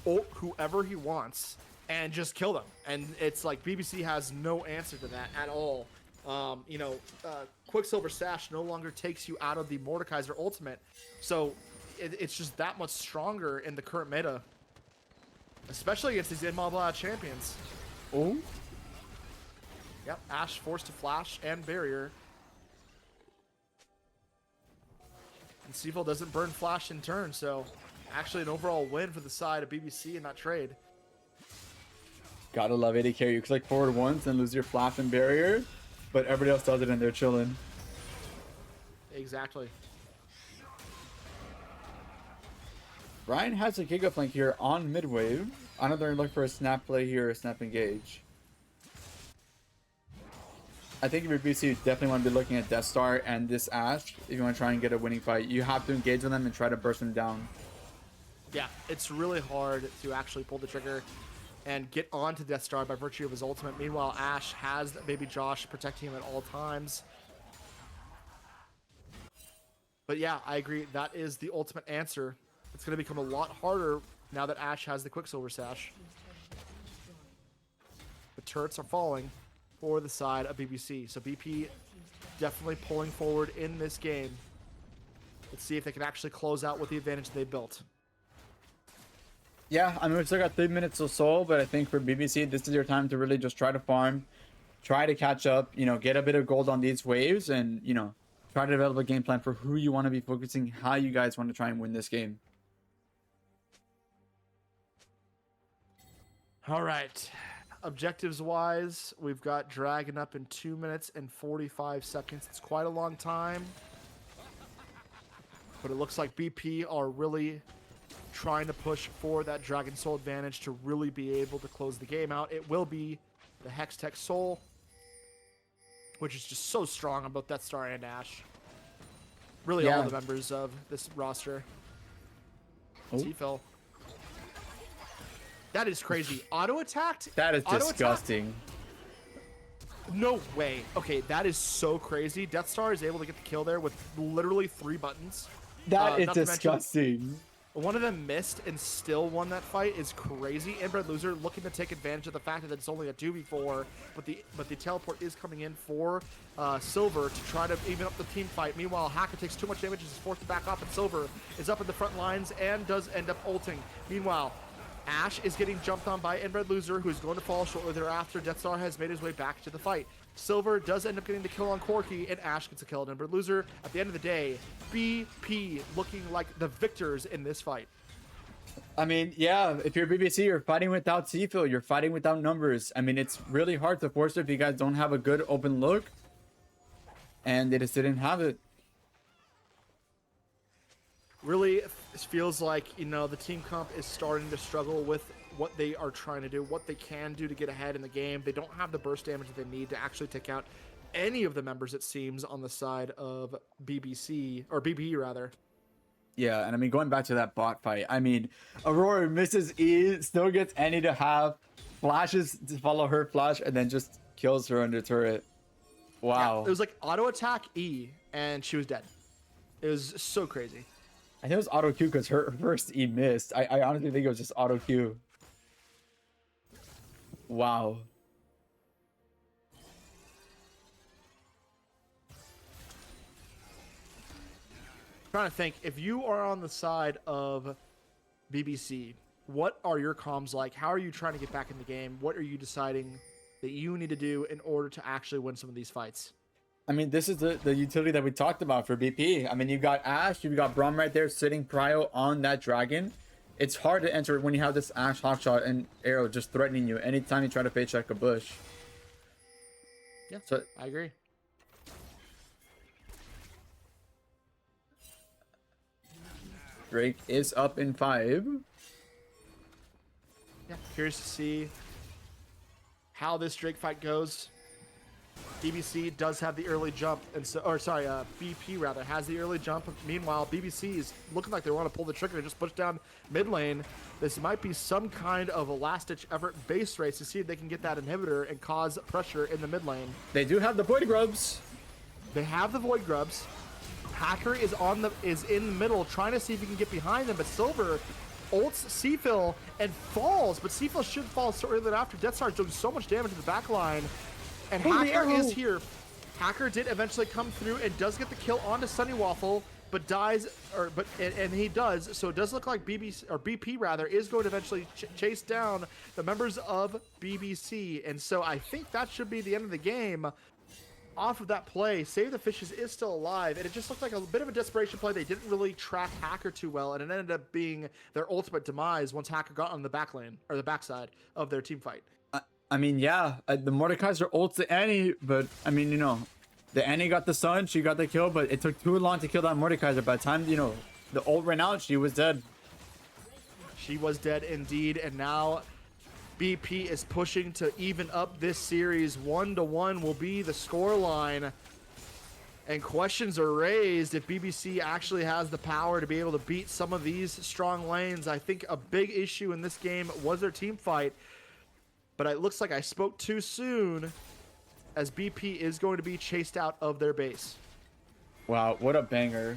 ult whoever he wants, and just kill them. And it's like BBC has no answer to that at all. Quicksilver Sash no longer takes you out of the Mordekaiser ultimate. So it's just that much stronger in the current meta, especially against these immobile champions. Oh, Yep, Ashe forced to flash and barrier. And Seafill doesn't burn flash in turn, so actually an overall win for the side of BBC in that trade. gotta love AD carry. You click forward once and lose your flash and barrier, but everybody else does it and they're chilling. Exactly. Ryan has a Giga flank here on mid wave. I know they're gonna look for a snap play here, a snap engage. I think if you're BC, you definitely want to be looking at Death Star and this Ashe if you want to try and get a winning fight. You have to engage with them and try to burst them down. Yeah, it's really hard to actually pull the trigger and get onto Death Star by virtue of his ultimate. Meanwhile, Ashe has Baby Josh protecting him at all times. But yeah, I agree. That is the ultimate answer. It's going to become a lot harder now that Ashe has the Quicksilver Sash. The turrets are falling for the side of BBC. So BP definitely pulling forward in this game. Let's see if they can actually close out with the advantage they built. Yeah, I mean, we've still got 3 minutes or so, but I think for BBC, this is your time to really just try to farm, try to catch up, get a bit of gold on these waves, and, try to develop a game plan for who you want to be focusing, how you guys want to try and win this game. All right. Objectives-wise, we've got Dragon up in 2 minutes and 45 seconds. It's quite a long time. But it looks like BP are really trying to push for that Dragon Soul advantage to really be able to close the game out. It will be the Hextech Soul, which is just so strong on both Death Star and Ashe. Really all the members of this roster. Oh. T-Fill. That is crazy. Auto attacked? That is Auto-attack? disgusting. No way. Okay, that is so crazy. Death Star is able to get the kill there with literally 3 buttons. That is not to mention, disgusting. one of them missed and still won that fight is crazy. Inbred Loser looking to take advantage of the fact that it's only a 2v4, but the teleport is coming in for Silver to try to even up the team fight. Meanwhile, Hacker takes too much damage and is forced to back off, and Silver is up in the front lines and does end up ulting. Meanwhile, Ash is getting jumped on by Inbred Loser, who's going to fall shortly thereafter. Death Star has made his way back to the fight. Silver does end up getting the kill on Corky, and Ash gets a kill on Inbred Loser. At the end of the day, BP looking like the victors in this fight. I mean, yeah, if you're BBC, you're fighting without C-Fill, you're fighting without numbers. I mean, it's really hard to force it if you guys don't have a good open look. And they just didn't have it. Really, it feels like, you know, the team comp is starting to struggle with what they are trying to do, what they can do to get ahead in the game. They don't have the burst damage that they need to actually take out any of the members, it seems, on the side of BBC, or BBE rather. Yeah, and I mean, going back to that bot fight, I mean, Aurora misses E, still gets Annie to have, flashes to follow her flash, and then just kills her under turret. Wow. Yeah, it was like auto attack E, and she was dead. It was so crazy. I think it was auto Q because her first E missed. I honestly think it was just auto Q. Wow. Trying to think, if you are on the side of BBC, what are your comms like? How are you trying to get back in the game? What are you deciding that you need to do in order to actually win some of these fights? I mean, this is the utility that we talked about for BP. I mean, you've got Ash, you've got Braum right there sitting prio on that dragon. It's hard to enter when you have this Ash, Hawkshot, and Arrow just threatening you anytime you try to face check a bush. Yeah, so I agree. Drake is up in 5. Yeah, curious to see how this Drake fight goes. BBC does have the early jump, and so, or sorry, BP rather has the early jump. Meanwhile, BBC is looking like they want to pull the trigger and just push down mid lane. This might be some kind of a last-ditch effort base race to see if they can get that inhibitor and cause pressure in the mid lane. They do have the Void Grubs. They have the Void Grubs. Hacker is in the middle, trying to see if he can get behind them, but Silver ults C-Fill and falls, but C-Fill should fall shortly after. Death Star is doing so much damage to the back line. And Hacker is here. Hacker did eventually come through and does get the kill onto Sunny Waffle, but dies, and he does. So it does look like BP rather is going to eventually chase down the members of BBC, and so I think that should be the end of the game. Off of that play, Save the Fishes is still alive, and it just looked like a bit of a desperation play. They didn't really track Hacker too well, and it ended up being their ultimate demise once Hacker got on the back lane or the backside of their team fight. I mean, yeah, the Mordekaiser ults the Annie, but I mean, you know, the Annie got the stun, she got the kill, but it took too long to kill that Mordekaiser. By the time, you know, the ult ran out, she was dead. She was dead indeed, and now BP is pushing to even up this series. 1-1 will be the scoreline, and questions are raised if BBC actually has the power to be able to beat some of these strong lanes. I think a big issue in this game was their team fight, but it looks like I spoke too soon, as BP is going to be chased out of their base. Wow, what a banger.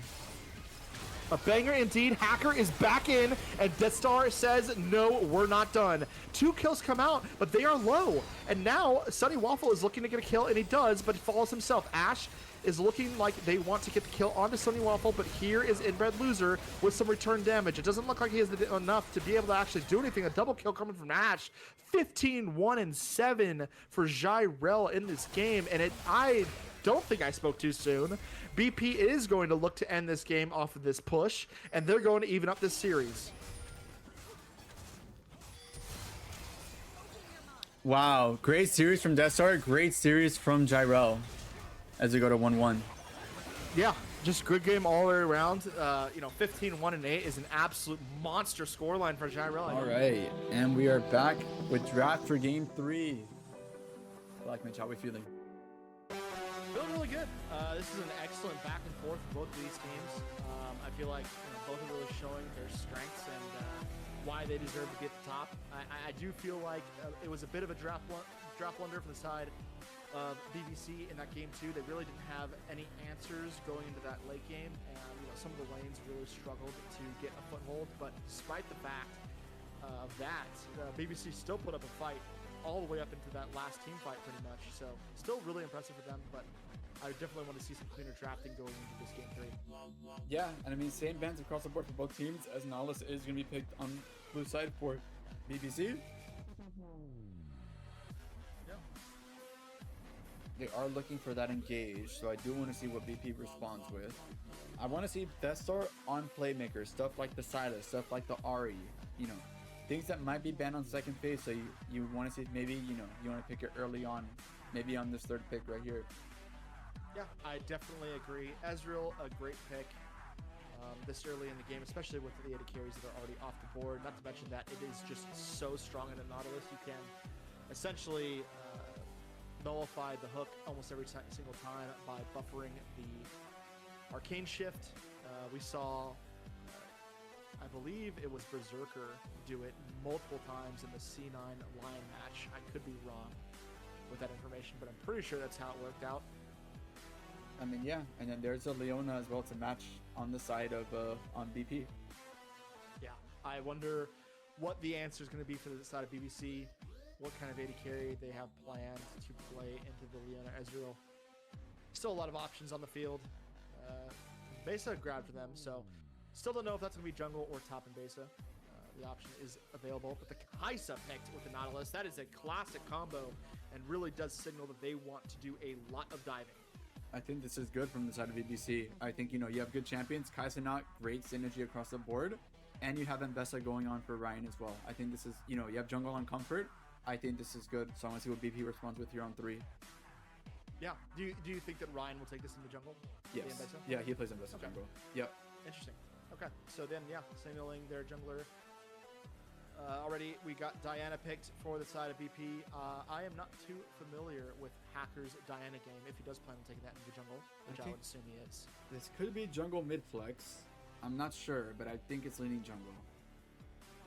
A banger indeed. Hacker is back in, and Death Star says, no, we're not done. 2 kills come out, but they are low. And now Sunny Waffle is looking to get a kill, and he does, but falls himself. Ash is looking like they want to get the kill onto Sunny Waffle, but here is Inbred Loser with some return damage. It doesn't look like he has enough to be able to actually do anything. A double kill coming from Ash. 15-1-7 for Jyrel in this game, and I don't think I spoke too soon. BP is going to look to end this game off of this push, and they're going to even up this series. Wow, great series from Death Star, great series from Jyrel as we go to 1-1. Yeah, just good game all the way around. 15-1-8 is an absolute monster scoreline for Jyrel. All right, and we are back with draft for game 3. Blackmage, how are we feeling? Feeling really good. This is an excellent back and forth for both of these teams. I feel like both are really showing their strengths, and why they deserve to be at the top. I do feel like it was a bit of a draft blunder for the side of BBC in that game too. They really didn't have any answers going into that late game, and some of the lanes really struggled to get a foothold. But despite the fact of that, BBC still put up a fight all the way up into that last team fight pretty much. So still really impressive for them, but I definitely want to see some cleaner drafting going into this game 3. Yeah, and I mean, same bans across the board for both teams, as Nautilus is going to be picked on blue side for BBC. Yeah. They are looking for that engage, so I do want to see what BP responds with. I want to see Death Star on playmakers, stuff like the Silas, stuff like the Ari, things that might be banned on second phase. So you want to see maybe, you want to pick it early on, maybe on this third pick right here. Yeah, I definitely agree. Ezreal, a great pick this early in the game, especially with the 80 carries that are already off the board. Not to mention that it is just so strong in the Nautilus. You can essentially nullify the hook almost every single time by buffering the arcane shift. We saw, I believe it was Berserker do it multiple times in the C9 Lion match. I could be wrong with that information, but I'm pretty sure that's how it worked out. I mean, yeah, and then there's a Leona as well to match on the side of on BP. Yeah, I wonder what the answer is going to be for the side of BBC. What kind of 80 carry they have planned to play into the Leona Ezreal. Still a lot of options on the field. Besa grabbed for them, so still don't know if that's going to be jungle or top and Besa. The option is available, but the Kaisa picked with the Nautilus. That is a classic combo and really does signal that they want to do a lot of diving. I think this is good from the side of BBC. I think, you have good champions. Kaisa not great synergy across the board. And you have Mbessa going on for Ryan as well. I think this is, you have jungle on comfort. I think this is good. So I want to see what BP responds with here on 3. Yeah. Do you think that Ryan will take this in the jungle? Yes. Yeah, he plays Mbessa jungle. Yep. Interesting. Okay. So then, yeah, signaling their jungler. Already, we got Diana picked for the side of BP. I am not too familiar with Hacker's Diana game, if he does plan on taking that into the jungle, which I would assume he is. This could be jungle mid flex. I'm not sure, but I think it's leaning jungle.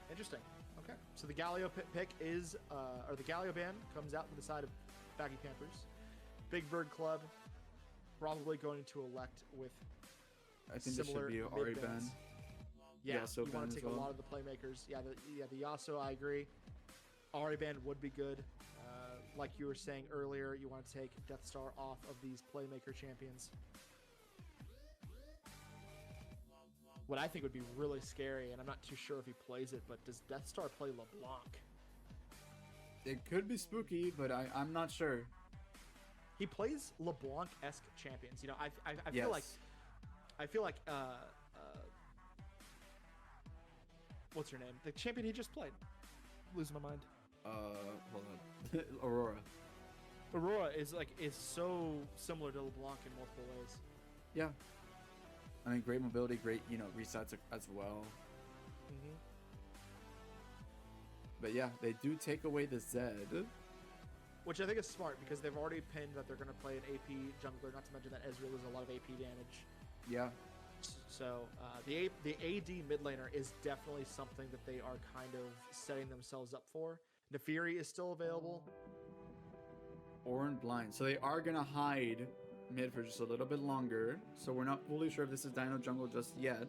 Interesting. Okay. So the Galio pick is, or the Galio ban comes out from the side of Baggy Pampers. Big Bird Club probably going to elect with I think this should be Ari ban. Yeah, Yasuo you want to take well. a lot of the playmakers. Yeah, the Yasuo, I agree. Ari ban would be good. Like you were saying earlier, you want to take Death Star off of these playmaker champions. What I think would be really scary, and I'm not too sure if he plays it, but does Death Star play LeBlanc? It could be spooky, but I'm not sure. He plays LeBlanc-esque champions. I Yes. feel like what's her name? The champion he just played. Losing my mind. Hold on. Aurora. Aurora is so similar to LeBlanc in multiple ways. Yeah. I mean, great mobility, great, resets as well. Mm-hmm. But yeah, they do take away the Zed. Which I think is smart because they've already pinned that they're going to play an AP jungler, not to mention that Ezreal does a lot of AP damage. Yeah. So the AD mid laner is definitely something that they are kind of setting themselves up for. Nefiri is still available. Orin blind. So they are going to hide mid for just a little bit longer. So we're not fully sure if this is Dino jungle just yet.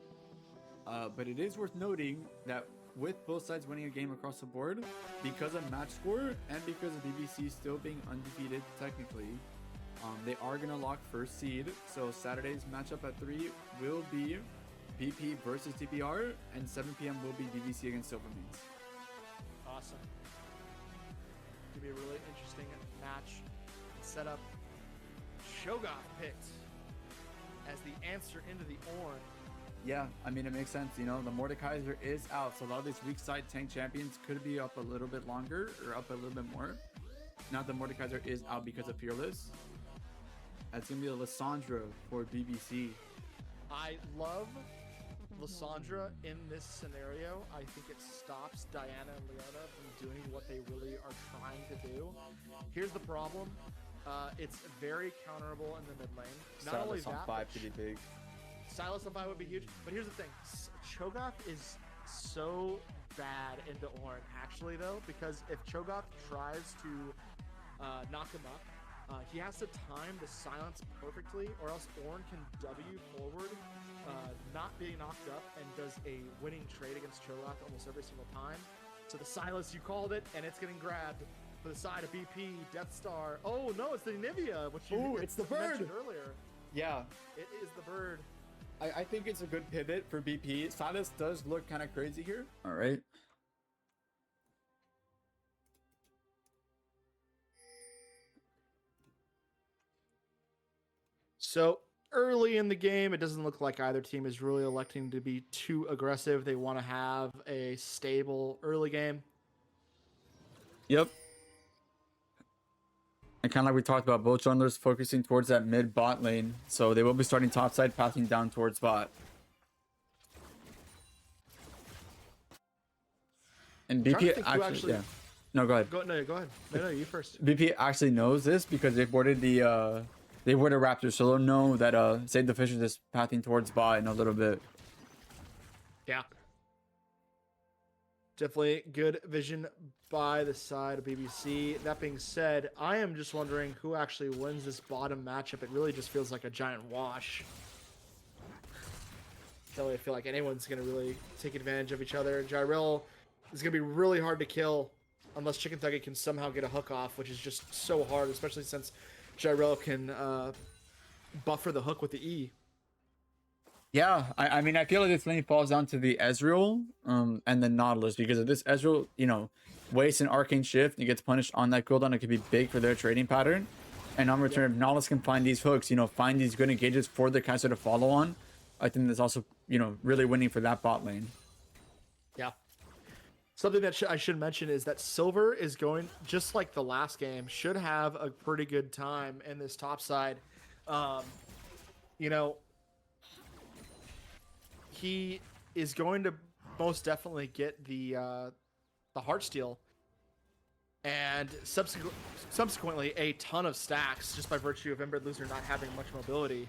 But it is worth noting that with both sides winning a game across the board, because of match score and because of BBC still being undefeated technically, they are going to lock first seed. So Saturday's matchup at 3 will be BP versus TPR, and 7 p.m. will be BBC against Silvermanes. Awesome. It's going to be a really interesting match and setup. Shogoth picked as the answer into the Ornn. Yeah, I mean, it makes sense. The Mordekaiser is out, so a lot of these weak side tank champions could be up a little bit longer or up a little bit more. Now the Mordekaiser is out because of Fearless. That's going to be a Lissandra for BBC. I love Lissandra in this scenario. I think it stops Diana and Leona from doing what they really are trying to do. Here's the problem. It's very counterable in the mid lane. Not only Silas on that, 5 pretty big. Silas on 5 would be huge. But here's the thing. Cho'Gath is so bad into Ornn, actually, though, because if Cho'Gath tries to knock him up, he has to time the silence perfectly, or else Ornn can W forward, not being knocked up, and does a winning trade against Cho'Gath almost every single time. So the silence, you called it, and it's getting grabbed for the side of BP, Death Star. Oh no, it's the Nivea, which you it's the bird mentioned earlier. Yeah, It is the bird. I think it's a good pivot for BP. Silas does look kind of crazy here. All right. So early in the game, it doesn't look like either team is really electing to be too aggressive. They want to have a stable early game. Yep. And kind of like we talked about, both junglers focusing towards that mid bot lane. So they will be starting topside, passing down towards bot. And trying to BP think who actually, yeah. No, go ahead. Go ahead. No, you first. BP actually knows this because they boarded the they boarded Raptors, so they'll know that Save the Fish is just pathing towards bot in a little bit. Yeah. Definitely good vision by the side of BBC. That being said, I am just wondering who actually wins this bottom matchup. It really just feels like a giant wash. I feel like anyone's going to really take advantage of each other. Jyrell is going to be really hard to kill unless Chicken Thuggy can somehow get a hook off, which is just so hard, especially since Jyrell can buffer the hook with the E. Yeah, I mean, I feel like this lane falls down to the Ezreal and the Nautilus, because if this Ezreal, you know, wastes an Arcane Shift and gets punished on that cooldown, it could be big for their trading pattern. And on return, if Nautilus can find these hooks, you know, find these good engages for the caster to follow on, I think that's also, you know, really winning for that bot lane. Yeah. Something that I should mention is that Silver is going, just like the last game, should have a pretty good time in this top side. You know, he is going to most definitely get the Heartsteel, and subsequently a ton of stacks just by virtue of Ember Loser not having much mobility.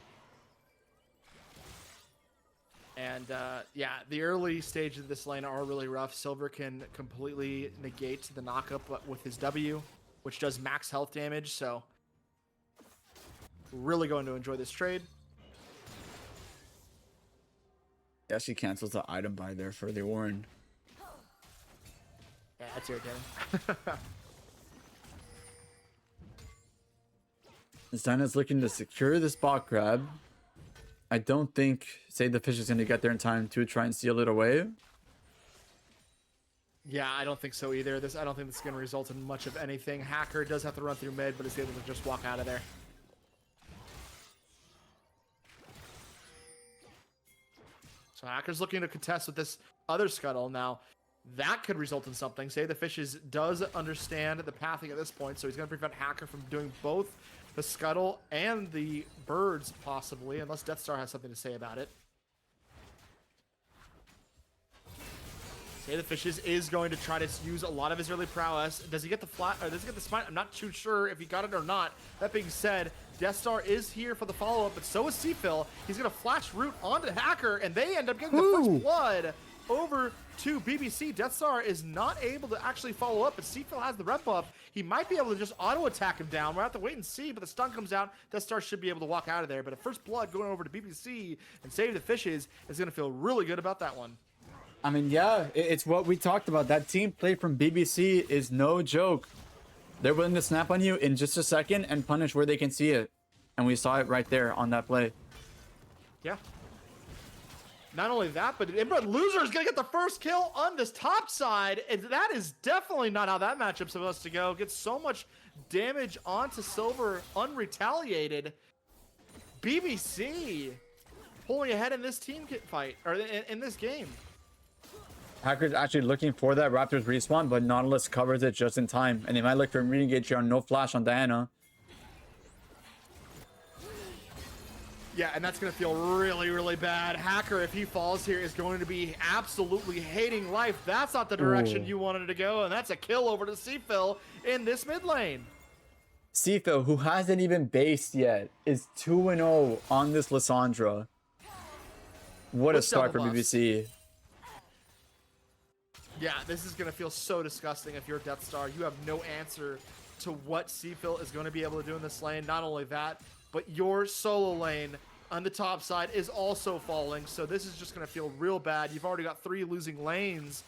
And yeah, the early stage of this lane are really rough. Silver can completely negate the knockup with his W, which does max health damage. So really going to enjoy this trade. Yeah, she cancels the item buy there for the Warren. Yeah, that's irritating. Zyna's looking to secure this bot grab. I don't think Save the Fish is going to get there in time to try and steal it away. Yeah, I don't think so either. I don't think this is going to result in much of anything. Hacker does have to run through mid, but is able to just walk out of there. So Hacker's looking to contest with this other scuttle. Now, that could result in something. Save the Fishes does understand the pathing at this point, so he's going to prevent Hacker from doing both the scuttle and the birds, possibly, unless Death Star has something to say about it. Save the Fishes is going to try to use a lot of his early prowess. Does he get the flat, or does he get the smite? I'm not too sure if he got it or not. That being said, Death Star is here for the follow-up, but so is Seafill. He's going to flash root onto Hacker, and they end up getting the first blood over to BBC. Death Star is not able to actually follow up, but Seafill has the red buff. He might be able to just auto-attack him down. We'll have to wait and see, but the stun comes out. Death Star should be able to walk out of there, but a first blood going over to BBC and Save the Fishes is going to feel really good about that one. I mean, yeah, it's what we talked about. That team play from BBC is no joke. They're willing to snap on you in just a second and punish where they can see it. And we saw it right there on that play. Yeah. Not only that, but Loser is going to get the first kill on this top side. And that is definitely not how that matchup's supposed to go. Gets so much damage onto Silver unretaliated. BBC pulling ahead in this team fight, or in this game. Hacker's actually looking for that Raptors respawn, but Nautilus covers it just in time. And they might look for re-engage here on no flash on Diana. Yeah, and that's going to feel really, really bad. Hacker, if he falls here, is going to be absolutely hating life. That's not the direction you wanted to go, and that's a kill over to Seafill in this mid lane. Seafill, who hasn't even based yet, is 2-0 on this Lissandra. What a start for BBC. Yeah, this is going to feel so disgusting if you're Death Star. You have no answer to what Seafill is going to be able to do in this lane. Not only that, but your solo lane on the top side is also falling. So this is just going to feel real bad. You've already got 3 losing lanes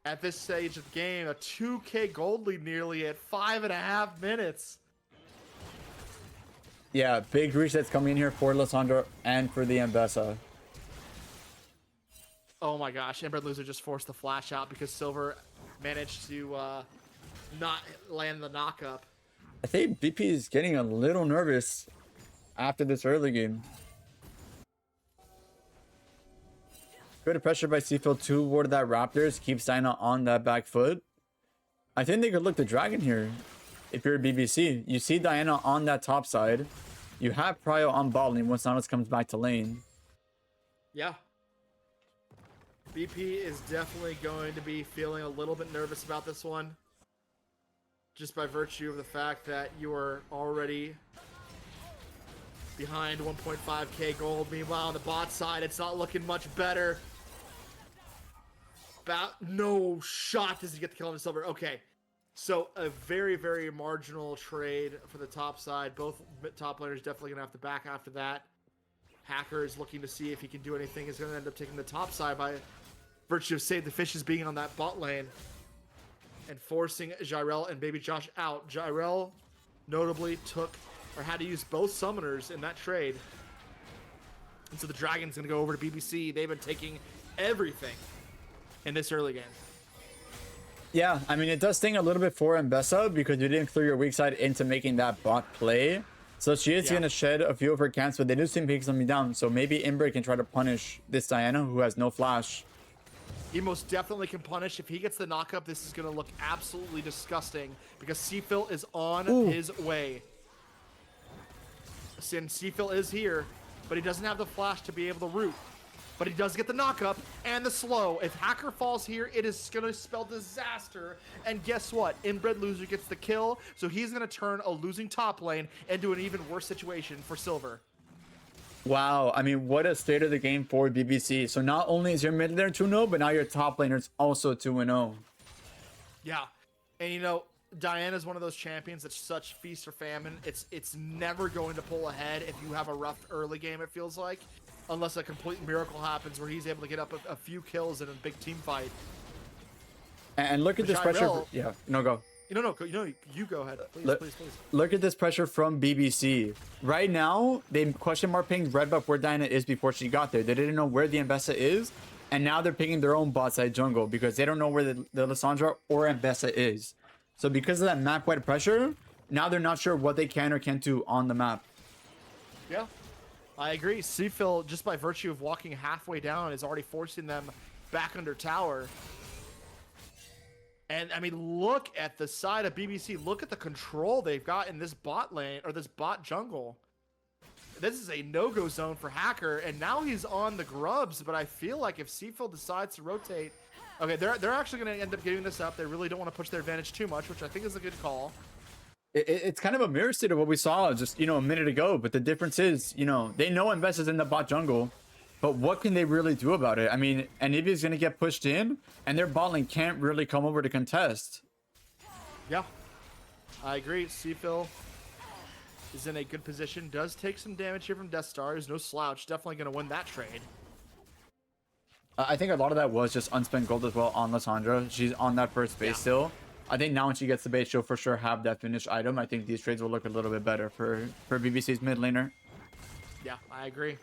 at this stage of the game. A 2k gold lead nearly at 5.5 minutes. Yeah, big resets coming in here for Lissandra and for the Ambessa. Oh my gosh, Inbred Loser just forced the flash out because Silver managed to not land the knock-up. I think BP is getting a little nervous after this early game. Good pressure by Seafill toward that Raptors. Keeps Dinah on that back foot. I think they could look to Dragon here. If you're BBC, you see Diana on that top side. You have Prio on bot lane once Nautilus comes back to lane. Yeah. BP is definitely going to be feeling a little bit nervous about this one. Just by virtue of the fact that you are already behind 1.5k gold. Meanwhile, on the bot side, it's not looking much better. No shot does he get the kill on the Silver. Okay. So a very, very marginal trade for the top side. Both top laners definitely going to have to back after that. Hacker is looking to see if he can do anything. He's going to end up taking the top side by virtue of Save the Fishes being on that bot lane and forcing Jyrel and Baby Josh out. Jyrel notably took or had to use both summoners in that trade. And so the Dragon's going to go over to BBC. They've been taking everything in this early game. Yeah, I mean, it does sting a little bit for Ambessa because you didn't clear your weak side into making that bot play. So she is going to shed a few of her camps, but they do seem to take something down. So maybe Imber can try to punish this Diana who has no flash. He most definitely can punish. If he gets the knock-up, this is going to look absolutely disgusting because Seafill is on his way. Since Seafill is here, but he doesn't have the flash to be able to root. But he does get the knock-up and the slow. If Hacker falls here, it is going to spell disaster. And guess what? Inbred Loser gets the kill, so he's going to turn a losing top lane into an even worse situation for Silver. Wow, I mean, what a state of the game for BBC. So not only is your mid laner 2-0, but now your top laner is also 2-0. Yeah, and you know, Diana's one of those champions that's such feast or famine. It's never going to pull ahead if you have a rough early game, it feels like. Unless a complete miracle happens where he's able to get up a few kills in a big team fight. And look at this pressure. Yeah, no, go. No, you go ahead. Please. Look at this pressure from BBC. Right now, they question mark pinged red buff where Diana is before she got there. They didn't know where the Ambessa is, and now they're picking their own bot side jungle because they don't know where the Lissandra or Ambessa is. So because of that map-wide pressure, now they're not sure what they can or can't do on the map. Yeah, I agree. Seafill, just by virtue of walking halfway down, is already forcing them back under tower. And, I mean, look at the side of BBC. Look at the control they've got in this bot lane, or this bot jungle. This is a no-go zone for Hacker, and now he's on the grubs, but I feel like if Seafill decides to rotate... Okay, they're actually going to end up giving this up. They really don't want to push their advantage too much, which I think is a good call. It's kind of a mirror state of what we saw just, a minute ago, but the difference is, they know Ambessa's in the bot jungle, but what can they really do about it? I mean, Anivia's going to get pushed in, and their bot lane can't really come over to contest. Yeah, I agree. Seafill is in a good position. Does take some damage here from Death Star. There's no slouch. Definitely going to win that trade. I think a lot of that was just unspent gold as well on Lissandra. She's on that first base still. I think now when she gets the base, she'll for sure have that finished item. I think these trades will look a little bit better for BBC's mid laner. Yeah, I agree.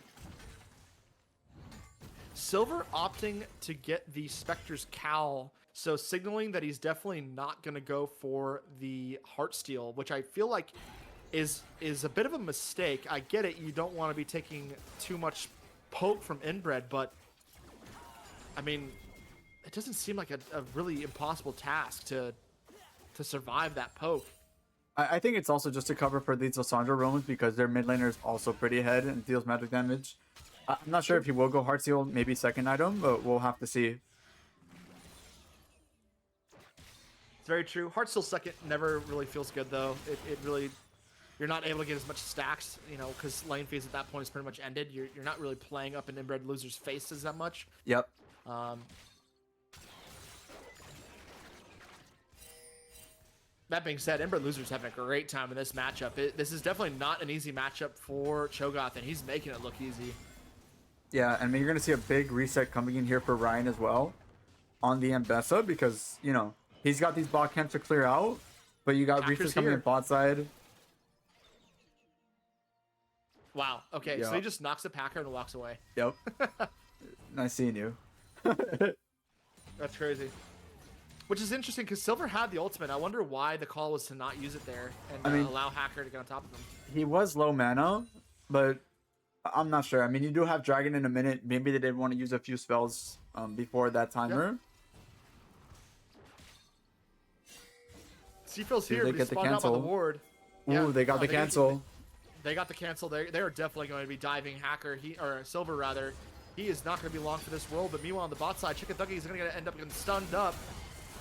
Silver opting to get the Spectre's Cowl, so signaling that he's definitely not going to go for the Heartsteel, which I feel like is a bit of a mistake. I get it, you don't want to be taking too much poke from Inbred, but I mean, it doesn't seem like a really impossible task to survive that poke. I think it's also just to cover for these Lissandra roams because their mid laner is also pretty ahead and deals magic damage. I'm not sure if he will go Heartsteel, maybe second item, but we'll have to see. It's very true. Heartsteel second never really feels good, though. It really... You're not able to get as much stacks, because lane phase at that point is pretty much ended. You're not really playing up an Inbred Loser's faces that much. Yep. That being said, Ember Loser's having a great time in this matchup. This is definitely not an easy matchup for Cho'Gath, and he's making it look easy. Yeah, I mean, you're going to see a big reset coming in here for Ryan as well on the Mbessa because, you know, he's got these bot camps to clear out, but you got Hacker's resets coming in here. bot side. Wow. Okay, Yeah. so he just knocks the Packer and walks away. Yep. Nice seeing you. That's crazy. Which is interesting because Silver had the ultimate. I wonder why the call was to not use it there and I mean- allow Hacker to get on top of him. He was low mana, but I'm not sure. I mean, you do have Dragon in a minute. Maybe they did want to use a few spells before that timer. Seafield's Did here, they but get he's the spawned out by the cancel? ward. Ooh, they got the cancel. They got the cancel. They are definitely going to be diving Hacker. Or Silver rather. He is not going to be long for this world. But meanwhile, on the bot side, Chicken Thuggy is going to end up getting stunned up.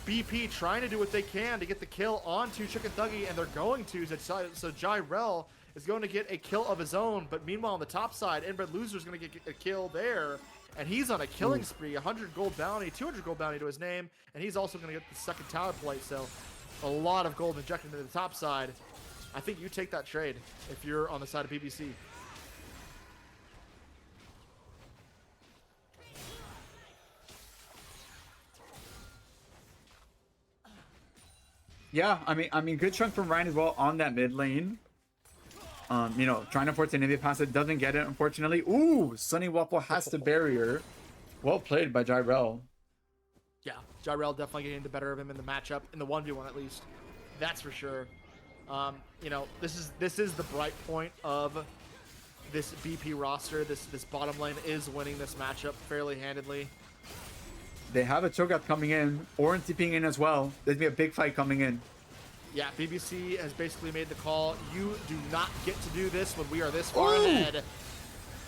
BP trying to do what they can to get the kill onto Chicken Thuggy, and they're going to. So Jyrel is going to get a kill of his own. But meanwhile, on the top side, Inbred Loser is going to get a kill there. And he's on a killing spree, 100 gold bounty, 200 gold bounty to his name. And he's also going to get the second tower plate. So a lot of gold injected into the top side. I think you take that trade if you're on the side of BBC. Yeah, I mean, good chunk from Ryan as well on that mid lane. You know, trying to force an Navy pass it, doesn't get it, unfortunately. Ooh, Sunny Waffle has the barrier. Well played by Jyrel. Yeah, Jyrel definitely getting the better of him in the matchup, in the 1v1 at least. That's for sure. You know, this is the bright point of this BP roster. This bottom lane is winning this matchup fairly handedly. They have a Cho'Gath coming in, Orin TPing in as well. There's gonna be a big fight coming in. Yeah, BBC has basically made the call. You do not get to do this when we are this far Ooh. ahead.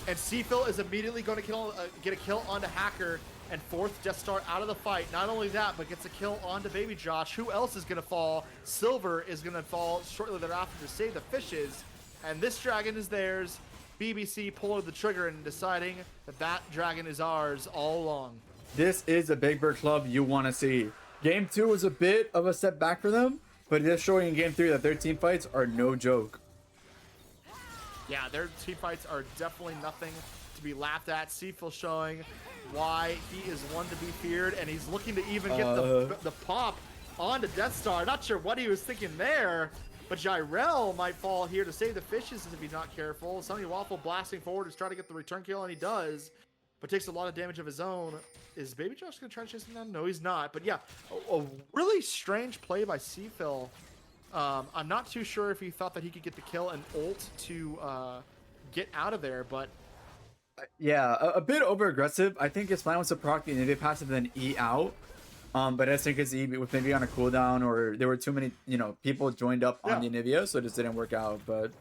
And Seafill is immediately going to get a kill onto Hacker and fourth Death Star out of the fight. Not only that, but gets a kill onto Baby Josh. Who else is going to fall? Silver is going to fall shortly thereafter to save the fishes. And this dragon is theirs. BBC pulling the trigger and deciding that that dragon is ours all along. This is a Big Bird club you want to see. Game 2 was a bit of a step back for them, but it is showing in Game 3 that their team fights are no joke. Yeah, their team fights are definitely nothing to be laughed at. Seafill showing why he is one to be feared, and he's looking to even get the pop onto Death Star. Not sure what he was thinking there, but Jyrel might fall here to save the fishes if he's not careful. Sunny Waffle blasting forward to try to get the return kill, and he does, but takes a lot of damage of his own. Is Baby Josh going to try to chase him down? No, he's not. But yeah, a really strange play by Seafill. I'm not too sure if he thought that he could get the kill and ult to get out of there, but Yeah, a bit over aggressive. I think his plan was to proc the Navy passive and then E out. But I think his E was maybe on a cooldown, or there were too many, you know, people joined up on the Anivia, so it just didn't work out. But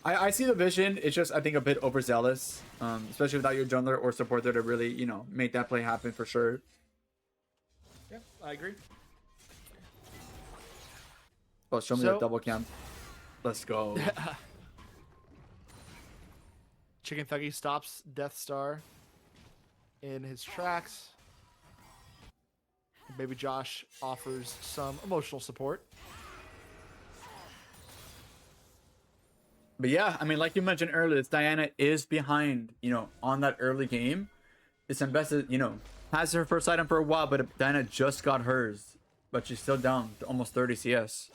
I see the vision. It's just, I think, a bit overzealous, especially without your jungler or supporter to really, you know, make that play happen for sure. yeah, I agree. Oh, show me that double camp. Let's go. Chicken Thuggy stops Death Star in his tracks. Baby Josh offers some emotional support. But yeah, I mean, like you mentioned earlier, this Diana is behind, you know, on that early game. This Mbessa, you know, has her first item for a while, but Diana just got hers. But she's still down to almost 30 CS.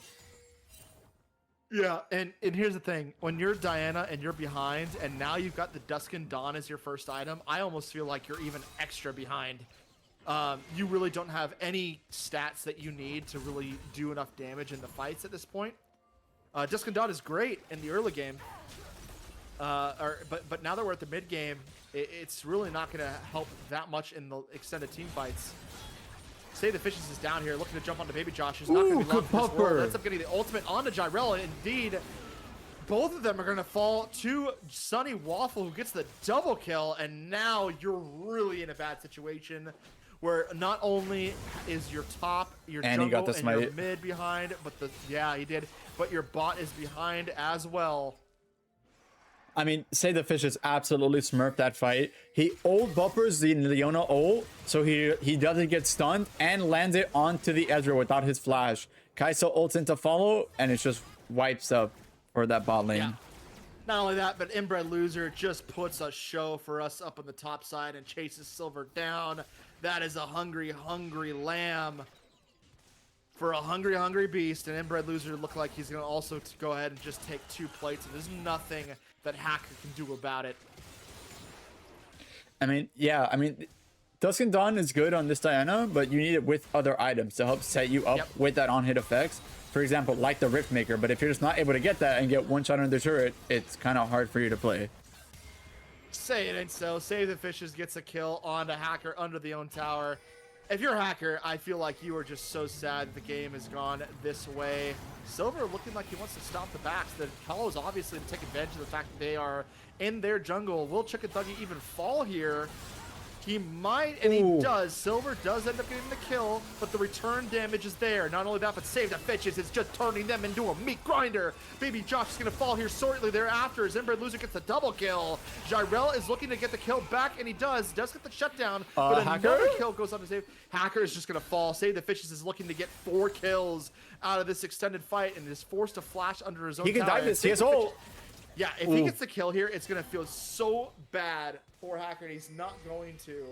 Yeah, and here's the thing. When you're Diana and you're behind, and now you've got the Dusk and Dawn as your first item, I almost feel like you're even extra behind. You really don't have any stats that you need to really do enough damage in the fights at this point. Dusk and Dawn is great in the early game. But now that we're at the mid game, it's really not going to help that much in the extended team fights. Say the Fishes is down here looking to jump onto Baby Josh, who's not going to be long for this world. Ends up getting the ultimate onto Jyrel. Indeed, both of them are going to fall to Sunny Waffle, who gets the double kill. And now you're really in a bad situation where not only is your top, your And jungle, he got the and your smite. mid behind, but yeah, he did. But your bot is behind as well. I mean, Say the Fishes absolutely smurfed that fight. He ult buffers the Leona ult, so he doesn't get stunned and lands it onto the Ezreal without his flash. Kai'Sa ults into follow, and it just wipes up for that bot lane. Yeah. Not only that, but Inbred Loser just puts a show for us up on the top side and chases Silver down. That is a hungry, hungry lamb for a hungry, hungry beast. And Inbred Loser look like he's going to also go ahead and just take 2 plates. And there's nothing that Hacker can do about it. I mean, yeah, I mean, Dusk and Dawn is good on this Diana, but you need it with other items to help set you up with that on-hit effects. For example, like the Rift Maker, but if you're just not able to get that and get one shot under the turret, it's kind of hard for you to play. Say it ain't so. Save the Fishes gets a kill on the Hacker under the own tower. If you're a Hacker, I feel like you are just so sad that the game has gone this way. Silver looking like he wants to stop the backs. The Hollows obviously to take advantage of the fact that they are in their jungle. Will Chickaduggy even fall here? He might, and he does. Silver does end up getting the kill, but the return damage is there. Not only that, but Save the Fishes is just turning them into a meat grinder. Baby Josh is going to fall here shortly thereafter as Inbred Loser gets the double kill. Jyrel is looking to get the kill back, and he does get the shutdown, but another kill goes on to save. Hacker is just going to fall. Save the Fishes is looking to get 4 kills out of this extended fight, and is forced to flash under his own tower. He can dive this. He has ult. Yeah, if he gets the kill here, it's going to feel so bad for Hacker, and he's not going to.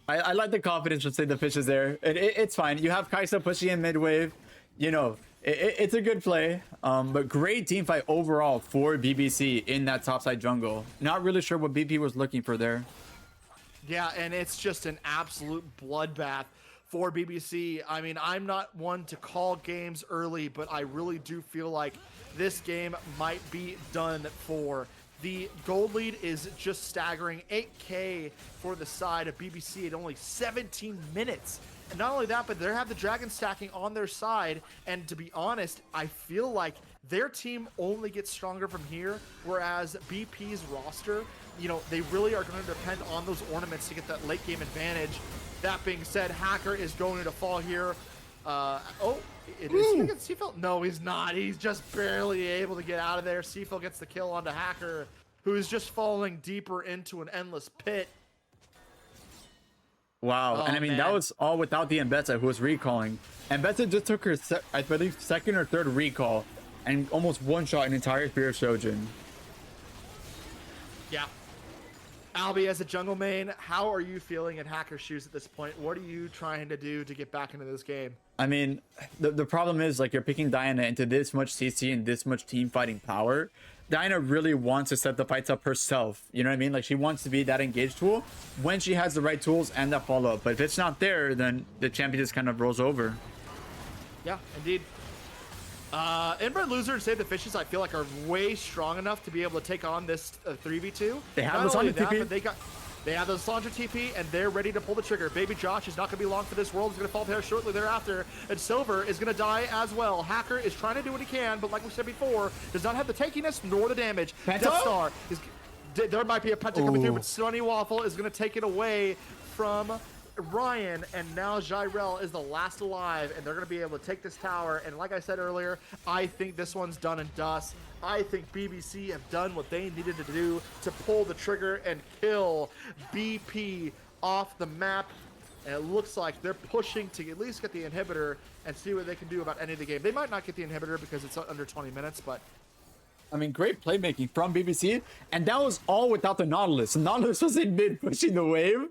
I like the confidence from Save the Fishes there. It's fine. You have Kai'Sa pushing in mid-wave. You know, it's a good play. But great team fight overall for BBC in that topside jungle. Not really sure what BP was looking for there. Yeah, and it's just an absolute bloodbath for BBC. I mean, I'm not one to call games early, but I really do feel like this game might be done for. The gold lead is just staggering. 8K for the side of BBC at only 17 minutes. And not only that, but they have the dragon stacking on their side. And to be honest, I feel like their team only gets stronger from here, whereas BP's roster, you know, they really are going to depend on those ornaments to get that late game advantage. That being said, Hacker is going to fall here. Is he gonna get Seafel? No, he's not. He's just barely able to get out of there. Seafel gets the kill onto Hacker, who is just falling deeper into an endless pit. Wow, and I mean, that was all without the Mbeta, who was recalling. Mbeta just took her, I believe, 2nd or 3rd recall and almost one-shot an entire Spear of Shojin. Yeah. Albie, as a jungle main, how are you feeling in Hacker's shoes at this point? What are you trying to do to get back into this game? I mean, the problem is, like, you're picking Diana into this much CC and this much team fighting power. Diana really wants to set the fights up herself. You know what I mean? Like, she wants to be that engaged tool when she has the right tools and that follow-up. But if it's not there, then the champion just kind of rolls over. Yeah, indeed. Inbred Loser and Save the Fishes, I feel like, are way strong enough to be able to take on this 3v2. They have the Sandra TP. But they have the Sandra TP, and they're ready to pull the trigger. Baby Josh is not going to be long for this world. He's going to fall there shortly thereafter, and Silver is going to die as well. Hacker is trying to do what he can, but like we said before, does not have the tankiness nor the damage. Penta? Death Star is... There might be a Penta coming through, but Sunny Waffle is going to take it away from Ryan, and now Jyrel is the last alive, and they're going to be able to take this tower. And like I said earlier, I think this one's done and dust. I think BBC have done what they needed to do to pull the trigger and kill BP off the map. And it looks like they're pushing to at least get the inhibitor and see what they can do about any of the game. They might not get the inhibitor because it's under 20 minutes, but... I mean, great playmaking from BBC, and that was all without the Nautilus. The Nautilus was in mid pushing the wave.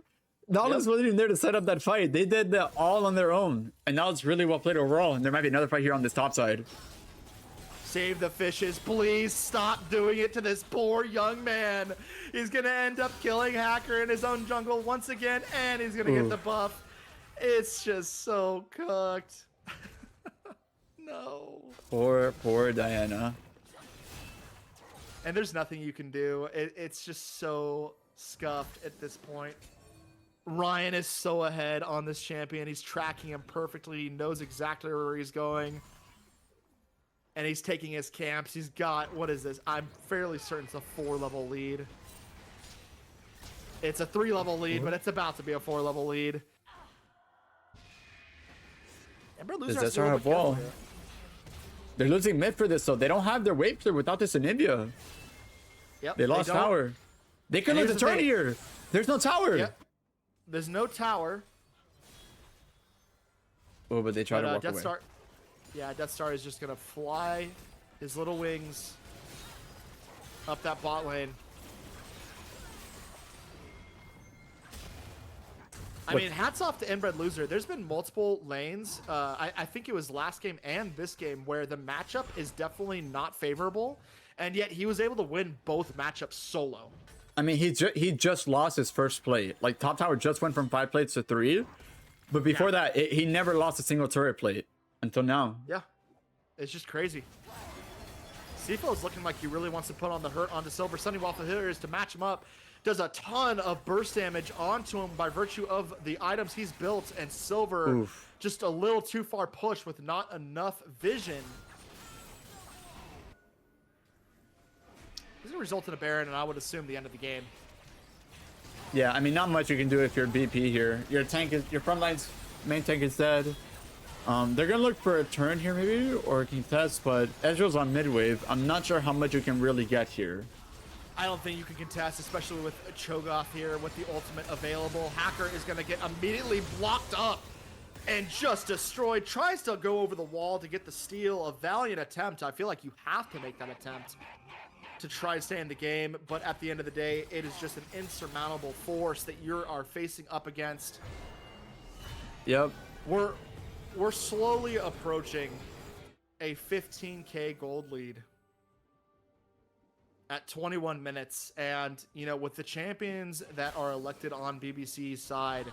Nautilus wasn't even there to set up that fight. They did that all on their own, and now it's really well played overall, and there might be another fight here on this top side. Save the Fishes. Please stop doing it to this poor young man. He's going to end up killing Hacker in his own jungle once again, and he's going to get the buff. It's just so cooked. No. Poor Diana. And there's nothing you can do. It's just so scuffed at this point. Ryan is so ahead on this champion. He's tracking him perfectly. He knows exactly where he's going. And he's taking his camps. He's got, what is this? I'm fairly certain it's a 4-level lead. It's a 3-level lead, but it's about to be a 4-level lead. Does that start a ball? They're losing mid for this, so they don't have their wave clear without this Anivia. Yep, they lost tower. They could lose the turn here. There's no tower. Yep. There's no tower. Oh, but they try to walk Death away. Star, Yeah, Death Star is just gonna fly his little wings up that bot lane. I mean, hats off to Inbred Loser. There's been multiple lanes. I think it was last game and this game where the matchup is definitely not favorable, and yet he was able to win both matchups solo. I mean, he just lost his first plate. Like, top tower just went from 5 plates to 3, but before that, he never lost a single turret plate until now. Yeah, it's just crazy. Sifo is looking like he really wants to put on the hurt onto Silver. Sunny Waffle here is to match him up. Does a ton of burst damage onto him by virtue of the items he's built, and Silver just a little too far push with not enough vision. This is gonna result in a Baron, and I would assume the end of the game. Yeah, I mean, not much you can do if you're BP here. Your tank is, your front line's main tank is dead. They're gonna look for a turn here maybe, or a contest, but Ezreal's on mid wave. I'm not sure how much you can really get here. I don't think you can contest, especially with Cho'Gath here with the ultimate available. Hacker is going to get immediately blocked up and just destroyed. Tries to go over the wall to get the steal. A valiant attempt. I feel like you have to make that attempt to try and stay in the game, but at the end of the day, it is just an insurmountable force that you are facing up against. Yep. We're slowly approaching a 15k gold lead at 21 minutes, and you know, with the champions that are elected on BBC's side,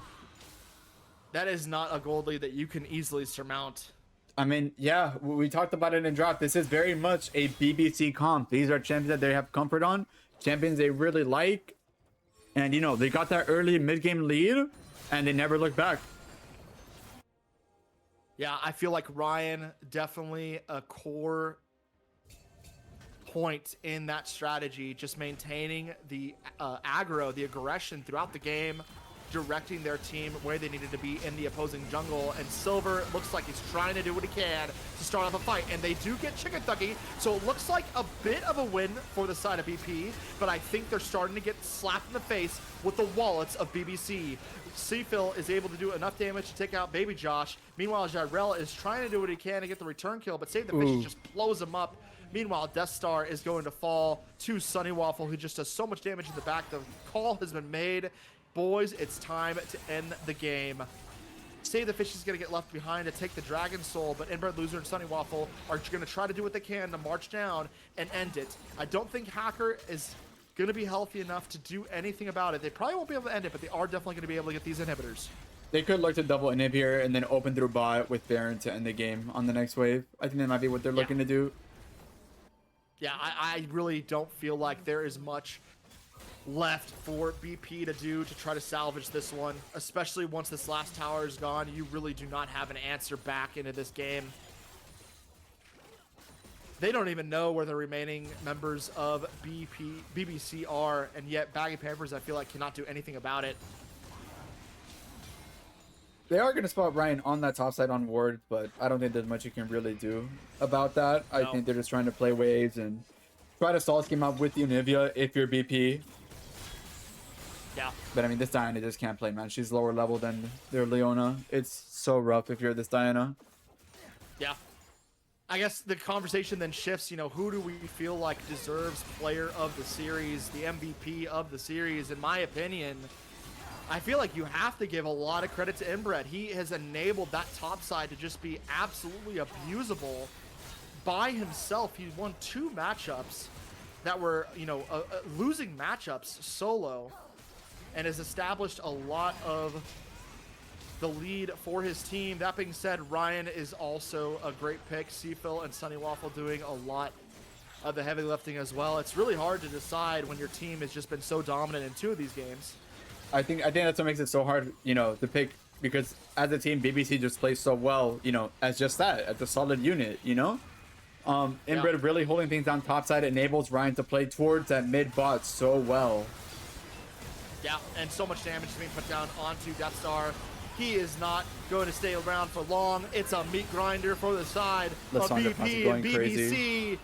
that is not a gold lead that you can easily surmount. I mean, yeah, we talked about it in drop. This is very much a BBC comp. These are champions that they have comfort on, champions they really like, and you know, they got that early mid-game lead and they never look back. Yeah, I feel like Ryan definitely a core point in that strategy, just maintaining the aggro, the aggression throughout the game, directing their team where they needed to be in the opposing jungle. And Silver looks like he's trying to do what he can to start off a fight, and they do get Chicken Ducky, so it looks like a bit of a win for the side of BP, but I think they're starting to get slapped in the face with the wallets of BBC. Seafill is able to do enough damage to take out Baby Josh. Meanwhile, Jirel is trying to do what he can to get the return kill, but Save the Fish just blows him up. Meanwhile, Death Star is going to fall to Sunny Waffle, who just does so much damage in the back. The call has been made. Boys, it's time to end the game. Save the Fish is going to get left behind to take the Dragon Soul, but Inbred Loser and Sunny Waffle are going to try to do what they can to march down and end it. I don't think Hacker is going to be healthy enough to do anything about it. They probably won't be able to end it, but they are definitely going to be able to get these inhibitors. They could look to double inhib here and then open through bot with Baron to end the game on the next wave. I think that might be what they're looking to do. Yeah, I really don't feel like there is much left for BP to do to try to salvage this one, especially once this last tower is gone. You really do not have an answer back into this game. They don't even know where the remaining members of BBC are, and yet Baggy Pampers, I feel like, cannot do anything about it. They are going to spot Ryan on that top side on ward, but I don't think there's much you can really do about that. I think they're just trying to play waves and try to stall scheme up with the Univia if you're BP. Yeah. But I mean, this Diana just can't play, man. She's lower level than their Leona. It's so rough if you're this Diana. Yeah. I guess the conversation then shifts, you know, who do we feel like deserves player of the series, the MVP of the series? In my opinion, I feel like you have to give a lot of credit to Inbred. He has enabled that top side to just be absolutely abusable by himself. He won 2 matchups that were, you know, losing matchups solo, and has established a lot of the lead for his team. That being said, Ryan is also a great pick. Seafill and Sunny Waffle doing a lot of the heavy lifting as well. It's really hard to decide when your team has just been so dominant in 2 of these games. I think that's what makes it so hard, you know, to pick, because as a team, BBC just plays so well, you know, as just that, as a solid unit, you know? Inbred really holding things down topside enables Ryan to play towards that mid bot so well. Yeah, and so much damage is being put down onto Death Star. He is not going to stay around for long. It's a meat grinder for the side of BP and BBC. Crazy.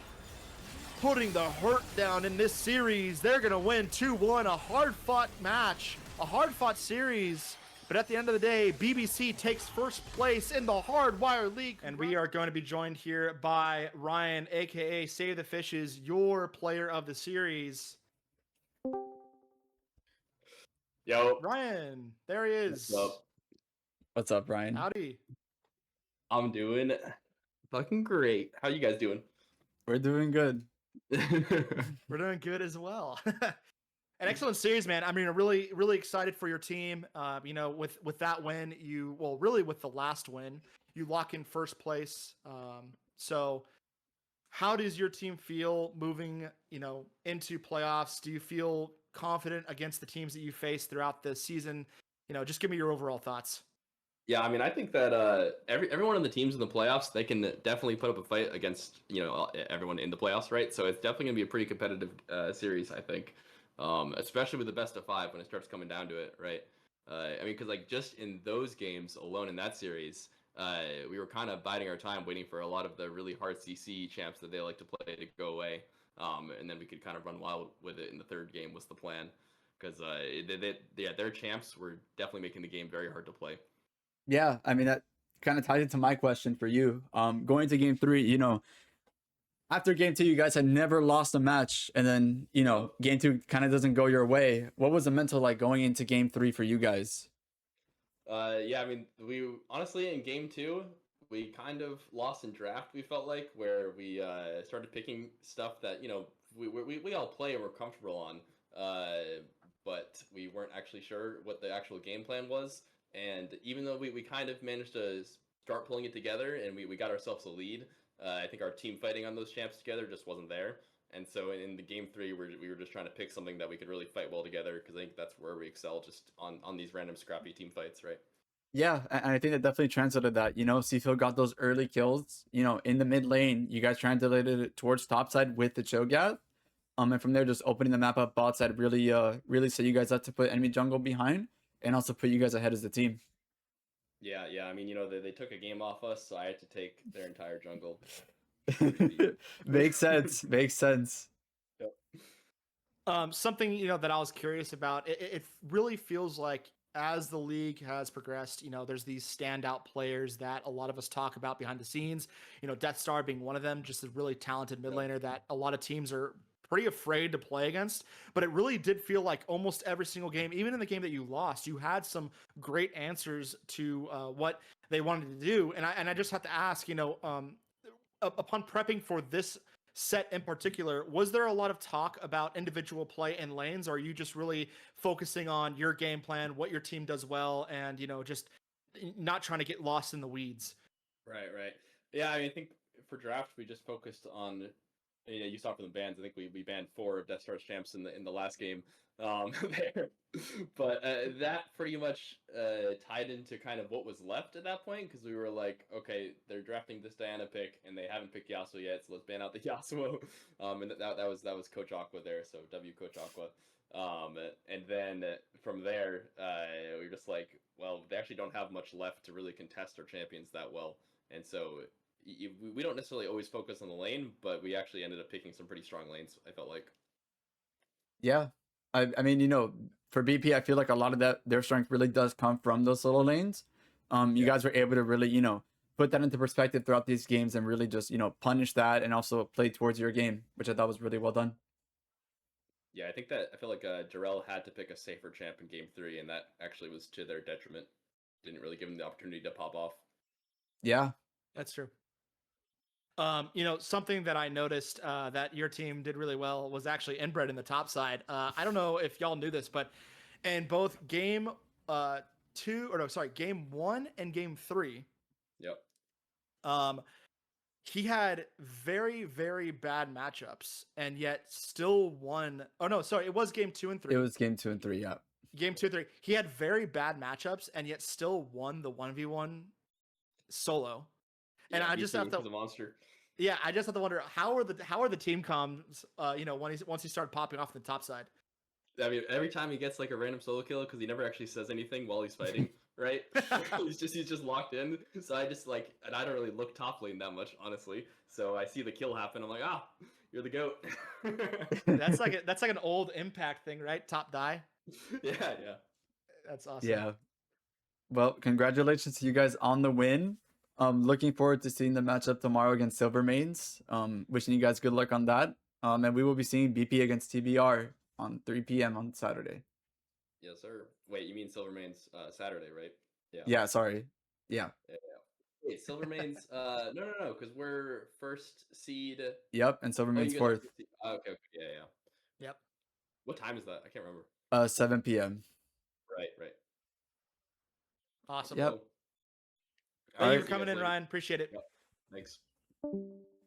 Putting the hurt down in this series. They're going to win 2-1. A hard-fought match. A hard-fought series. But at the end of the day, BBC takes first place in the Hardwire League. And we are going to be joined here by Ryan, aka Save the Fishes, your player of the series. Yo, Ryan, there he is. what's up? What's up, Ryan? Howdy. I'm doing fucking great. How you guys doing? We're doing good. We're doing good as well. An excellent series, man. I mean, I'm really, really excited for your team. You know, with that win, really with the last win, you lock in first place. So how does your team feel moving, into playoffs? Do you feel confident against the teams that you face throughout the season? Just give me your overall thoughts. Yeah, I mean, I think that everyone on the teams in the playoffs, they can definitely put up a fight against everyone in the playoffs, right? So it's definitely gonna be a pretty competitive series, I think, especially with the best of 5 when it starts coming down to it, right? I mean, because like just in those games alone in that series, we were kind of biding our time, waiting for a lot of the really hard CC champs that they like to play to go away, and then we could kind of run wild with it in the third game was the plan, because their champs were definitely making the game very hard to play. Yeah, I mean that kind of ties into my question for you. Going to game 3, after game 2, you guys had never lost a match, and then game 2 kind of doesn't go your way. What was the mental like going into game 3 for you guys? Yeah, I mean, we honestly in game 2 we kind of lost in draft. We felt like where we started picking stuff that we all play and we're comfortable on, but we weren't actually sure what the actual game plan was. And even though we kind of managed to start pulling it together and we got ourselves a lead, I think our team fighting on those champs together just wasn't there. And so in the game 3, we were just trying to pick something that we could really fight well together, because I think that's where we excel, just on these random scrappy team fights, right? Yeah, and I think that definitely translated that. Seafield got those early kills. In the mid lane, you guys translated it towards topside with the Cho'Gath. And from there, just opening the map up bot side really set you guys up to put enemy jungle behind, and also put you guys ahead as the team. Yeah. I mean, they took a game off us, so I had to take their entire jungle. Makes sense. Makes sense. Yep. Something that I was curious about. It really feels like as the league has progressed, there's these standout players that a lot of us talk about behind the scenes. Death Star being one of them, just a really talented mid laner that a lot of teams are pretty afraid to play against. But it really did feel like almost every single game, even in the game that you lost, you had some great answers to what they wanted to do. And I just have to ask, upon prepping for this set in particular, was there a lot of talk about individual play in lanes, or are you just really focusing on your game plan, what your team does well, and just not trying to get lost in the weeds? Right. Yeah, I mean, I think for draft we just focused on, you saw from the bans, I think we banned 4 of Death Star's champs in the last game there. But that pretty much tied into kind of what was left at that point, because we were like, okay, they're drafting this Diana pick and they haven't picked Yasuo yet, so let's ban out the Yasuo. And that was Coach Aqua there, so W Coach Aqua. And then from there, we were just like, well, they actually don't have much left to really contest our champions that well, and so we don't necessarily always focus on the lane, but we actually ended up picking some pretty strong lanes, I felt like. Yeah. I mean, for BP, I feel like a lot of their strength really does come from those solo lanes. You guys were able to really, put that into perspective throughout these games and really just, punish that and also play towards your game, which I thought was really well done. Yeah, I feel like Jarrell had to pick a safer champ in game 3, and that actually was to their detriment. Didn't really give them the opportunity to pop off. Yeah. That's true. Something that I noticed that your team did really well was actually inbred in the top side. I don't know if y'all knew this, but in both game 1 and game 3, Yep. he had very, very bad matchups and yet still won. Oh no, sorry, it was game 2 and 3. It was game 2 and 3, yeah. Game 2 and 3. He had very bad matchups and yet still won the 1v1 solo. And yeah, I just have to, the monster. Yeah, I just have to wonder how are the team comms, once he started popping off the top side. I mean, every time he gets like a random solo kill, because he never actually says anything while he's fighting, right? he's just locked in. So I just and I don't really look top lane that much, honestly. So I see the kill happen, I'm like, you're the GOAT. That's like an old Impact thing, right? Top die. Yeah. That's awesome. Yeah. Well, congratulations to you guys on the win. Looking forward to seeing the matchup tomorrow against Silvermanes. Wishing you guys good luck on that. And we will be seeing BP against TBR on 3 p.m. on Saturday. Yes, sir. Wait, you mean Silvermane's Saturday, right? Yeah. Yeah, sorry. Yeah. Wait, Silvermane's no, because we're first seed. Yep, and Oh, Silvermane's you guys are fourth. first seed. Oh, okay, yeah. Yep. What time is that? I can't remember. 7 p.m. Right. Awesome. Yep. Cool. Thank you Alright. for coming in, Ryan. Appreciate it. Yep. Thanks.